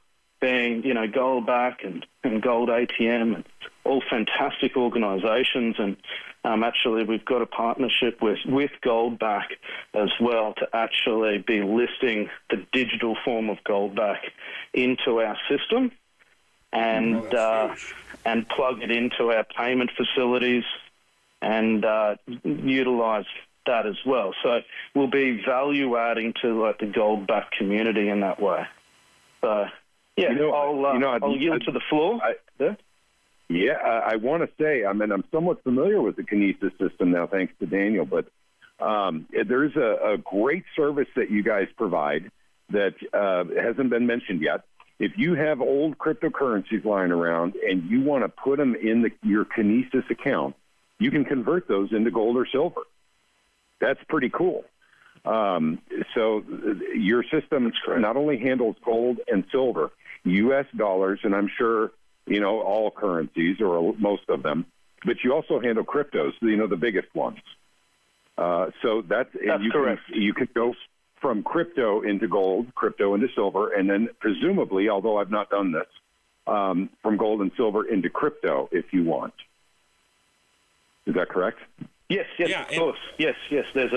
I: being, Goldback and Gold ATM, and all fantastic organisations. And actually, we've got a partnership with Goldback as well to actually be listing the digital form of Goldback into our system and plug it into our payment facilities and utilise that as well. So we'll be value adding to the Goldback community in that way. So yeah, I'll yield to the floor.
C: I want to say, I'm somewhat familiar with the Kinesis system now, thanks to Daniel, but There's a great service that you guys provide that hasn't been mentioned yet. If you have old cryptocurrencies lying around and you want to put them in your Kinesis account, you can convert those into gold or silver. That's pretty cool. So your system not only handles gold and silver, U.S. dollars, and I'm sure, all currencies or most of them, but you also handle cryptos, the biggest ones. So that's correct. You could go from crypto into gold, crypto into silver, and then presumably, although I've not done this, from gold and silver into crypto if you want. Is that correct?
I: Yes, of course. Yes. There's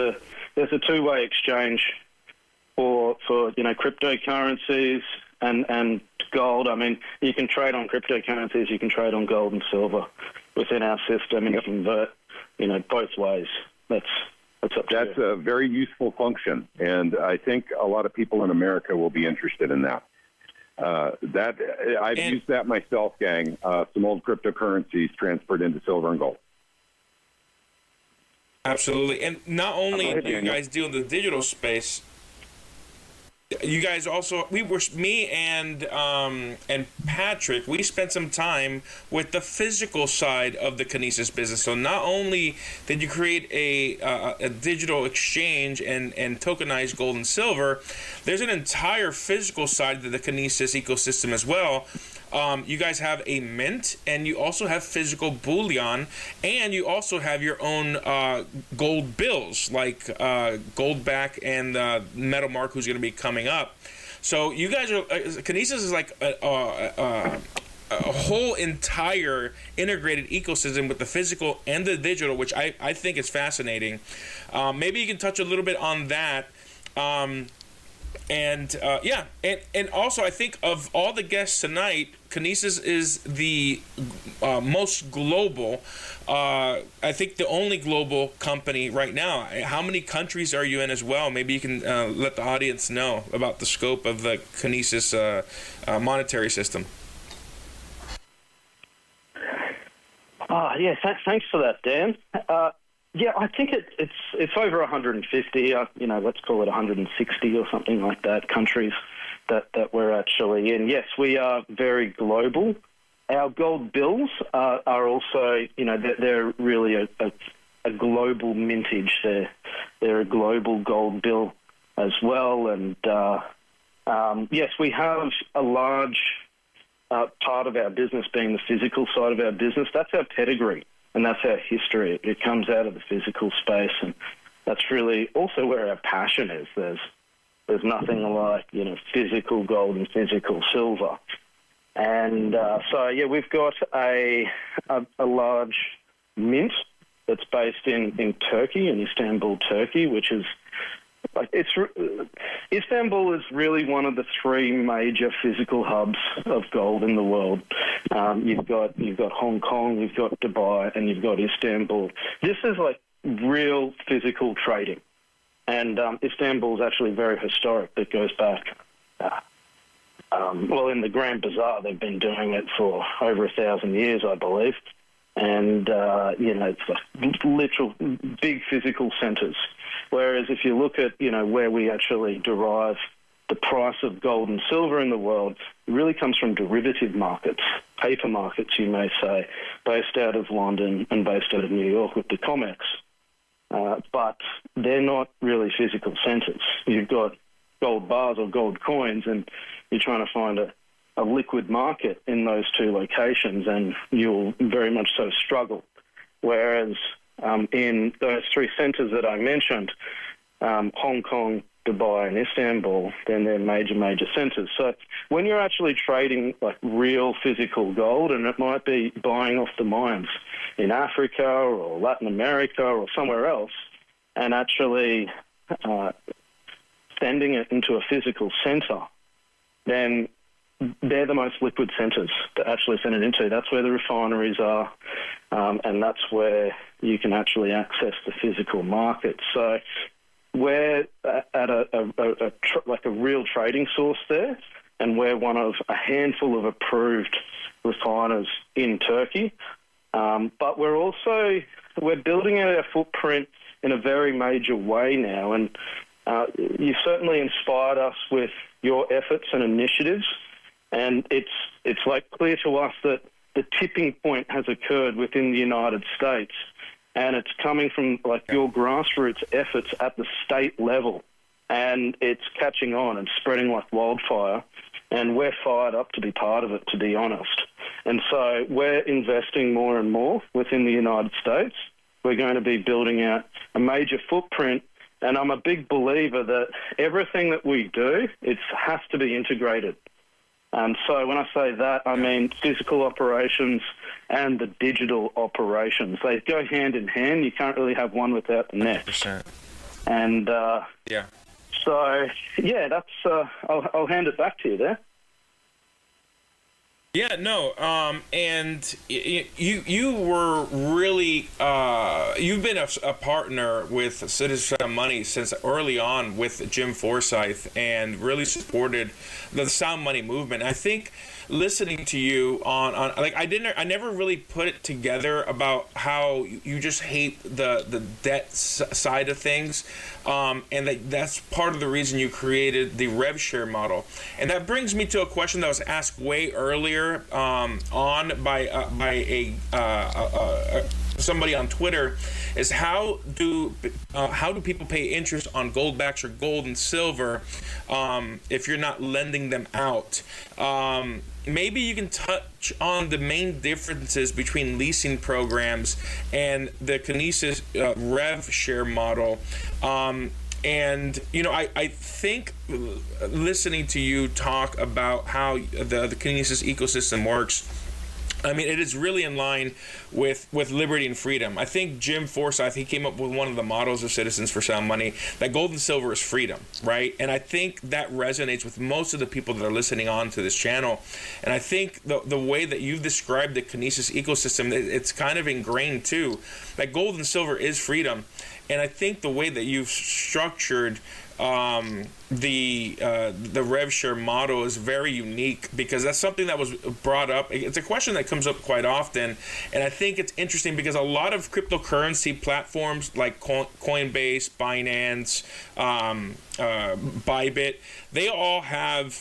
I: a two-way exchange for cryptocurrencies and gold. I mean, you can trade on cryptocurrencies, you can trade on gold and silver within our system, and you can convert, both ways. That's a
C: very useful function, and I think a lot of people in America will be interested in that. I've used that myself, gang. Some old cryptocurrencies transferred into silver and gold.
D: Absolutely, and not only do you guys deal in the digital space, you guys also me and Patrick, we spent some time with the physical side of the Kinesis business. So not only did you create a digital exchange and tokenize gold and silver, there's an entire physical side to the Kinesis ecosystem as well. You guys have a mint, and you also have physical bullion, and you also have your own gold bills, like Goldback and Metal Mark, who's going to be coming up. So you guys are Kinesis is like a whole entire integrated ecosystem with the physical and the digital, which I think is fascinating. Maybe you can touch a little bit on that. And also I think of all the guests tonight, Kinesis is the most global, I think the only global company right now. How many countries are you in as well? Maybe you can let the audience know about the scope of the Kinesis monetary system.
I: Thanks for that, Dan. I think it's over 150, let's call it 160 or something like that, countries that we're actually in. Yes, we are very global. Our gold bills are also, they're really a global mintage. They're a global gold bill as well. And yes, we have a large part of our business being the physical side of our business. That's our pedigree. And that's our history. It comes out of the physical space, and that's really also where our passion is. There's nothing like, physical gold and physical silver. And we've got a large mint that's based in Turkey, in Istanbul, Turkey, which is Istanbul is really one of the three major physical hubs of gold in the world. You've got Hong Kong, you've got Dubai, and you've got Istanbul. This is like real physical trading, and Istanbul is actually very historic. It goes back. In the Grand Bazaar, they've been doing it for over 1,000 years, I believe. And, it's like literal big physical centers. Whereas if you look at, where we actually derive the price of gold and silver in the world, it really comes from derivative markets, paper markets, you may say, based out of London and based out of New York with the COMEX. But they're not really physical centers. You've got gold bars or gold coins, and you're trying to find a liquid market in those two locations, and you'll very much so struggle. Whereas in those three centers that I mentioned, Hong Kong, Dubai, and Istanbul, then they're major centers. So when you're actually trading like real physical gold, and it might be buying off the mines in Africa or Latin America or somewhere else, and actually sending it into a physical center, then they're the most liquid centers to actually send it into. That's where the refineries are, and that's where you can actually access the physical market. So we're at a real trading source there, and we're one of a handful of approved refiners in Turkey. But we're building out our footprint in a very major way now. And you certainly inspired us with your efforts and initiatives. And it's like clear to us that the tipping point has occurred within the United States. And it's coming from like your grassroots efforts at the state level. And it's catching on and spreading like wildfire. And we're fired up to be part of it, to be honest. And so we're investing more and more within the United States. We're going to be building out a major footprint. And I'm a big believer that everything that we do, it has to be integrated. And so when I say that, I mean physical operations and the digital operations. They go hand in hand. You can't really have one without the next.
D: 100%.
I: And
D: yeah.
I: So, yeah, that's. I'll hand it back to you there.
D: Yeah, no, and you were really, you've been a partner with Citizen Money since early on with Jim Forsyth and really supported the Sound Money movement. I think listening to you on like I never really put it together about how you just hate the debt side of things, and that's part of the reason you created the rev share model. And that brings me to a question that was asked way earlier by somebody on Twitter, is how do people pay interest on Goldbacks or gold and silver if you're not lending them out? Maybe you can touch on the main differences between leasing programs and the Kinesis rev share model. And, you know, I think listening to you talk about how the Kinesis ecosystem works, I mean, it is really in line with liberty and freedom. I think Jim Forsyth, he came up with one of the models of Citizens for Sound Money, that gold and silver is freedom, right? And I think that resonates with most of the people that are listening on to this channel. And I think the way that you've described the Kinesis ecosystem, it's kind of ingrained too, that gold and silver is freedom. And I think the way that you've structured the rev share model is very unique, because that's something that was brought up. It's a question that comes up quite often, and I think it's interesting because a lot of cryptocurrency platforms like Coinbase, Binance, Bybit, they all have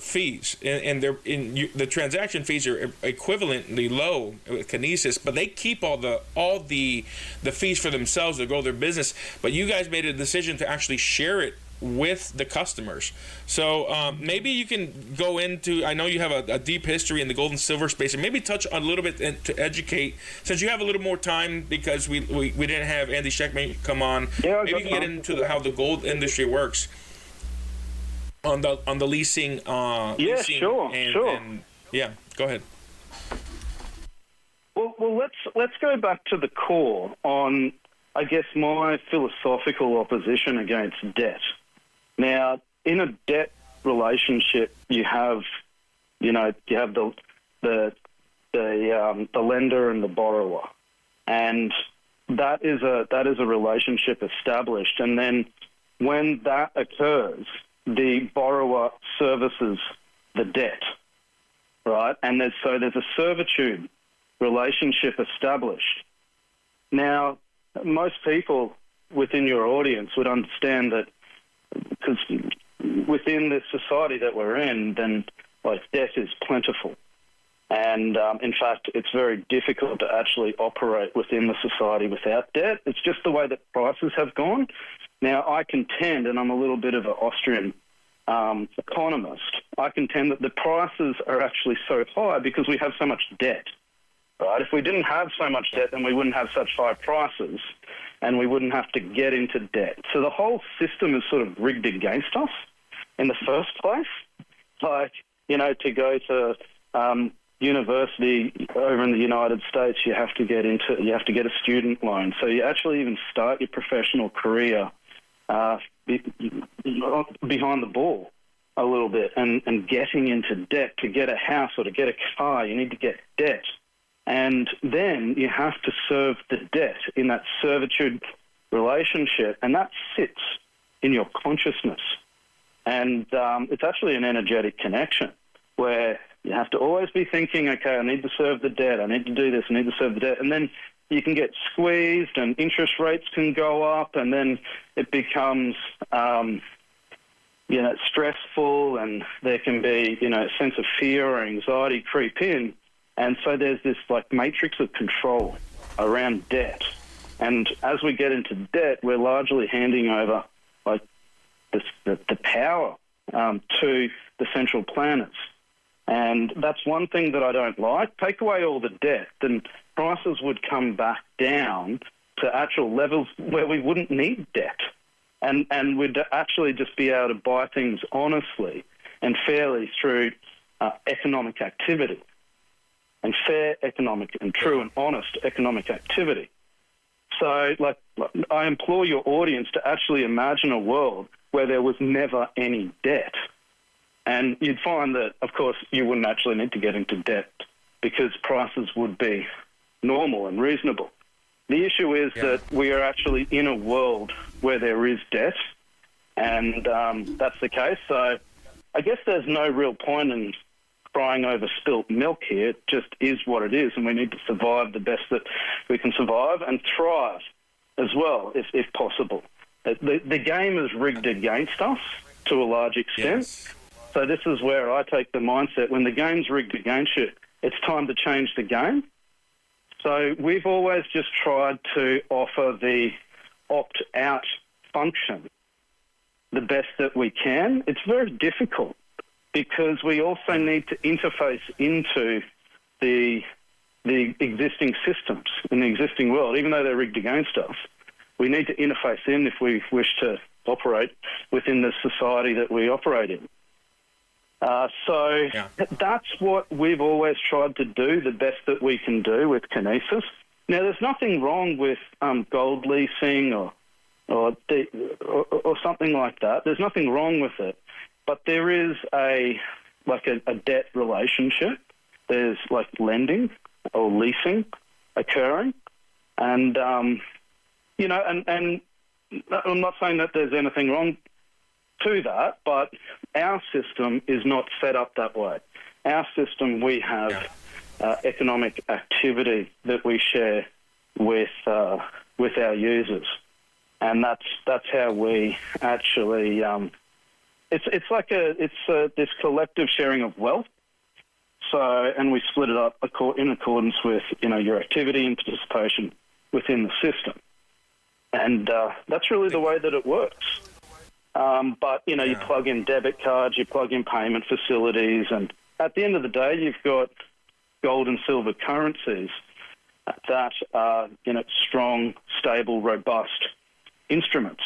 D: fees, and the transaction fees are equivalently low with Kinesis, but they keep all the fees for themselves to grow their business. But you guys made a decision to actually share it with the customers. So maybe you can go into, I know you have a deep history in the gold and silver space, and maybe touch on a little bit to educate, since you have a little more time, because we didn't have Andy Schectman come on.
I: Yeah,
D: maybe you can get into how the gold industry works on the leasing.
I: Yeah,
D: leasing
I: sure.
D: And yeah, go ahead.
I: Well, let's go back to the core on, I guess, my philosophical opposition against debt. Now, in a debt relationship, you have the lender and the borrower, and that is a relationship established. And then when that occurs, the borrower services the debt, right? And there's a servitude relationship established. Now, most people within your audience would understand that, because within the society that we're in, then like debt is plentiful. And in fact, it's very difficult to actually operate within the society without debt. It's just the way that prices have gone. Now, I contend, and I'm a little bit of an Austrian economist, I contend that the prices are actually so high because we have so much debt. Right? If we didn't have so much debt, then we wouldn't have such high prices, and we wouldn't have to get into debt. So the whole system is sort of rigged against us in the first place. Like, you know, to go to university over in the United States, you have to get a student loan. So you actually even start your professional career behind the ball a little bit, and getting into debt. To get a house or to get a car, you need to get debt. And then you have to serve the debt in that servitude relationship, and that sits in your consciousness. And it's actually an energetic connection where you have to always be thinking, okay, I need to serve the debt, I need to do this, I need to serve the debt. And then you can get squeezed and interest rates can go up, and then it becomes, stressful, and there can be, a sense of fear or anxiety creep in. And so there's this matrix of control around debt. And as we get into debt, we're largely handing over the power to the central planners. And that's one thing that I don't like. Take away all the debt, then prices would come back down to actual levels where we wouldn't need debt. And we'd actually just be able to buy things honestly and fairly through economic activity, and fair economic and true and honest economic activity. So, I implore your audience to actually imagine a world where there was never any debt. And you'd find that, of course, you wouldn't actually need to get into debt because prices would be normal and reasonable. The issue is that we are actually in a world where there is debt, and that's the case. So I guess there's no real point in crying over spilt milk here. It just is what it is, and we need to survive the best that we can survive and thrive as well, if possible. The game is rigged against us to a large extent. Yes. So this is where I take the mindset, when the game's rigged against you, it's time to change the game. So we've always just tried to offer the opt-out function the best that we can. It's very difficult because we also need to interface into the existing systems in the existing world. Even though they're rigged against us, we need to interface in if we wish to operate within the society that we operate in. That's what we've always tried to do, the best that we can do with Kinesis. Now, there's nothing wrong with gold leasing or something like that. There's nothing wrong with it, but there is a debt relationship. There's lending or leasing occurring, and and I'm not saying that there's anything wrong to that, but our system is not set up that way. Our system, we have economic activity that we share with our users, and that's how we actually. It's this collective sharing of wealth. So, and we split it up in accordance with your activity and participation within the system, and that's really the way that it works. But, you plug in debit cards, you plug in payment facilities, and at the end of the day, you've got gold and silver currencies that are, strong, stable, robust instruments.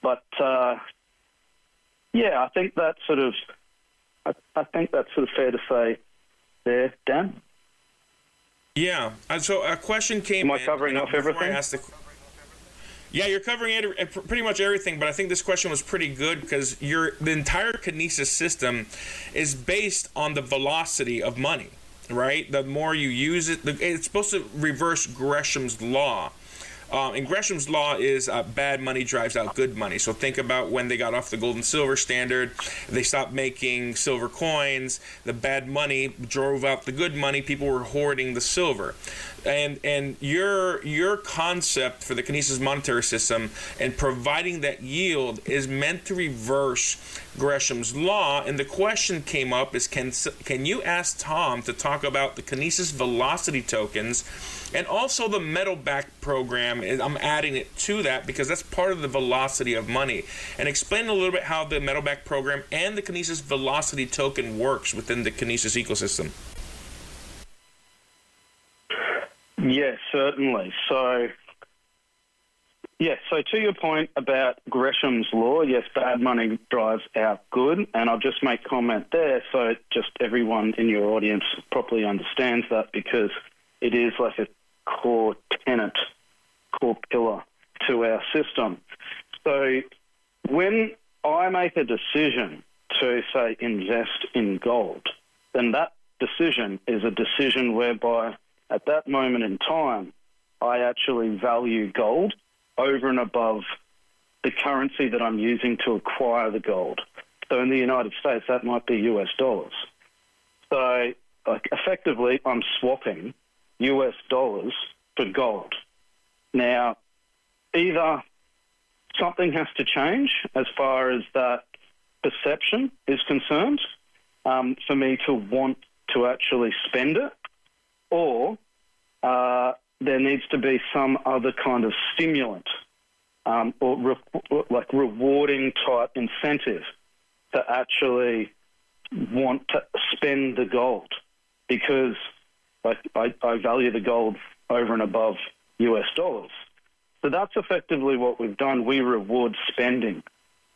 I: But, I think that's sort of fair to say there, Dan.
D: Yeah. So a question came in.
I: Am I covering off everything?
D: Yeah, you're covering pretty much everything, but I think this question was pretty good because the entire Kinesis system is based on the velocity of money, right? The more you use it, it's supposed to reverse Gresham's law. And Gresham's law is bad money drives out good money. So think about when they got off the gold and silver standard, they stopped making silver coins. The bad money drove out the good money. People were hoarding the silver. And your concept for the Kinesis monetary system and providing that yield is meant to reverse Gresham's law. And the question came up is, can you ask Tom to talk about the Kinesis velocity tokens and also the metalback program? I'm adding it to that because that's part of the velocity of money. And explain a little bit how the metalback program and the Kinesis velocity token works within the Kinesis ecosystem.
I: Yes, certainly. So to your point about Gresham's law, yes, bad money drives out good, and I'll just make comment there so just everyone in your audience properly understands that, because it is like a core tenet, core pillar to our system. So when I make a decision to, say, invest in gold, then that decision is a decision whereby at that moment in time, I actually value gold over and above the currency that I'm using to acquire the gold. So in the United States, that might be US dollars. So effectively, I'm swapping US dollars for gold. Now, either something has to change as far as that perception is concerned for me to want to actually spend it, or there needs to be some other kind of stimulant like rewarding type incentive to actually want to spend the gold, because I value the gold over and above US dollars. So that's effectively what we've done. We reward spending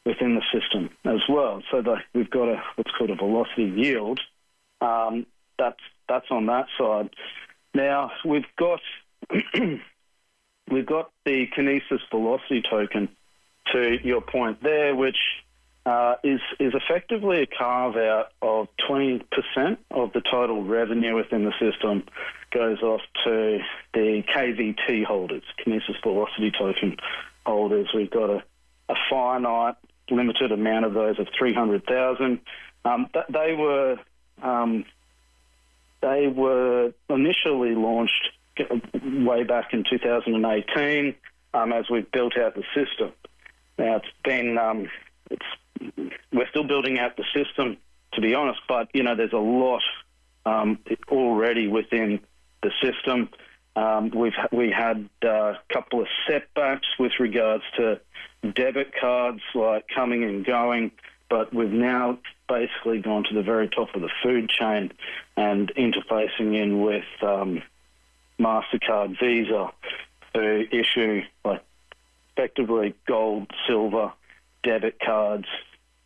I: within the system as well. So that we've got what's called a velocity yield. That's on that side. Now we've got we've got the Kinesis velocity token, to your point there, which is effectively a carve out of 20% of the total revenue within the system goes off to the KVT holders, Kinesis velocity token holders. We've got a finite, limited amount of those of 300,000. They were initially launched way back in 2018 as we've built out the system. Now it's been we're still building out the system, to be honest, but there's a lot already within the system. We had a couple of setbacks with regards to debit cards, like coming and going, but we've now basically gone to the very top of the food chain and interfacing in with MasterCard, Visa to issue like effectively gold, silver, debit cards,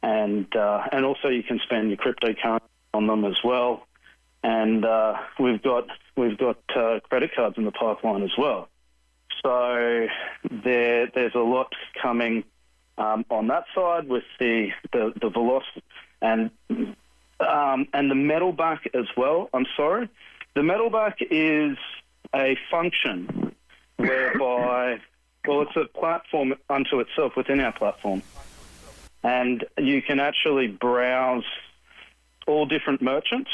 I: and also you can spend your cryptocurrency on them as well. And we've got credit cards in the pipeline as well. So there's a lot coming on that side with the velocity and the metal back as well. I'm sorry, the metal back is a function whereby, well, it's a platform unto itself within our platform, and you can actually browse all different merchants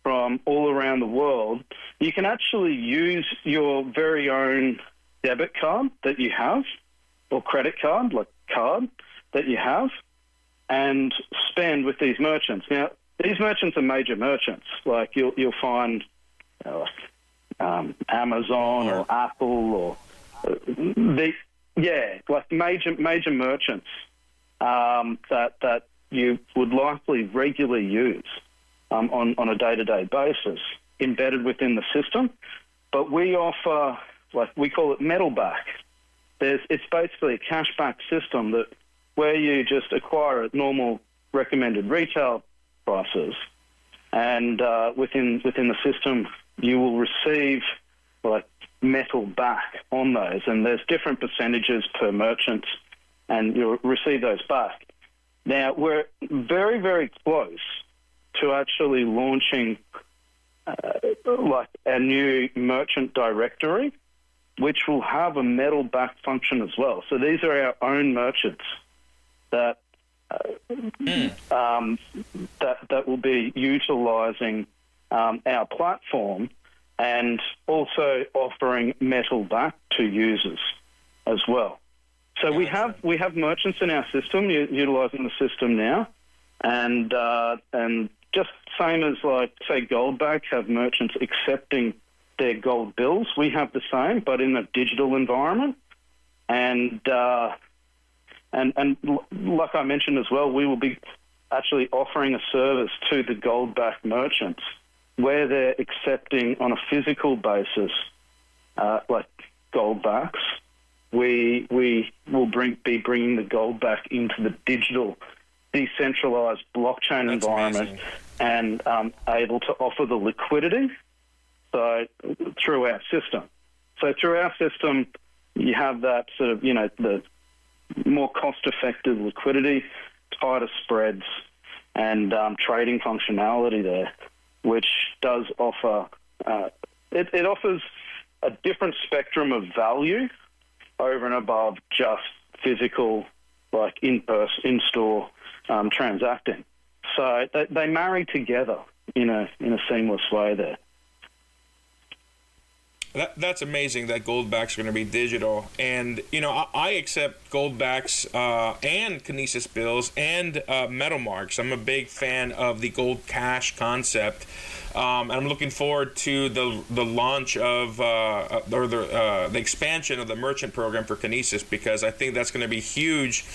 I: from all around the world. You can actually use your very own debit card that you have, or credit card, like card that you have, and spend with these merchants. Now, these merchants are major merchants. Like you'll find Amazon or Apple or like major merchants that you would likely regularly use on a day-to-day basis embedded within the system. But we offer, like we call it metal back. It's basically a cashback system that where you just acquire at normal recommended retail prices, and within the system you will receive like metal back on those, and there's different percentages per merchant, and you'll receive those back. Now we're very, very close to actually launching like a new merchant directory, which will have a metal back function as well. So these are our own merchants that that will be utilising our platform and also offering metal back to users as well. So we have merchants in our system utilising the system now, and just same as like say Goldbacks have merchants accepting their gold bills. We have the same, but in a digital environment, and like I mentioned as well, we will be actually offering a service to the Goldback merchants where they're accepting on a physical basis, like Goldbacks. We will be bringing the Goldback into the digital, decentralized blockchain environment. Amazing. And able to offer the liquidity through our system. So through our system, you have that sort of, the more cost-effective liquidity, tighter spreads, and trading functionality there, which does offer, it offers a different spectrum of value over and above just physical, like in-store transacting. So they marry together in a seamless way there.
D: That's amazing that Goldbacks are going to be digital. And, I accept Goldbacks and Kinesis bills and metal marks. I'm a big fan of the gold cash concept. And I'm looking forward to the launch of the expansion of the merchant program for Kinesis, because I think that's going to be huge.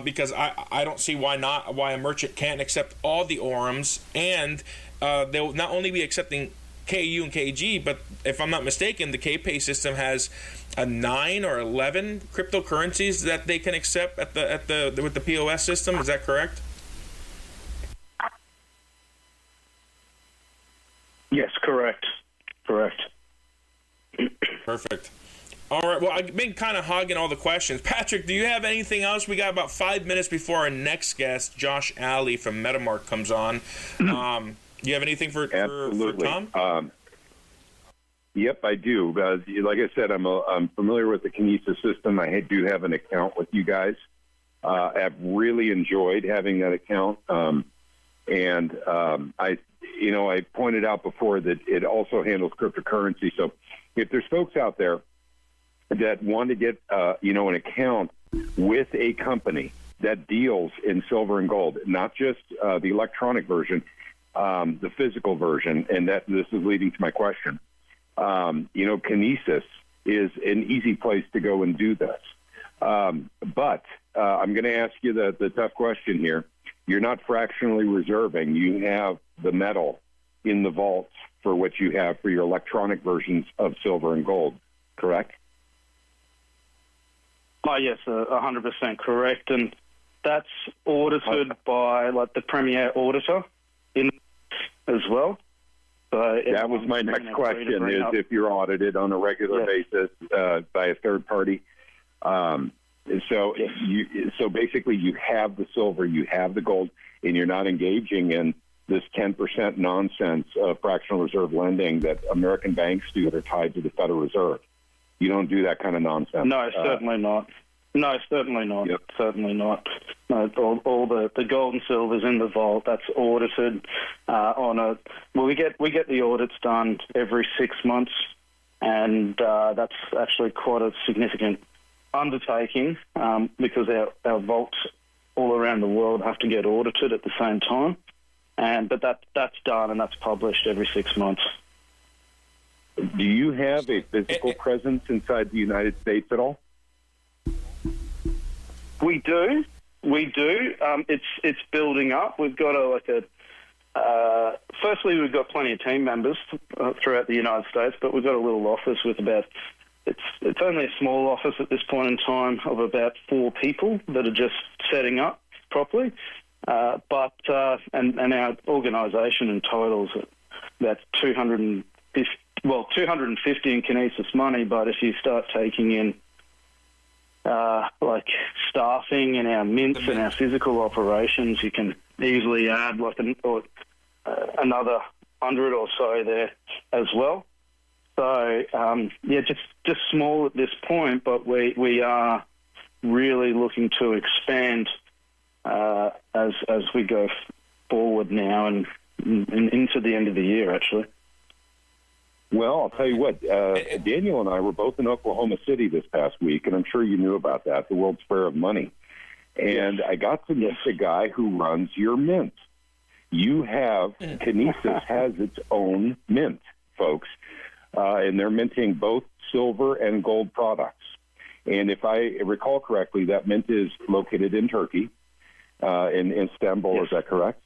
D: Because I don't see why a merchant can't accept all the ORMs, and they'll not only be accepting KU and KG, but if I'm not mistaken, the KPay system has 9 or 11 cryptocurrencies that they can accept with the POS system. Is that correct?
I: Yes, correct.
D: Perfect. All right. Well, I've been kind of hogging all the questions. Patrick, do you have anything else? We got about 5 minutes before our next guest, Josh Alley from MetaMark, comes on. You have anything for Tom?
C: Yep, I do. Like I said, I'm familiar with the Kinesis system. I do have an account with you guys. I've really enjoyed having that account. I pointed out before that it also handles cryptocurrency. So if there's folks out there that want to get, an account with a company that deals in silver and gold, not just the electronic version, the physical version, and that this is leading to my question. Kinesis is an easy place to go and do this. But I'm going to ask you the tough question here. You're not fractionally reserving. You have the metal in the vaults for what you have for your electronic versions of silver and gold, correct?
I: Oh, yes, 100% correct. And that's audited by the premier auditor as well. So
C: that was my next question, is if you're audited on a regular basis by a third party. So basically you have the silver, you have the gold, and you're not engaging in this 10% nonsense of fractional reserve lending that American banks do that are tied to the Federal Reserve. You don't do that kind of nonsense.
I: No, certainly not. No, certainly not. Yep. Certainly not. No, all the gold and silver's in the vault. That's audited we get the audits done every 6 months, and that's actually quite a significant undertaking because our vaults all around the world have to get audited at the same time. But that's done and that's published every 6 months.
C: Do you have a physical presence inside the United States at all?
I: We do. It's building up. We've got firstly, we've got plenty of team members throughout the United States, but we've got a little office with it's only a small office at this point in time of about 4 people that are just setting up properly. But our organisation in total is about 250 in Kinesis money, but if you start taking in staffing and our mints and our physical operations, you can easily add another 100 or so there as well. So just small at this point, but we are really looking to expand as we go forward now and into the end of the year, actually.
C: Well, I'll tell you what, Daniel and I were both in Oklahoma City this past week, and I'm sure you knew about that, the World's Fair of Money. And I got to meet the guy who runs your mint. Kinesis has its own mint, folks, and they're minting both silver and gold products. And if I recall correctly, that mint is located in Turkey, in Istanbul, yes. Is that correct?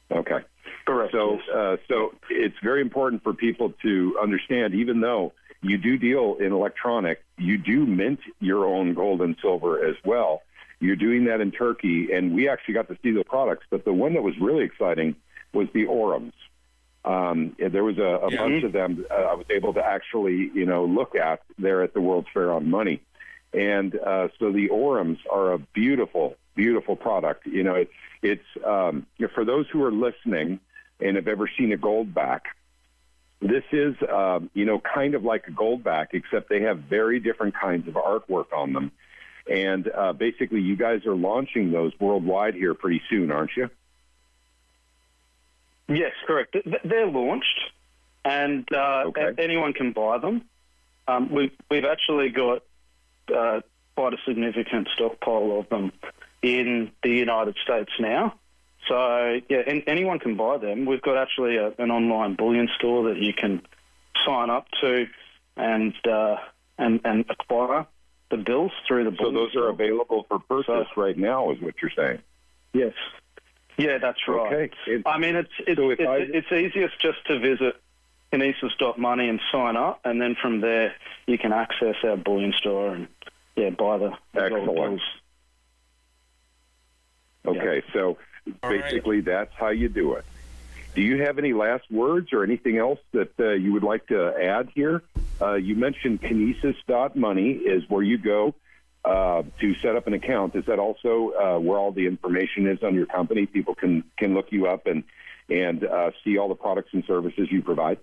C: Okay.
I: Correct.
C: So it's very important for people to understand, even though you do deal in electronic, you do mint your own gold and silver as well. You're doing that in Turkey, and we actually got to see the products, but the one that was really exciting was the ORMs. There was a bunch of them I was able to actually, look at there at the World's Fair on Money. And so the ORMs are a beautiful, beautiful product. It's for those who are listening and have ever seen a Goldback, this is, kind of like a Goldback, except they have very different kinds of artwork on them. And basically, you guys are launching those worldwide here pretty soon, aren't you?
I: Yes, correct. They're launched, and anyone can buy them. We've actually got quite a significant stockpile of them in the United States now. So, yeah, anyone can buy them. We've got actually an online bullion store that you can sign up to and acquire the bills through the bullion
C: store. So those are available for purchase right now, is what you're saying?
I: Yes. Yeah, that's right.
C: Okay.
I: I mean, it's easiest just to visit Kinesis.money and sign up, and then from there you can access our bullion store and buy the gold bills.
C: Okay, so basically that's how you do it. Do you have any last words or anything else that you would like to add here? You mentioned Kinesis.money is where you go to set up an account. Is that also where all the information is on your company? People can look you up and see all the products and services you provide?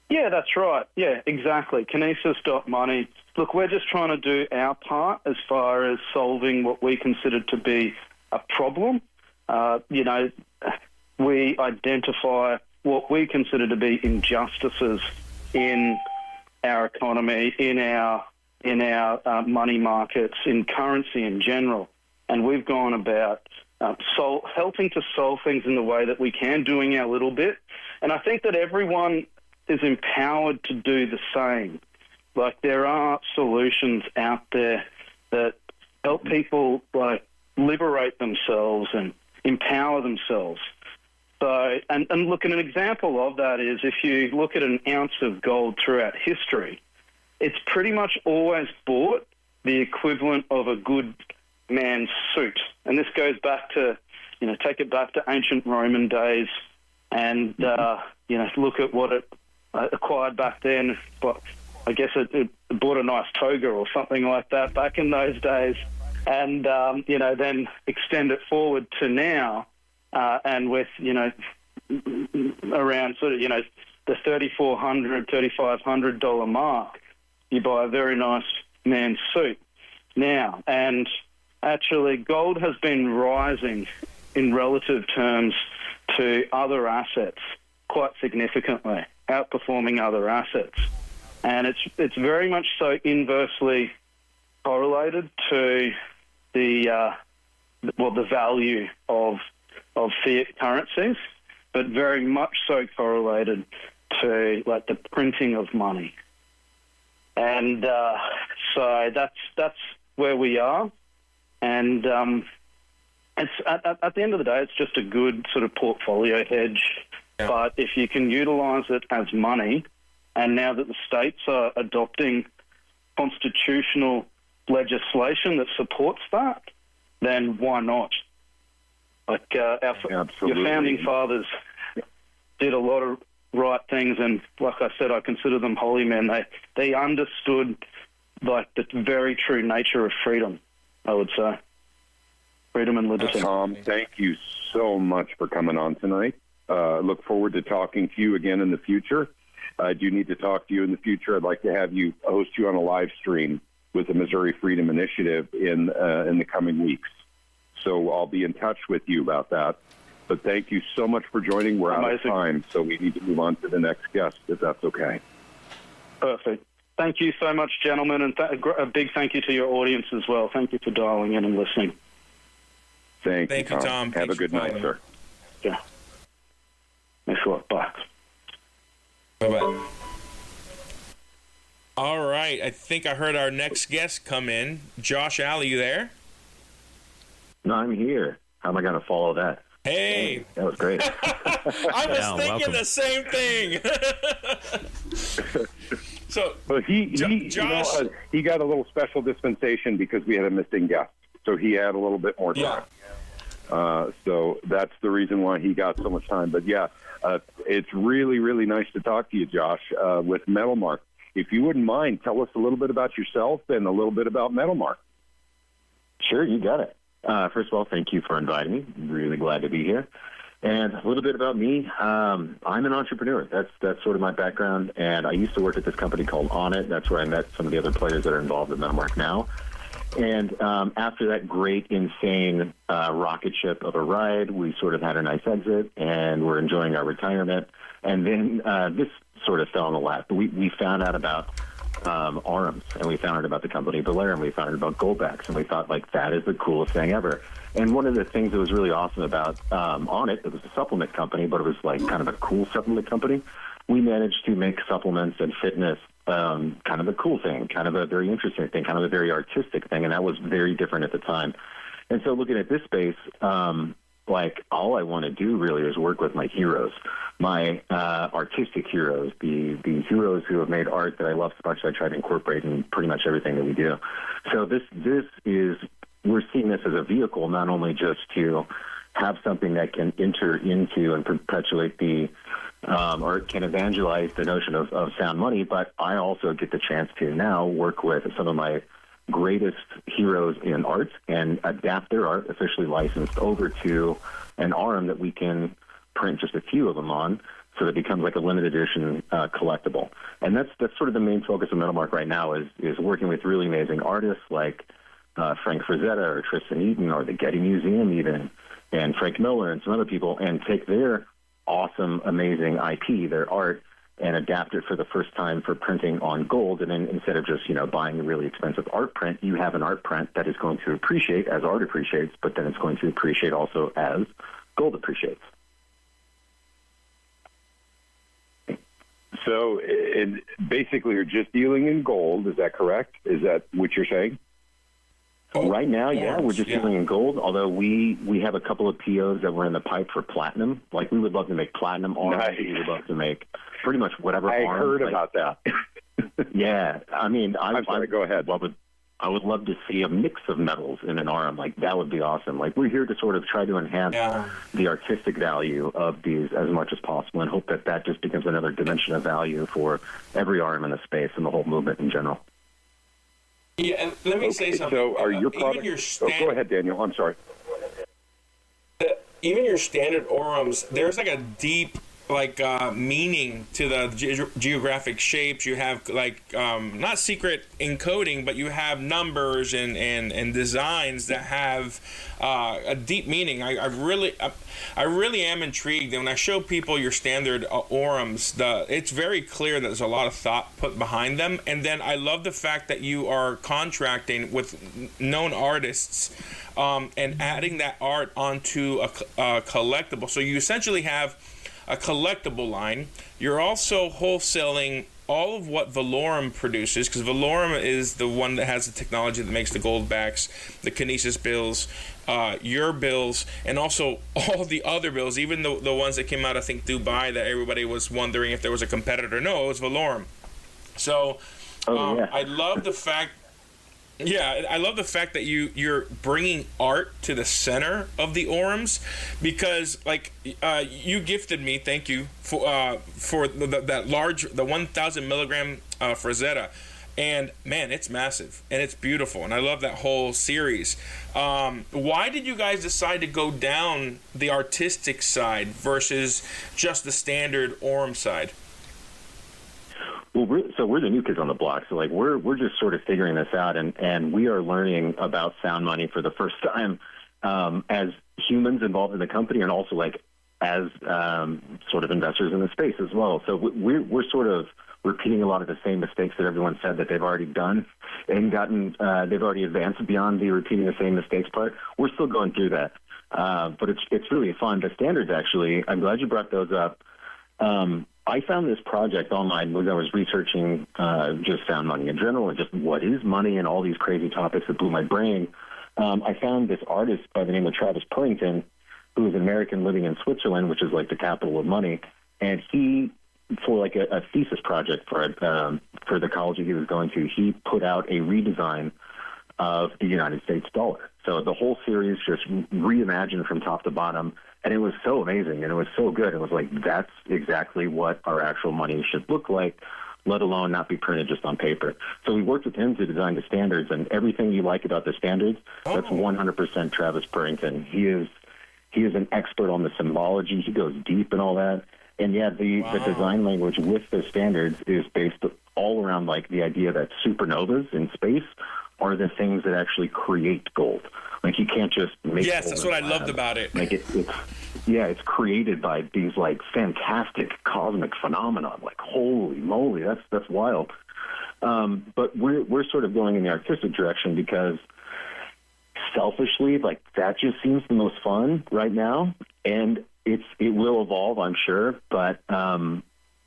I: Yeah, that's right. Yeah, exactly. Kinesis.money. Look, we're just trying to do our part as far as solving what we consider to be a problem. We identify what we consider to be injustices in our economy, in our money markets, in currency in general. And we've gone about helping to solve things in the way that we can, doing our little bit. And I think that everyone is empowered to do the same. Like, there are solutions out there that help people liberate themselves and empower themselves. So, and look, an example of that is if you look at an ounce of gold throughout history, it's pretty much always bought the equivalent of a good man's suit. And this goes back to, take it back to ancient Roman days and, look at what it acquired back then. But I guess it bought a nice toga or something like that back in those days. And, then extend it forward to now, and with, around sort of, the $3,400, $3,500 mark, you buy a very nice man's suit now. And actually, gold has been rising in relative terms to other assets quite significantly, outperforming other assets. And it's very much so inversely correlated to the value of fiat currencies, but very much so correlated to the printing of money. And so that's where we are. And it's at the end of the day, it's just a good sort of portfolio hedge. Yeah. But if you can utilize it as money, and now that the states are adopting constitutional legislation that supports that, then why not? Your founding fathers did a lot of right things, and like I said, I consider them holy men. They understood the very true nature of freedom, I would say. Freedom and liberty.
C: Tom, thank you so much for coming on tonight. Look forward to talking to you again in the future. I do need to talk to you in the future. I'd like to have you host you on a live stream with the Missouri Freedom Initiative in the coming weeks. So I'll be in touch with you about that. But thank you so much for joining. We're out of time, so we need to move on to the next guest, if that's okay.
I: Perfect. Thank you so much, gentlemen, and a big thank you to your audience as well. Thank you for dialing in and listening.
C: Thank you, Tom. Have a good night, sir.
I: Yeah. Thanks a lot. Bye.
D: Bye-bye. All right. I think I heard our next guest come in. Josh Alley, you there?
J: No, I'm here. How am I going to follow that?
D: Hey.
J: That was great.
D: I was thinking the same thing. So,
C: well, Josh, he got a little special dispensation because we had a missing guest. So he had a little bit more time. Yeah. So that's the reason why he got so much time. But, it's really, really nice to talk to you, Josh, with Metalmark. If you wouldn't mind, tell us a little bit about yourself and a little bit about Metalmark.
J: Sure, you got it. First of all, thank you for inviting me. I'm really glad to be here. And a little bit about me. I'm an entrepreneur. That's sort of my background. And I used to work at this company called On It. That's where I met some of the other players that are involved in Metalmark now. And after that great, insane rocket ship of a ride, we sort of had a nice exit, and we're enjoying our retirement. And then this sort of fell in the lap. We found out about Arms, and we found out about the company Belair, and we found out about Goldbacks, and we thought, like, that is the coolest thing ever. And one of the things that was really awesome about on it was a supplement company, but it was like kind of a cool supplement company. We managed to make supplements and fitness kind of a cool thing, kind of a very interesting thing, kind of a very artistic thing, and that was very different at the time. And so looking at this space, like, all I want to do really is work with my heroes, my artistic heroes, the heroes who have made art that I love so much that I try to incorporate in pretty much everything that we do. So this is, we're seeing this as a vehicle, not only just to have something that can enter into and perpetuate the, or can evangelize the notion of sound money, but I also get the chance to now work with some of my greatest heroes in art and adapt their art, officially licensed, over to an arm that we can print just a few of them on, so that it becomes like a limited edition collectible. And that's sort of the main focus of Metalmark right now is working with really amazing artists like Frank Frazetta or Tristan Eaton or the Getty Museum even, and Frank Miller and some other people, and take their awesome, amazing IP, their art, and adapt it for the first time for printing on gold. And then instead of just, buying a really expensive art print, you have an art print that is going to appreciate as art appreciates, but then it's going to appreciate also as gold appreciates.
C: So basically you're just dealing in gold, is that correct? Is that what you're saying?
J: Right now, yeah, we're just dealing in gold, although we have a couple of POs that were in the pipe for platinum. Like, we would love to make platinum arms. Nice. We would love to make pretty much whatever
C: I
J: arms.
C: heard about that.
J: Yeah, I mean,
C: I'm sorry, go ahead.
J: I would love to see a mix of metals in an arm. Like, that would be awesome. Like, we're here to sort of try to enhance the artistic value of these as much as possible, and hope that just becomes another dimension of value for every arm in the space and the whole movement in general.
D: Yeah, and let me say something.
C: So are your products... go ahead, Daniel. I'm sorry.
D: Even your standard orums, there's like a deep meaning to the geographic shapes. You have not secret encoding, but you have numbers and designs that have a deep meaning. I really am intrigued. And when I show people your standard orums, it's very clear that there's a lot of thought put behind them. And then I love the fact that you are contracting with known artists and adding that art onto a collectible. So you essentially have a collectible line. You're also wholesaling all of what Valorum produces, because Valorum is the one that has the technology that makes the Goldbacks, the Kinesis bills, your bills, and also all the other bills, even the ones that came out, I think, Dubai, that everybody was wondering if there was a competitor. No, it was Valorum. So I love the fact... Yeah, I love the fact that you're bringing art to the center of the orums, because you gifted me, thank you for that large, the 1,000 milligram Frazetta, and man, it's massive and it's beautiful, and I love that whole series. Why did you guys decide to go down the artistic side versus just the standard orum side?
J: Well, we're the new kids on the block, so we're just sort of figuring this out, and we are learning about sound money for the first time as humans involved in the company, and also as sort of investors in the space as well. So we're sort of repeating a lot of the same mistakes that everyone said that they've already done and they've already advanced beyond the repeating the same mistakes part. We're still going through that, but it's really fun. The standards, actually, I'm glad you brought those up. I found this project online when I was researching just sound money in general and just what is money and all these crazy topics that blew my brain. I found this artist by the name of Travis Purrington, who is an American living in Switzerland, which is like the capital of money. And he, for a thesis project for the college he was going to, he put out a redesign of the United States dollar. So the whole series just reimagined from top to bottom. And it was so amazing, and it was so good. It was like, that's exactly what our actual money should look like, let alone not be printed just on paper. So we worked with him to design the standards, and everything you like about the standards, that's 100% Travis Purrington. He is an expert on the symbology. He goes deep and all that. And yeah, the design language with the standards is based all around the idea that supernovas in space are the things that actually create gold. Like, you can't just make
D: Yes,
J: gold
D: that's
J: in
D: what
J: a
D: I
J: lab.
D: loved about it.
J: Like, it's created by these, like, fantastic cosmic phenomena. Like, holy moly, that's wild. But we're sort of going in the artistic direction because selfishly, like, that just seems the most fun right now, and it will evolve, I'm sure. But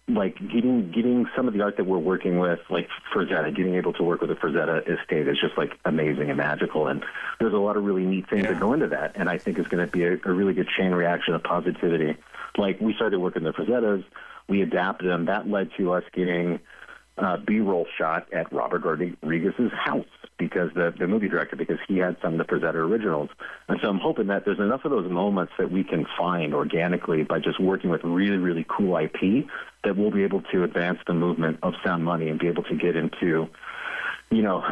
J: like, getting some of the art that we're working with, like Frazetta, getting able to work with the Frazetta estate is just, like, amazing and magical. And there's a lot of really neat things that go into that, and I think it's going to be a really good chain reaction of positivity. Like, we started working the Frazettas, we adapted them. That led to us getting B-roll shot at Robert Rodriguez's house, because the movie director, because he had some of the Frazetta originals. And so I'm hoping that there's enough of those moments that we can find organically by just working with really, really cool IP that we'll be able to advance the movement of sound money and be able to get into, you know,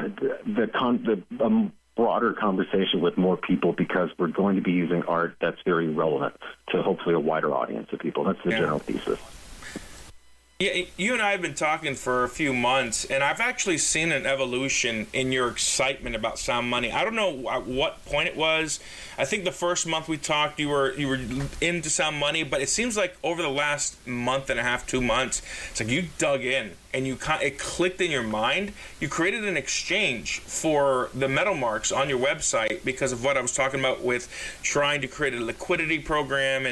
J: the broader conversation with more people, because we're going to be using art that's very relevant to hopefully a wider audience of people. That's the general thesis.
D: Yeah, you and I have been talking for a few months, and I've actually seen an evolution in your excitement about sound money. I don't know at what point it was. I think the first month we talked, you were into sound money, but it seems like over the last month and a half, 2 months, it's like you dug in and it clicked in your mind. You created an exchange for the metal marks on your website because of what I was talking about with trying to create a liquidity program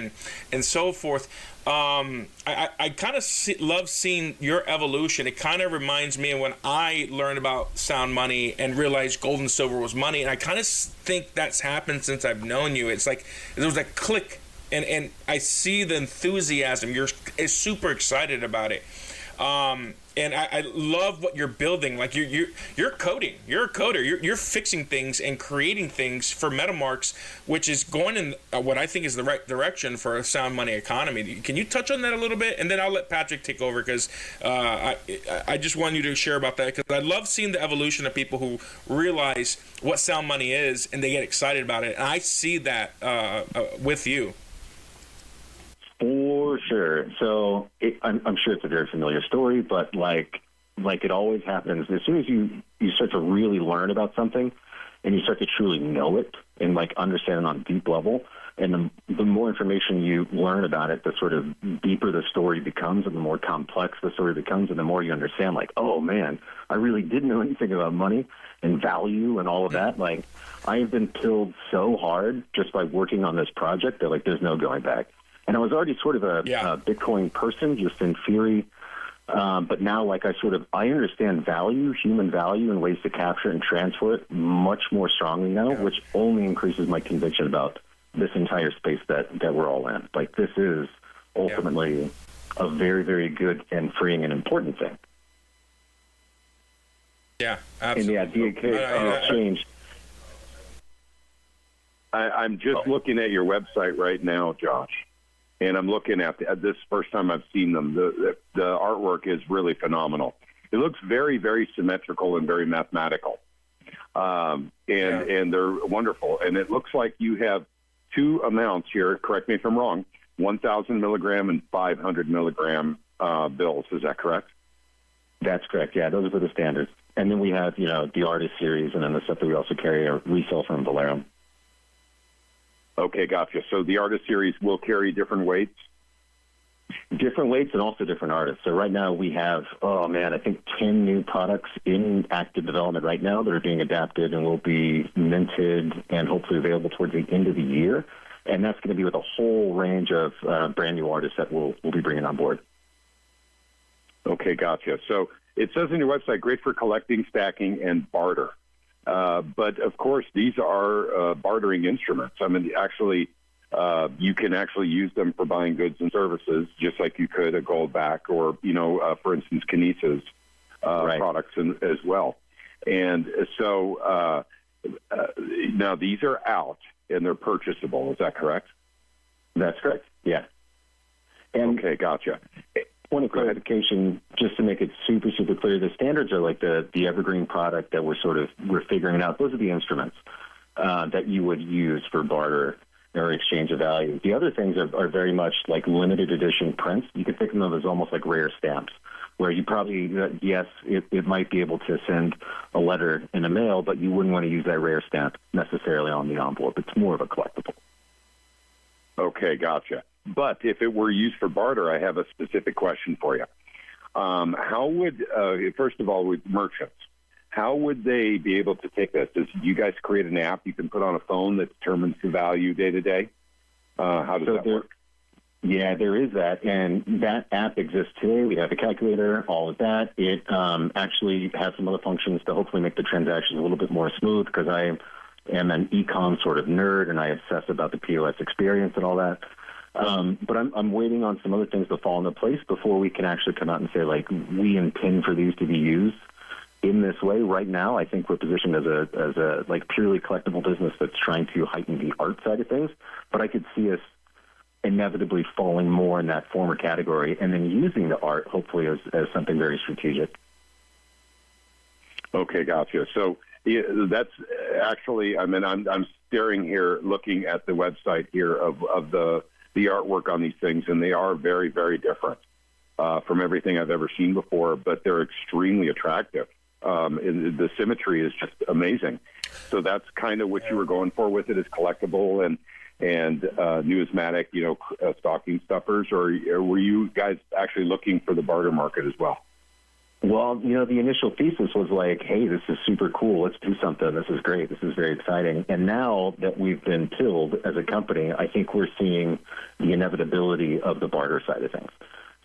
D: and so forth. I kind of love seeing your evolution. It kind of reminds me of when I learned about sound money and realized gold and silver was money, and I kind of think that's happened since I've known you. It's like there was a click, and I see the enthusiasm. You're super excited about it. And I love what you're building. Like you're coding. You're a coder. You're fixing things and creating things for MetaMarks, which is going in what I think is the right direction for a sound money economy. Can you touch on that a little bit? And then I'll let Patrick take over, because I just want you to share about that, because I love seeing the evolution of people who realize what sound money is and they get excited about it. And I see that with you.
J: For sure. So I'm sure it's a very familiar story, but like it always happens, as soon as you start to really learn about something and you start to truly know it and like understand it on a deep level, and the more information you learn about it, the sort of deeper the story becomes and the more complex the story becomes, and the more you understand, like, oh man, I really didn't know anything about money and value and all of that. Like, I have been pilled so hard just by working on this project that, like, there's no going back. And I was already sort of a Bitcoin person, just in theory. But now, like, I understand value, human value, and ways to capture and transfer it much more strongly now, which only increases my conviction about this entire space that we're all in. Like, this is ultimately a very, very good and freeing and important thing.
D: Yeah, absolutely.
J: And the exchange.
C: I'm just looking at your website right now, Josh. And I'm looking at this first time I've seen them. The artwork is really phenomenal. It looks very, very symmetrical and very mathematical. And they're wonderful. And it looks like you have two amounts here, correct me if I'm wrong, 1,000 milligram and 500 milligram bills. Is that correct?
J: That's correct. Yeah, those are the standards. And then we have, the artist series, and then the stuff that we also carry or resell from Valero.
C: Okay, gotcha. So the artist series will carry different weights?
J: Different weights and also different artists. So right now we have, I think 10 new products in active development right now that are being adapted and will be minted and hopefully available towards the end of the year. And that's going to be with a whole range of brand new artists that we'll be bringing on board.
C: Okay, gotcha. So it says on your website, great for collecting, stacking, and barter. But, of course, these are bartering instruments. I mean, actually, you can actually use them for buying goods and services, just like you could a Goldback or, for instance, Kinesis products as well. And so now these are out and they're purchasable. Is that correct?
J: That's correct, yeah. And
C: okay, gotcha.
J: Point of clarification, just to make it super, super clear, the standards are like the evergreen product that we're figuring out. Those are the instruments that you would use for barter or exchange of value. The other things are very much like limited edition prints. You can think of them as almost like rare stamps, where you probably, yes, it might be able to send a letter in the mail, but you wouldn't want to use that rare stamp necessarily on the envelope. It's more of a collectible.
C: Okay, gotcha. But if it were used for barter, I have a specific question for you. How would, first of all, with merchants, how would they be able to take this? Do you guys create an app you can put on a phone that determines the value day to day? How does that work?
J: Yeah, there is that, and that app exists today. We have a calculator, all of that. It actually has some other functions to hopefully make the transactions a little bit more smooth, because I am an e-com sort of nerd, and I obsess about the POS experience and all that. But I'm waiting on some other things to fall into place before we can actually come out and say, like, we intend for these to be used in this way. Right now, I think we're positioned as a like purely collectible business that's trying to heighten the art side of things. But I could see us inevitably falling more in that former category, and then using the art hopefully as something very strategic.
C: Okay, gotcha. So that's actually, I mean, I'm staring here, looking at the website here of the artwork on these things, and they are very, very different from everything I've ever seen before, but they're extremely attractive. And the symmetry is just amazing. So that's kind of what you were going for with it, is collectible and numismatic, stocking stuffers, or were you guys actually looking for the barter market as well?
J: Well, the initial thesis was like, hey, this is super cool. Let's do something. This is great. This is very exciting. And now that we've been pilled as a company, I think we're seeing the inevitability of the barter side of things.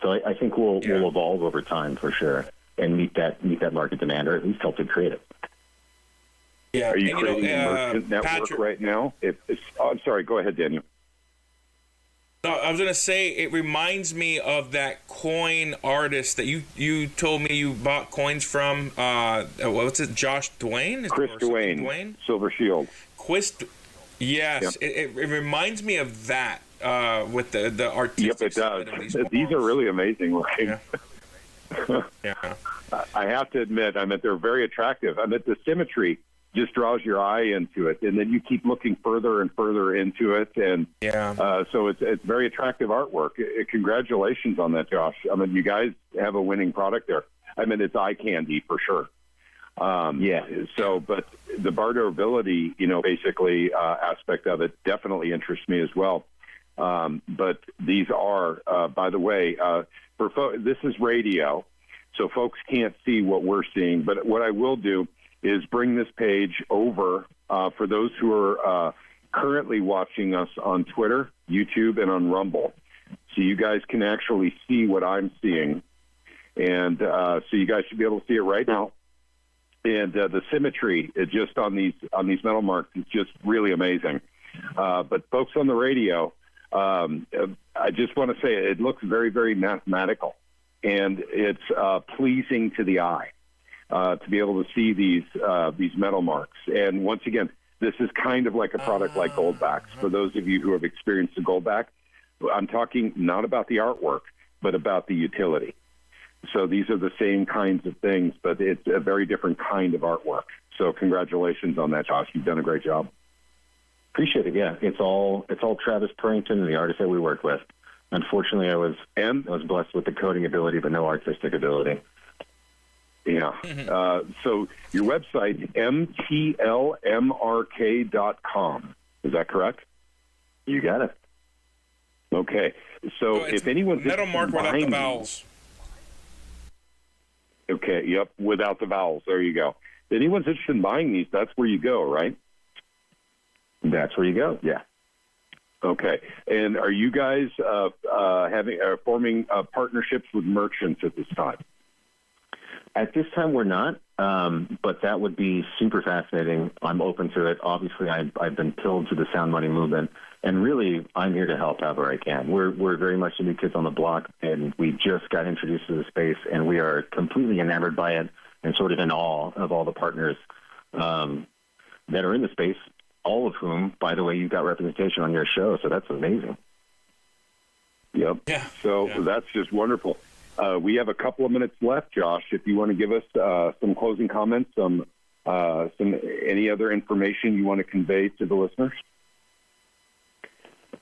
J: So I think we'll evolve over time for sure, and meet that market demand, or at least help to create it.
C: Yeah. Are you creating a merchant network
D: Patrick,
C: right now? I'm sorry. Go ahead, Daniel.
D: No, I was going to say, it reminds me of that coin artist that you told me you bought coins from. What's it? Josh Dwayne?
C: Chris Dwayne. Silver Shield.
D: Yes. Yep. It reminds me of that with the artistic.
C: Yep, it does. These are really amazing, right?
D: Yeah.
C: I have to admit, they're very attractive. The symmetry just draws your eye into it, and then you keep looking further and further into it, and so it's very attractive artwork. Congratulations on that, Josh. You guys have a winning product there. It's eye candy for sure. So, but the barterability, basically aspect of it definitely interests me as well. But these are, by the way, this is radio, so folks can't see what we're seeing. But what I will do is bring this page over for those who are currently watching us on Twitter, YouTube, and on Rumble. So you guys can actually see what I'm seeing. And so you guys should be able to see it right now. And the symmetry just on these metal marks is just really amazing. But folks on the radio, I just want to say it looks very, very mathematical. And it's pleasing to the eye. To be able to see these metal marks. And once again, this is kind of like a product like Goldbacks. For those of you who have experienced a Goldback, I'm talking not about the artwork, but about the utility. So these are the same kinds of things, but it's a very different kind of artwork. So congratulations on that, Josh. You've done a great job.
J: Appreciate it. Yeah, it's all Travis Purrington and the artist that we work with. Unfortunately, I was blessed with the coding ability, but no artistic ability.
C: Yeah. So your website, mtlmrk.com. Is that correct?
J: You got it.
C: Okay. So if anyone's
D: metal mark without the vowels.
C: Okay. Yep. Without the vowels. There you go. If anyone's interested in buying these, that's where you go, right?
J: That's where you go. Yeah.
C: Okay. And are you guys forming partnerships with merchants at this time?
J: At this time, we're not, but that would be super fascinating. I'm open to it. Obviously, I've been pilled to the sound money movement, and really, I'm here to help however I can. We're very much the new kids on the block, and we just got introduced to the space, and we are completely enamored by it and sort of in awe of all the partners that are in the space, all of whom, by the way, you've got representation on your show, so that's amazing.
C: Yep. Yeah. So that's just wonderful. We have a couple of minutes left, Josh. If you want to give us some closing comments, some any other information you want to convey to the listeners.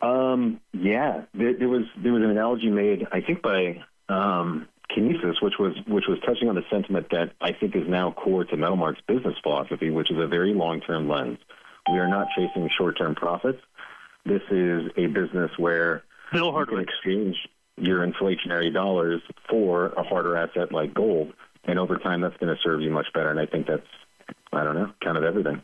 J: There was an analogy made, I think by Kinesis, which was touching on the sentiment that I think is now core to Metalmark's business philosophy, which is a very long-term lens. We are not chasing short-term profits. This is a business where you can exchange your inflationary dollars for a harder asset like gold, and over time that's going to serve you much better. And I think that's, I don't know, kind of everything.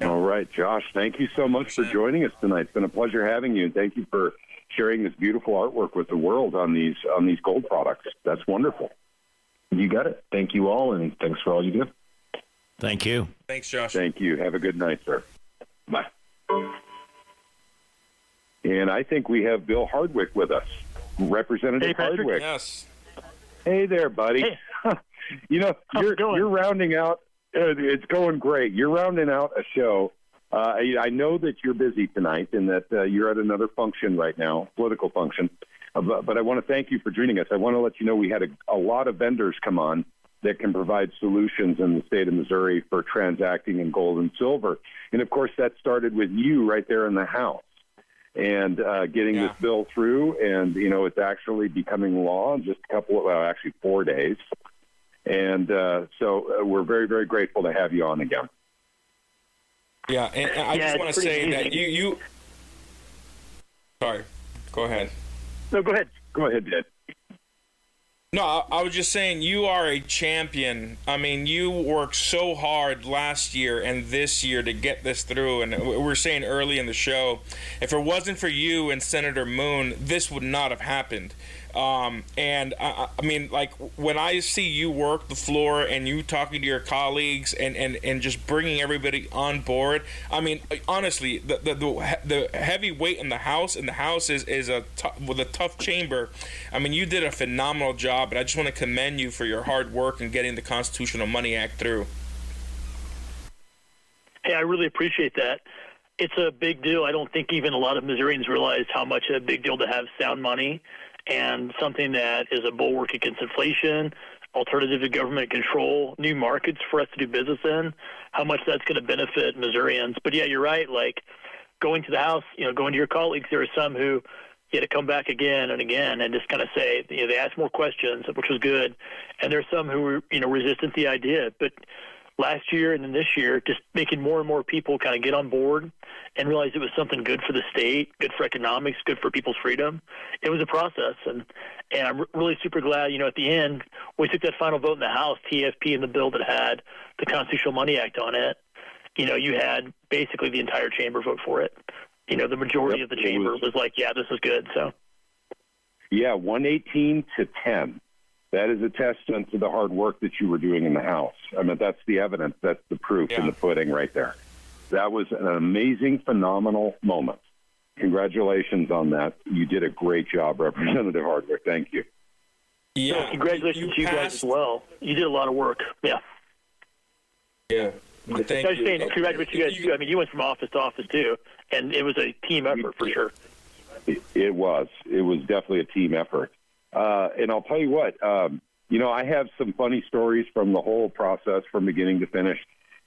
C: All right, Josh, thank you so much for joining us tonight. It's been a pleasure having you, and thank you for sharing this beautiful artwork with the world on these gold products. That's wonderful.
J: You got it. Thank you all, and thanks for all you do.
B: Thank you.
D: Thanks, Josh.
C: Thank you. Have a good night, sir. Bye. And I think we have Bill Hardwick with us, Representative Hardwick.
D: Yes.
C: Hey there, buddy.
K: Hey.
C: You're rounding out. It's going great. You're rounding out a show. I know that you're busy tonight and that you're at another function right now, political function. But I want to thank you for joining us. I want to let you know we had a lot of vendors come on that can provide solutions in the state of Missouri for transacting in gold and silver. And, of course, that started with you right there in the House and getting this bill through. And, it's actually becoming law in just 4 days. And so we're very, very grateful to have you on again.
D: Yeah, and I just want to say that you... Sorry, go ahead.
K: No, go ahead.
C: Go ahead, Dad.
D: No, I was just saying you are a champion. I mean, you worked so hard last year and this year to get this through. And we were saying early in the show, if it wasn't for you and Senator Moon, this would not have happened. And I mean, like when I see you work the floor and you talking to your colleagues and just bringing everybody on board, I mean, honestly, the heavy weight in the House, is with a tough chamber. I mean, you did a phenomenal job, and I just want to commend you for your hard work in getting the Constitutional Money Act through.
K: Hey, I really appreciate that. It's a big deal. I don't think even a lot of Missourians realize how much a big deal to have sound money and something that is a bulwark against inflation, alternative to government control, new markets for us to do business in, how much that's going to benefit Missourians. But, yeah, you're right. Like going to the House, going to your colleagues, there are some who had to come back again and again and just kind of say, they asked more questions, which was good. And there's some who were, resistant to the idea. But last year and then this year, just making more and more people kind of get on board and realize it was something good for the state, good for economics, good for people's freedom. It was a process, and I'm really super glad, at the end, we took that final vote in the House, TFP, and the bill that had the Constitutional Money Act on it. You had basically the entire chamber vote for it. The majority of the chamber was like, yeah, this is good. So,
C: yeah, 118 to 10. That is a testament to the hard work that you were doing in the House. I mean, that's the evidence. That's the proof in the pudding right there. That was an amazing, phenomenal moment. Congratulations on that. You did a great job, Representative Hardwick. Thank you.
K: Yeah, congratulations to you guys as well. You did a lot of work. Yeah.
D: Yeah. Thank you.
K: I was saying, congratulations to you guys, too. I mean, you went from office to office, too, and it was a team effort for sure.
C: It was. It was definitely a team effort. And I'll tell you what, I have some funny stories from the whole process from beginning to finish.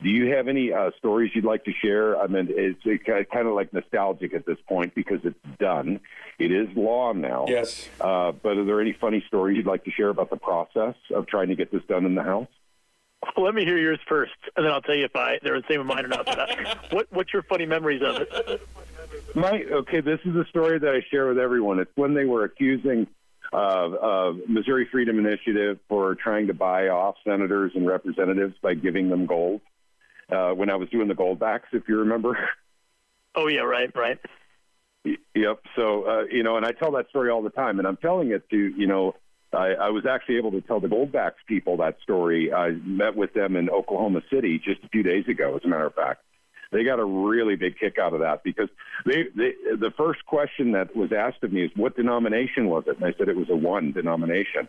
C: Do you have any stories you'd like to share? I mean, it's kind of like nostalgic at this point because it's done. It is law now.
D: Yes.
C: But are there any funny stories you'd like to share about the process of trying to get this done in the House?
K: Well, let me hear yours first, and then I'll tell you if they're the same as mine or not. What's your funny memories of it?
C: This is a story that I share with everyone. It's when they were accusing Missouri Freedom Initiative for trying to buy off senators and representatives by giving them gold. When I was doing the Goldbacks, if you remember.
K: Oh, yeah, right.
C: Yep. So, and I tell that story all the time, and I'm telling it to, I was actually able to tell the Goldbacks people that story. I met with them in Oklahoma City just a few days ago, as a matter of fact. They got a really big kick out of that because the first question that was asked of me is, what denomination was it? And I said it was a 1 denomination,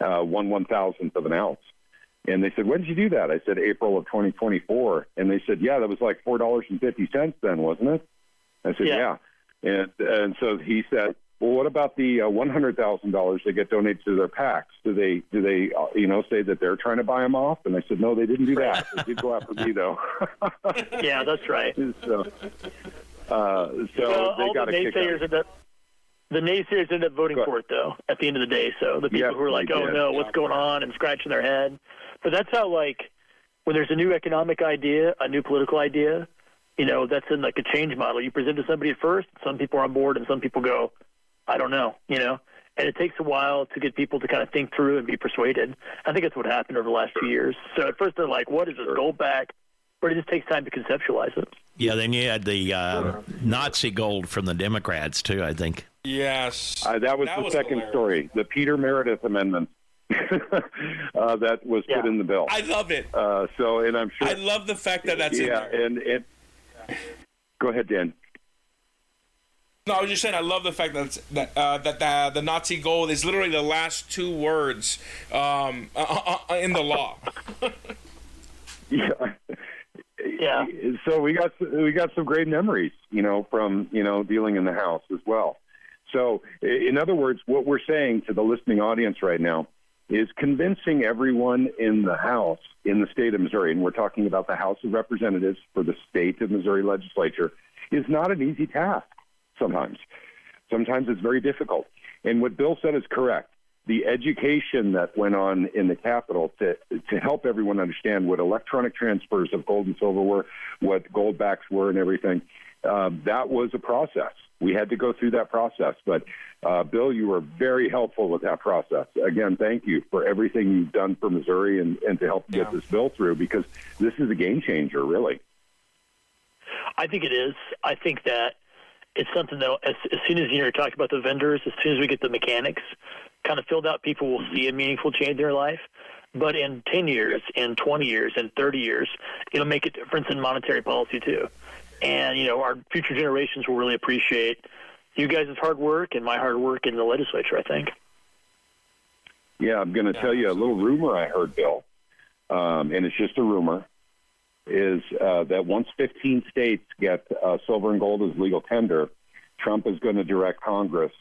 C: 1/1000th of an ounce. And they said, when did you do that? I said, April of 2024. And they said, yeah, that was like $4.50 then, wasn't it? I said, yeah. And so he said, well, what about the $100,000 they get donated to their PACs? Do they say that they're trying to buy them off? And I said, no, they didn't do that. They did go after me, though.
K: Yeah, that's right.
C: So they got a kick out.
K: The naysayers end up voting for it, though, at the end of the day. So the people who are like, oh, no, what's going on, and scratching their head. But that's how, like, when there's a new economic idea, a new political idea, that's in, like, a change model. You present to somebody at first, some people are on board, and some people go, I don't know, And it takes a while to get people to kind of think through and be persuaded. I think that's what happened over the last 2 years. So at first they're like, what is this, Goldback? But it just takes time to conceptualize it.
B: Yeah, then you had the Nazi gold from the Democrats, too, I think.
D: Yes.
C: That was the second story, the Peter Meredith Amendment that was put in the bill.
D: I love it.
C: And I'm sure.
D: I love the fact that that's in there.
C: And go ahead, Dan.
D: No, I was just saying I love the fact that the Nazi gold is literally the last two words in the law.
C: Yeah. So we got some great memories, from dealing in the House as well. So in other words, what we're saying to the listening audience right now is convincing everyone in the House in the state of Missouri, and we're talking about the House of Representatives for the state of Missouri legislature, is not an easy task. Sometimes it's very difficult. And what Bill said is correct. The education that went on in the Capitol to help everyone understand what electronic transfers of gold and silver were, what Goldbacks were and everything, that was a process. We had to go through that process. But, Bill, you were very helpful with that process. Again, thank you for everything you've done for Missouri and to help get this bill through, because this is a game changer, really.
K: I think it is. I think that it's something that as soon as you're talking about the vendors, as soon as we get the mechanics kind of filled out, people will see a meaningful change in their life. But in 10 years, in 20 years, in 30 years, it'll make a difference in monetary policy too. And, our future generations will really appreciate you guys' hard work and my hard work in the legislature, I think.
C: Yeah, I'm going to tell you a little rumor I heard, Bill, and it's just a rumor, is that once 15 states get silver and gold as legal tender, Trump is going to direct Congress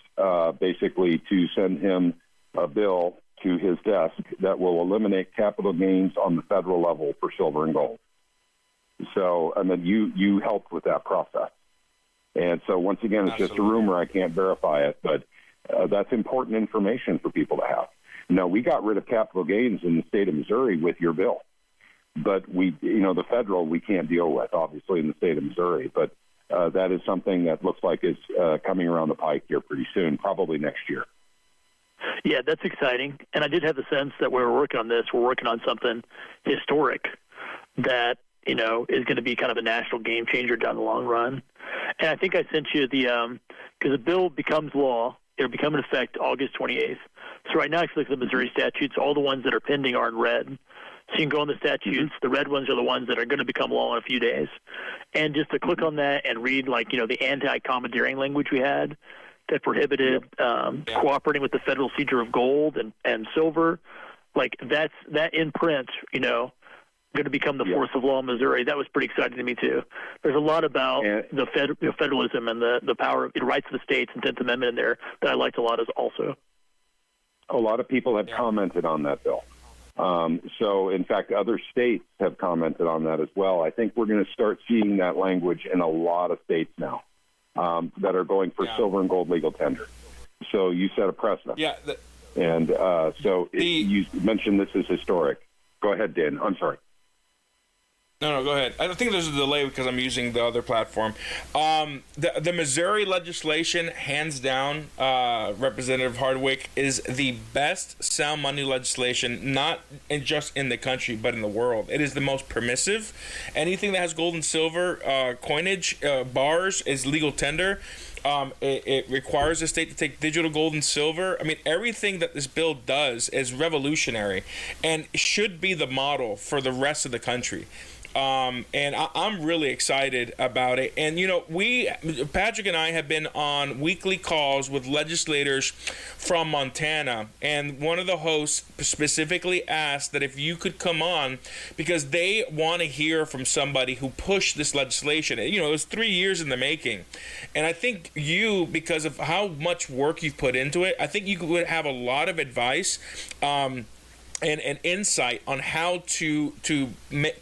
C: basically to send him a bill to his desk that will eliminate capital gains on the federal level for silver and gold. So, you helped with that process. And so, once again, it's just a rumor. I can't verify it, but that's important information for people to have. Now, we got rid of capital gains in the state of Missouri with your bill. But the federal we can't deal with, obviously, in the state of Missouri. But that is something that looks like is coming around the pike here pretty soon, probably next year.
K: Yeah, that's exciting. And I did have the sense that when we're working on this, we're working on something historic that, is going to be kind of a national game changer down the long run. And I think I sent you because the bill becomes law. It'll become in effect August 28th. So right now, if you look at the Missouri statutes, all the ones that are pending are in red. So you can go on the statutes. The red ones are the ones that are going to become law in a few days. And just to click on that and read, the anti-commandeering language we had that prohibited cooperating with the federal seizure of gold and silver, that in print, going to become the force of law in Missouri. That was pretty exciting to me, too. There's a lot about the federalism and the power, the rights of the states and 10th Amendment in there that I liked a lot as also.
C: A lot of people have commented on that bill. So, in fact, other states have commented on that as well. I think we're going to start seeing that language in a lot of states now that are going for silver and gold legal tender. So you set a precedent.
D: Yeah.
C: You mentioned this is historic. Go ahead, Dan. I'm sorry.
D: No, go ahead. I think there's a delay because I'm using the other platform. The Missouri legislation, hands down, Representative Hardwick, is the best sound money legislation, not just in the country, but in the world. It is the most permissive. Anything that has gold and silver coinage, bars, is legal tender. It requires the state to take digital gold and silver. Everything that this bill does is revolutionary and should be the model for the rest of the country. And I'm really excited about it. And, Patrick and I have been on weekly calls with legislators from Montana. And one of the hosts specifically asked that if you could come on because they want to hear from somebody who pushed this legislation. It was 3 years in the making. And I think you, because of how much work you've put into it, I think you would have a lot of advice and insight on how to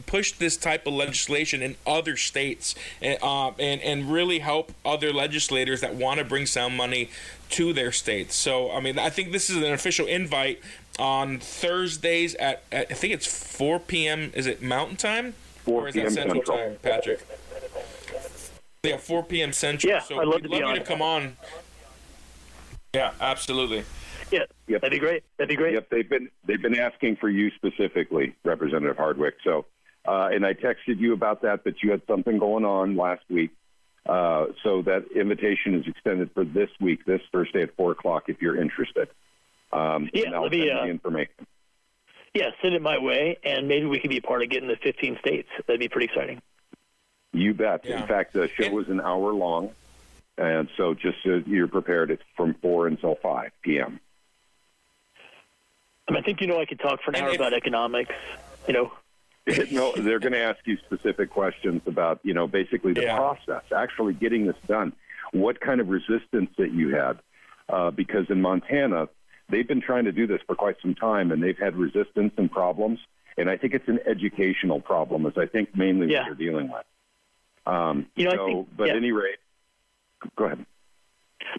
D: push this type of legislation in other states and really help other legislators that want to bring sound money to their states. So, I mean, I think this is an official invite on Thursdays at I think it's 4 p.m. Is it Mountain Time?
C: 4
D: or is
C: p.m.
D: that Central
C: Central.
D: Time, Patrick? Yeah, 4 p.m. Central.
K: Yeah,
D: so
K: I'd love
D: we'd
K: to be
D: love
K: on
D: you to
K: it.
D: come on. Yeah, absolutely.
K: Yeah,
C: Yep.
K: that'd be great. That'd be great.
C: Yep, they've been asking for you specifically, Representative Hardwick. So, and I texted you about that you had something going on last week. So that invitation is extended for this week, this Thursday at 4:00 if you're interested.
K: Yeah,
C: and I'll
K: let me,
C: send you the information.
K: Yeah, send it my way, and maybe we could be a part of getting the 15 states. That'd be pretty exciting.
C: You bet.
D: Yeah.
C: In fact, the show was an hour long, and so just so you're prepared, it's from 4 until 5 p.m.
K: I think I could talk for an hour about economics.
C: No, they're going to ask you specific questions about, basically the process, actually getting this done. What kind of resistance that you had? Because in Montana, they've been trying to do this for quite some time, and they've had resistance and problems. And I think it's an educational problem, as I think mainly what you're dealing with. At any rate, go ahead.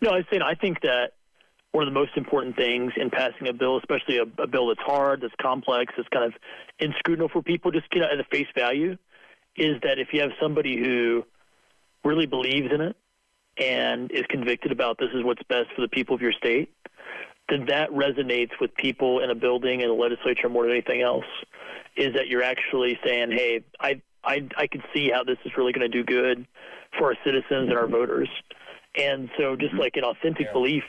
K: No, I was saying I think that one of the most important things in passing a bill, especially a bill that's hard, that's complex, that's kind of inscrutable for people, just at a face value, is that if you have somebody who really believes in it and is convicted about this is what's best for the people of your state, then that resonates with people in a building, in a legislature more than anything else, is that you're actually saying, hey, I can see how this is really going to do good for our citizens and our voters. And so just like an authentic belief,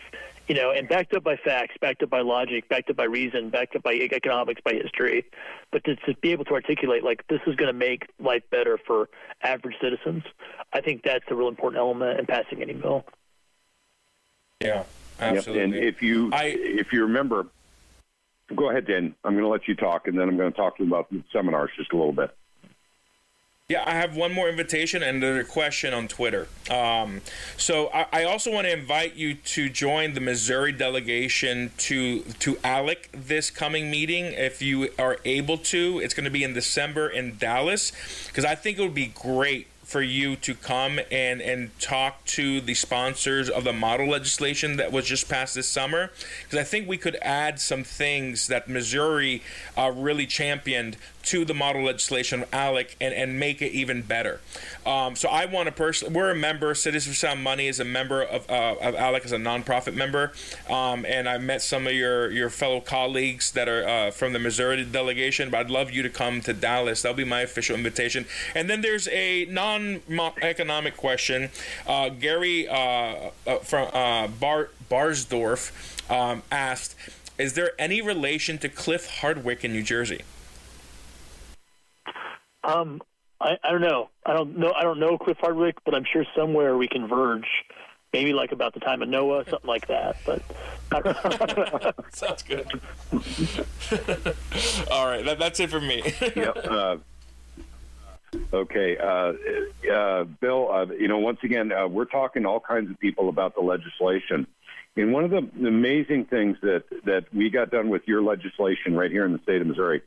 K: and backed up by facts, backed up by logic, backed up by reason, backed up by economics, by history, but to be able to articulate, like, this is going to make life better for average citizens, I think that's a real important element in passing any bill.
D: Yeah, absolutely.
C: Yep. And if you remember, go ahead, Dan. I'm going to let you talk, and then I'm going to talk to you about the seminars just a little bit.
D: Yeah, I have one more invitation and a question on Twitter. So I also want to invite you to join the Missouri delegation to ALEC this coming meeting, if you are able to. It's going to be in December in Dallas, because I think it would be great for you to come and talk to the sponsors of the model legislation that was just passed this summer, because I think we could add some things that Missouri really championed to the model legislation of ALEC and make it even better. So I want to personally, we're a member, Citizens for Sound Money is a member of ALEC as a nonprofit member, and I met some of your fellow colleagues that are from the Missouri delegation, but I'd love you to come to Dallas. That'll be my official invitation. And then there's a non-economic question. Gary from Barsdorf asked, is there any relation to Cliff Hardwick in New Jersey?
K: I don't know. I don't know Cliff Hardwick, but I'm sure somewhere we converge. Maybe like about the time of Noah, something like that. But
D: sounds good. All right, that's it for me.
C: Yep. Okay, Bill. Once again, we're talking to all kinds of people about the legislation. And one of the amazing things that we got done with your legislation right here in the state of Missouri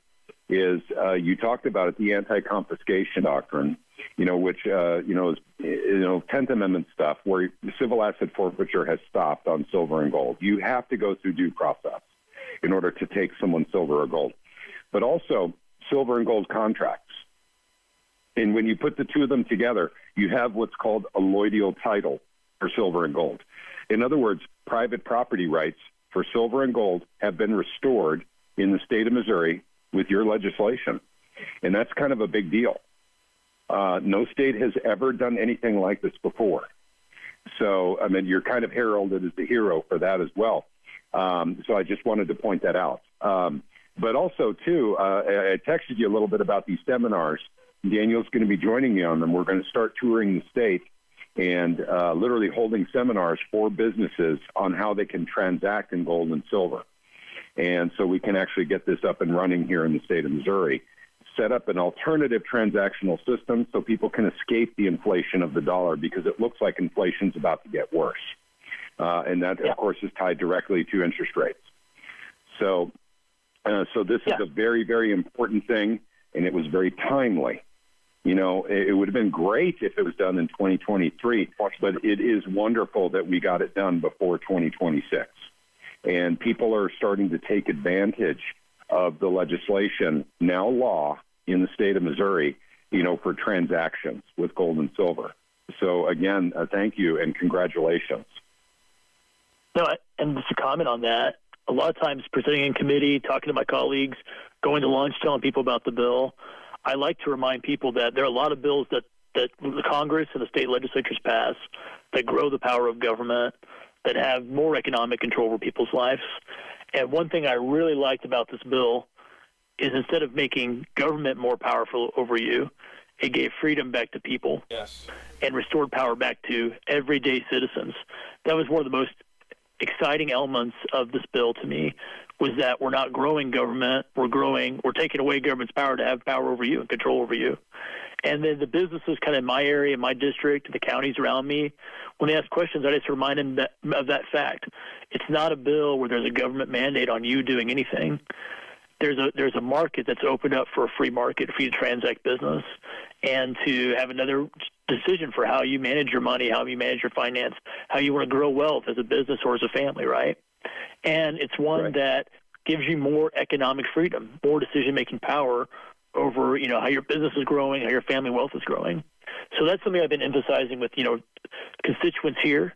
C: is you talked about it, the anti-confiscation doctrine, which is 10th Amendment stuff, where civil asset forfeiture has stopped on silver and gold. You have to go through due process in order to take someone's silver or gold, but also silver and gold contracts. And when you put the two of them together, you have what's called a alloidial title for silver and gold. In other words, private property rights for silver and gold have been restored in the state of Missouri with your legislation. And that's kind of a big deal. No state has ever done anything like this before. So, you're kind of heralded as the hero for that as well. So I just wanted to point that out. But also, too, I texted you a little bit about these seminars. Daniel's going to be joining me on them. We're going to start touring the state and literally holding seminars for businesses on how they can transact in gold and silver. And so we can actually get this up and running here in the state of Missouri, set up an alternative transactional system so people can escape the inflation of the dollar, because it looks like inflation's about to get worse. And that, of course, is tied directly to interest rates. So this is a very, very important thing, and it was very timely. It would have been great if it was done in 2023, but it is wonderful that we got it done before 2026. And people are starting to take advantage of the legislation, now law, in the state of Missouri, for transactions with gold and silver. So, again, thank you and congratulations.
K: No, and just a comment on that. A lot of times presenting in committee, talking to my colleagues, going to lunch, telling people about the bill, I like to remind people that there are a lot of bills that the Congress and the state legislatures pass that grow the power of government, that have more economic control over people's lives. And one thing I really liked about this bill is instead of making government more powerful over you, it gave freedom back to people and restored power back to everyday citizens. That was one of the most exciting elements of this bill to me, was that we're not growing government, we're taking away government's power to have power over you and control over you. And then the businesses kind of in my area, my district, the counties around me, when they ask questions, I just remind them of that fact. It's not a bill where there's a government mandate on you doing anything. There's a market that's opened up for a free market for you to transact business and to have another decision for how you manage your money, how you manage your finance, how you want to grow wealth as a business or as a family, right? And it's one that gives you more economic freedom, more decision-making power over, how your business is growing, how your family wealth is growing. So that's something I've been emphasizing with, constituents here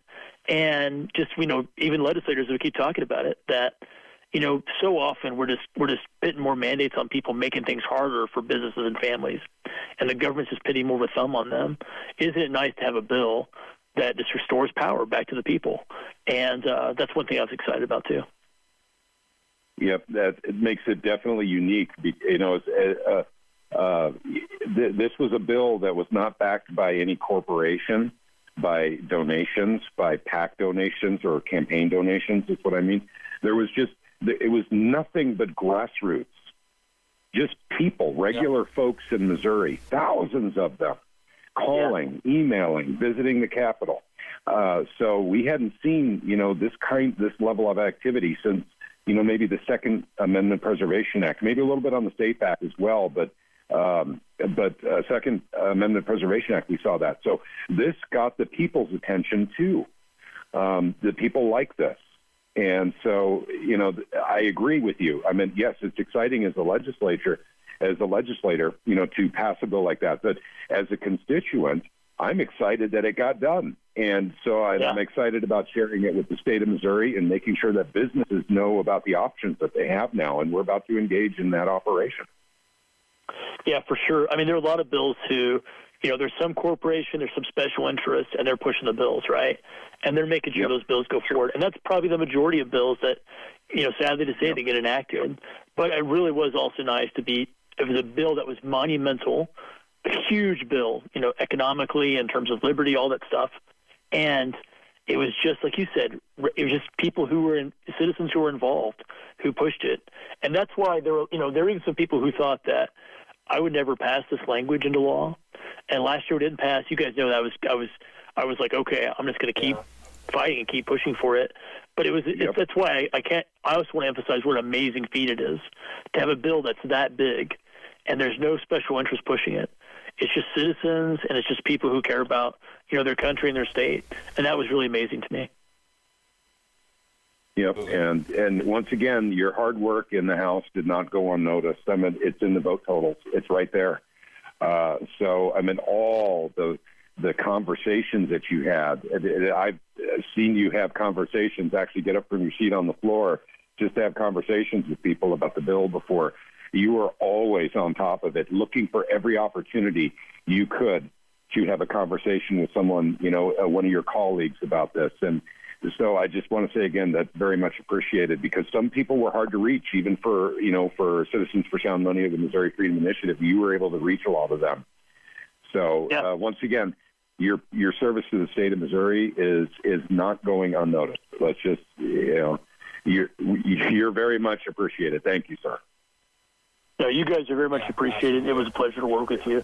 K: and just, even legislators who keep talking about it, that, so often we're just putting more mandates on people, making things harder for businesses and families, and the government's just putting more of a thumb on them. Isn't it nice to have a bill that just restores power back to the people? And that's one thing I was excited about too.
C: Yep, it makes it definitely unique. This was a bill that was not backed by any corporation, by donations, by PAC donations or campaign donations. Is what I mean. It was nothing but grassroots, just people, regular folks in Missouri, thousands of them, calling, emailing, visiting the Capitol. So we hadn't seen, this level of activity since, maybe the Second Amendment Preservation Act, maybe a little bit on the State Act as well, but Second Amendment Preservation Act, we saw that. So this got the people's attention too. The people like this. And so, I agree with you. I mean, yes, it's exciting as a legislator, to pass a bill like that. But as a constituent, I'm excited that it got done. And so I'm excited about sharing it with the state of Missouri and making sure that businesses know about the options that they have now. And we're about to engage in that operation.
K: Yeah, for sure. I mean, there are a lot of bills who, there's some corporation, there's some special interest, and they're pushing the bills, right? And they're making sure those bills go forward. And that's probably the majority of bills that, sadly to say, they get enacted. But it really was also nice it was a bill that was monumental, a huge bill, economically, in terms of liberty, all that stuff. And it was just, like you said, it was just people citizens who were involved who pushed it. And that's why there were even some people who thought that I would never pass this language into law. And last year it didn't pass. You guys know that I was like, okay, I'm just going to keep fighting and keep pushing for it. But that's why I also want to emphasize what an amazing feat it is to have a bill that's that big and there's no special interest pushing it. It's just citizens and it's just people who care about, their country and their state. And that was really amazing to me.
C: Yep, and once again, your hard work in the House did not go unnoticed. I mean, it's in the vote totals. It's right there. So, I mean, all the conversations that you had, I've seen you have conversations, actually get up from your seat on the floor just to have conversations with people about the bill before. You were always on top of it, looking for every opportunity you could to have a conversation with someone, one of your colleagues about this. And so I just want to say again, that's very much appreciated, because some people were hard to reach, even for Citizens for Sound Money or the Missouri Freedom Initiative. You were able to reach a lot of them. So once again, your service to the state of Missouri is not going unnoticed. Let's just, you're very much appreciated. Thank you, sir.
K: No, you guys are very much appreciated. It was a pleasure to work with you.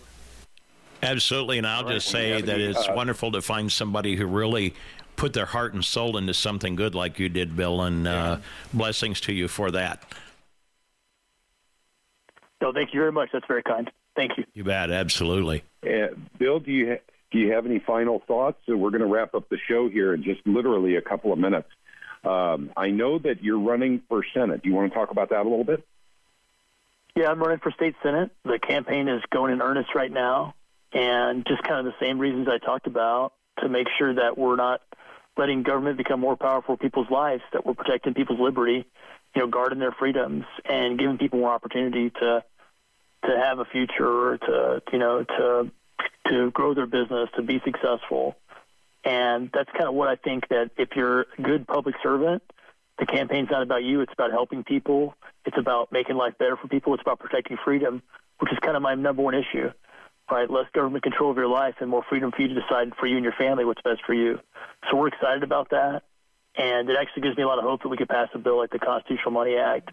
B: Absolutely, and I'll just say that it's wonderful to find somebody who really put their heart and soul into something good like you did, Bill, and blessings to you for that.
K: No, thank you very much. That's very kind. Thank you.
B: You bet, absolutely.
C: Bill, do you have any final thoughts? So we're going to wrap up the show here in just literally a couple of minutes. I know that you're running for Senate. Do you want to talk about that a little bit?
K: Yeah, I'm running for state Senate. The campaign is going in earnest right now, and just kind of the same reasons I talked about, to make sure that we're not letting government become more powerful in people's lives, that we're protecting people's liberty, guarding their freedoms, and giving people more opportunity to have a future, to grow their business, to be successful. And that's kind of what I think, that if you're a good public servant, the campaign's not about you. It's about helping people. It's about making life better for people. It's about protecting freedom, which is kind of my number one issue, right? Less government control of your life and more freedom for you to decide for you and your family what's best for you. So we're excited about that. And it actually gives me a lot of hope that we could pass a bill like the Constitutional Money Act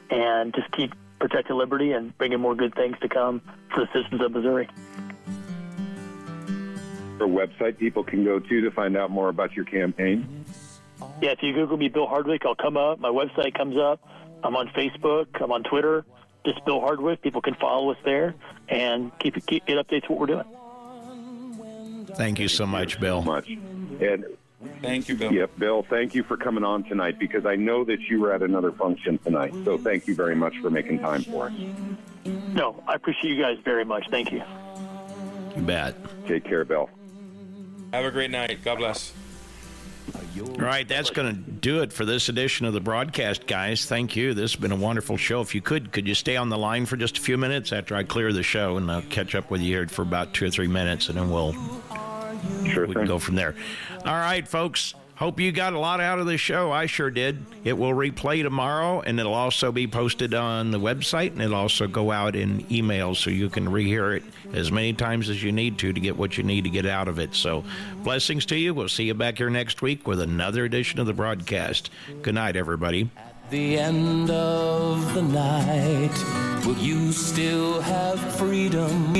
K: and just keep protecting liberty and bringing more good things to come for the citizens of Missouri.
C: A website people can go to find out more about your campaign?
K: Yeah, if you Google me, Bill Hardwick, I'll come up. My website comes up. I'm on Facebook. I'm on Twitter. Just Bill Hardwick. People can follow us there and get updates what we're doing.
B: Thank you so much, Bill.
C: And
D: thank you, Bill.
C: Yep, Bill, thank you for coming on tonight, because I know that you were at another function tonight. So thank you very much for making time for us.
K: No, I appreciate you guys very much. Thank you.
B: You bet.
C: Take care, Bill.
D: Have a great night. God bless.
B: All right, that's going to do it for this edition of the broadcast, guys. Thank you. This has been a wonderful show. If you could you stay on the line for just a few minutes after I clear the show, and I'll catch up with you here for about 2 or 3 minutes, and then we can go from there. All right, folks. Hope you got a lot out of the show. I sure did. It will replay tomorrow, and it'll also be posted on the website, and it'll also go out in emails so you can rehear it as many times as you need to get what you need to get out of it. So blessings to you. We'll see you back here next week with another edition of the broadcast. Good night, everybody.
L: At the end of the night, will you still have freedom?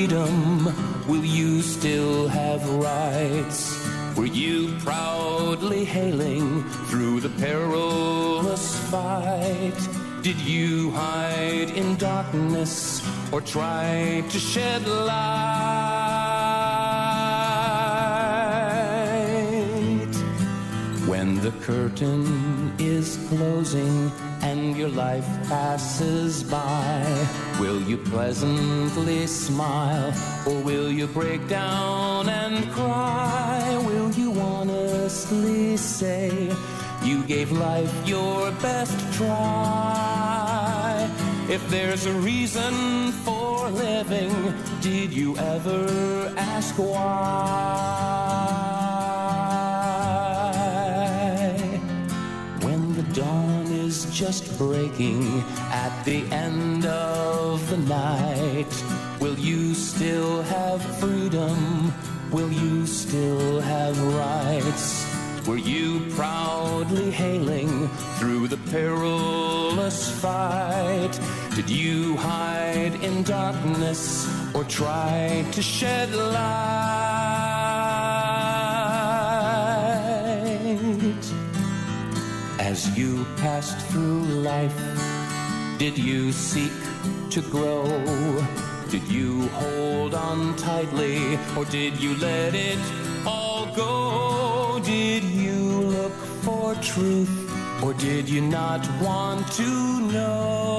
L: Will you still have rights? Were you proudly hailing through the perilous fight? Did you hide in darkness or try to shed light? When the curtain is closing and your life passes by, will you pleasantly smile, or will you break down and cry? Will you honestly say you gave life your best try? If there's a reason for living, did you ever ask why? When the dawn is just breaking at the end of the night, will you still have freedom? Will you still have rights? Were you proudly hailing through the perilous fight? Did you hide in darkness or try to shed light? As you passed through life, did you seek to grow? Did you hold on tightly, or did you let it all go? Did you look for truth, or did you not want to know?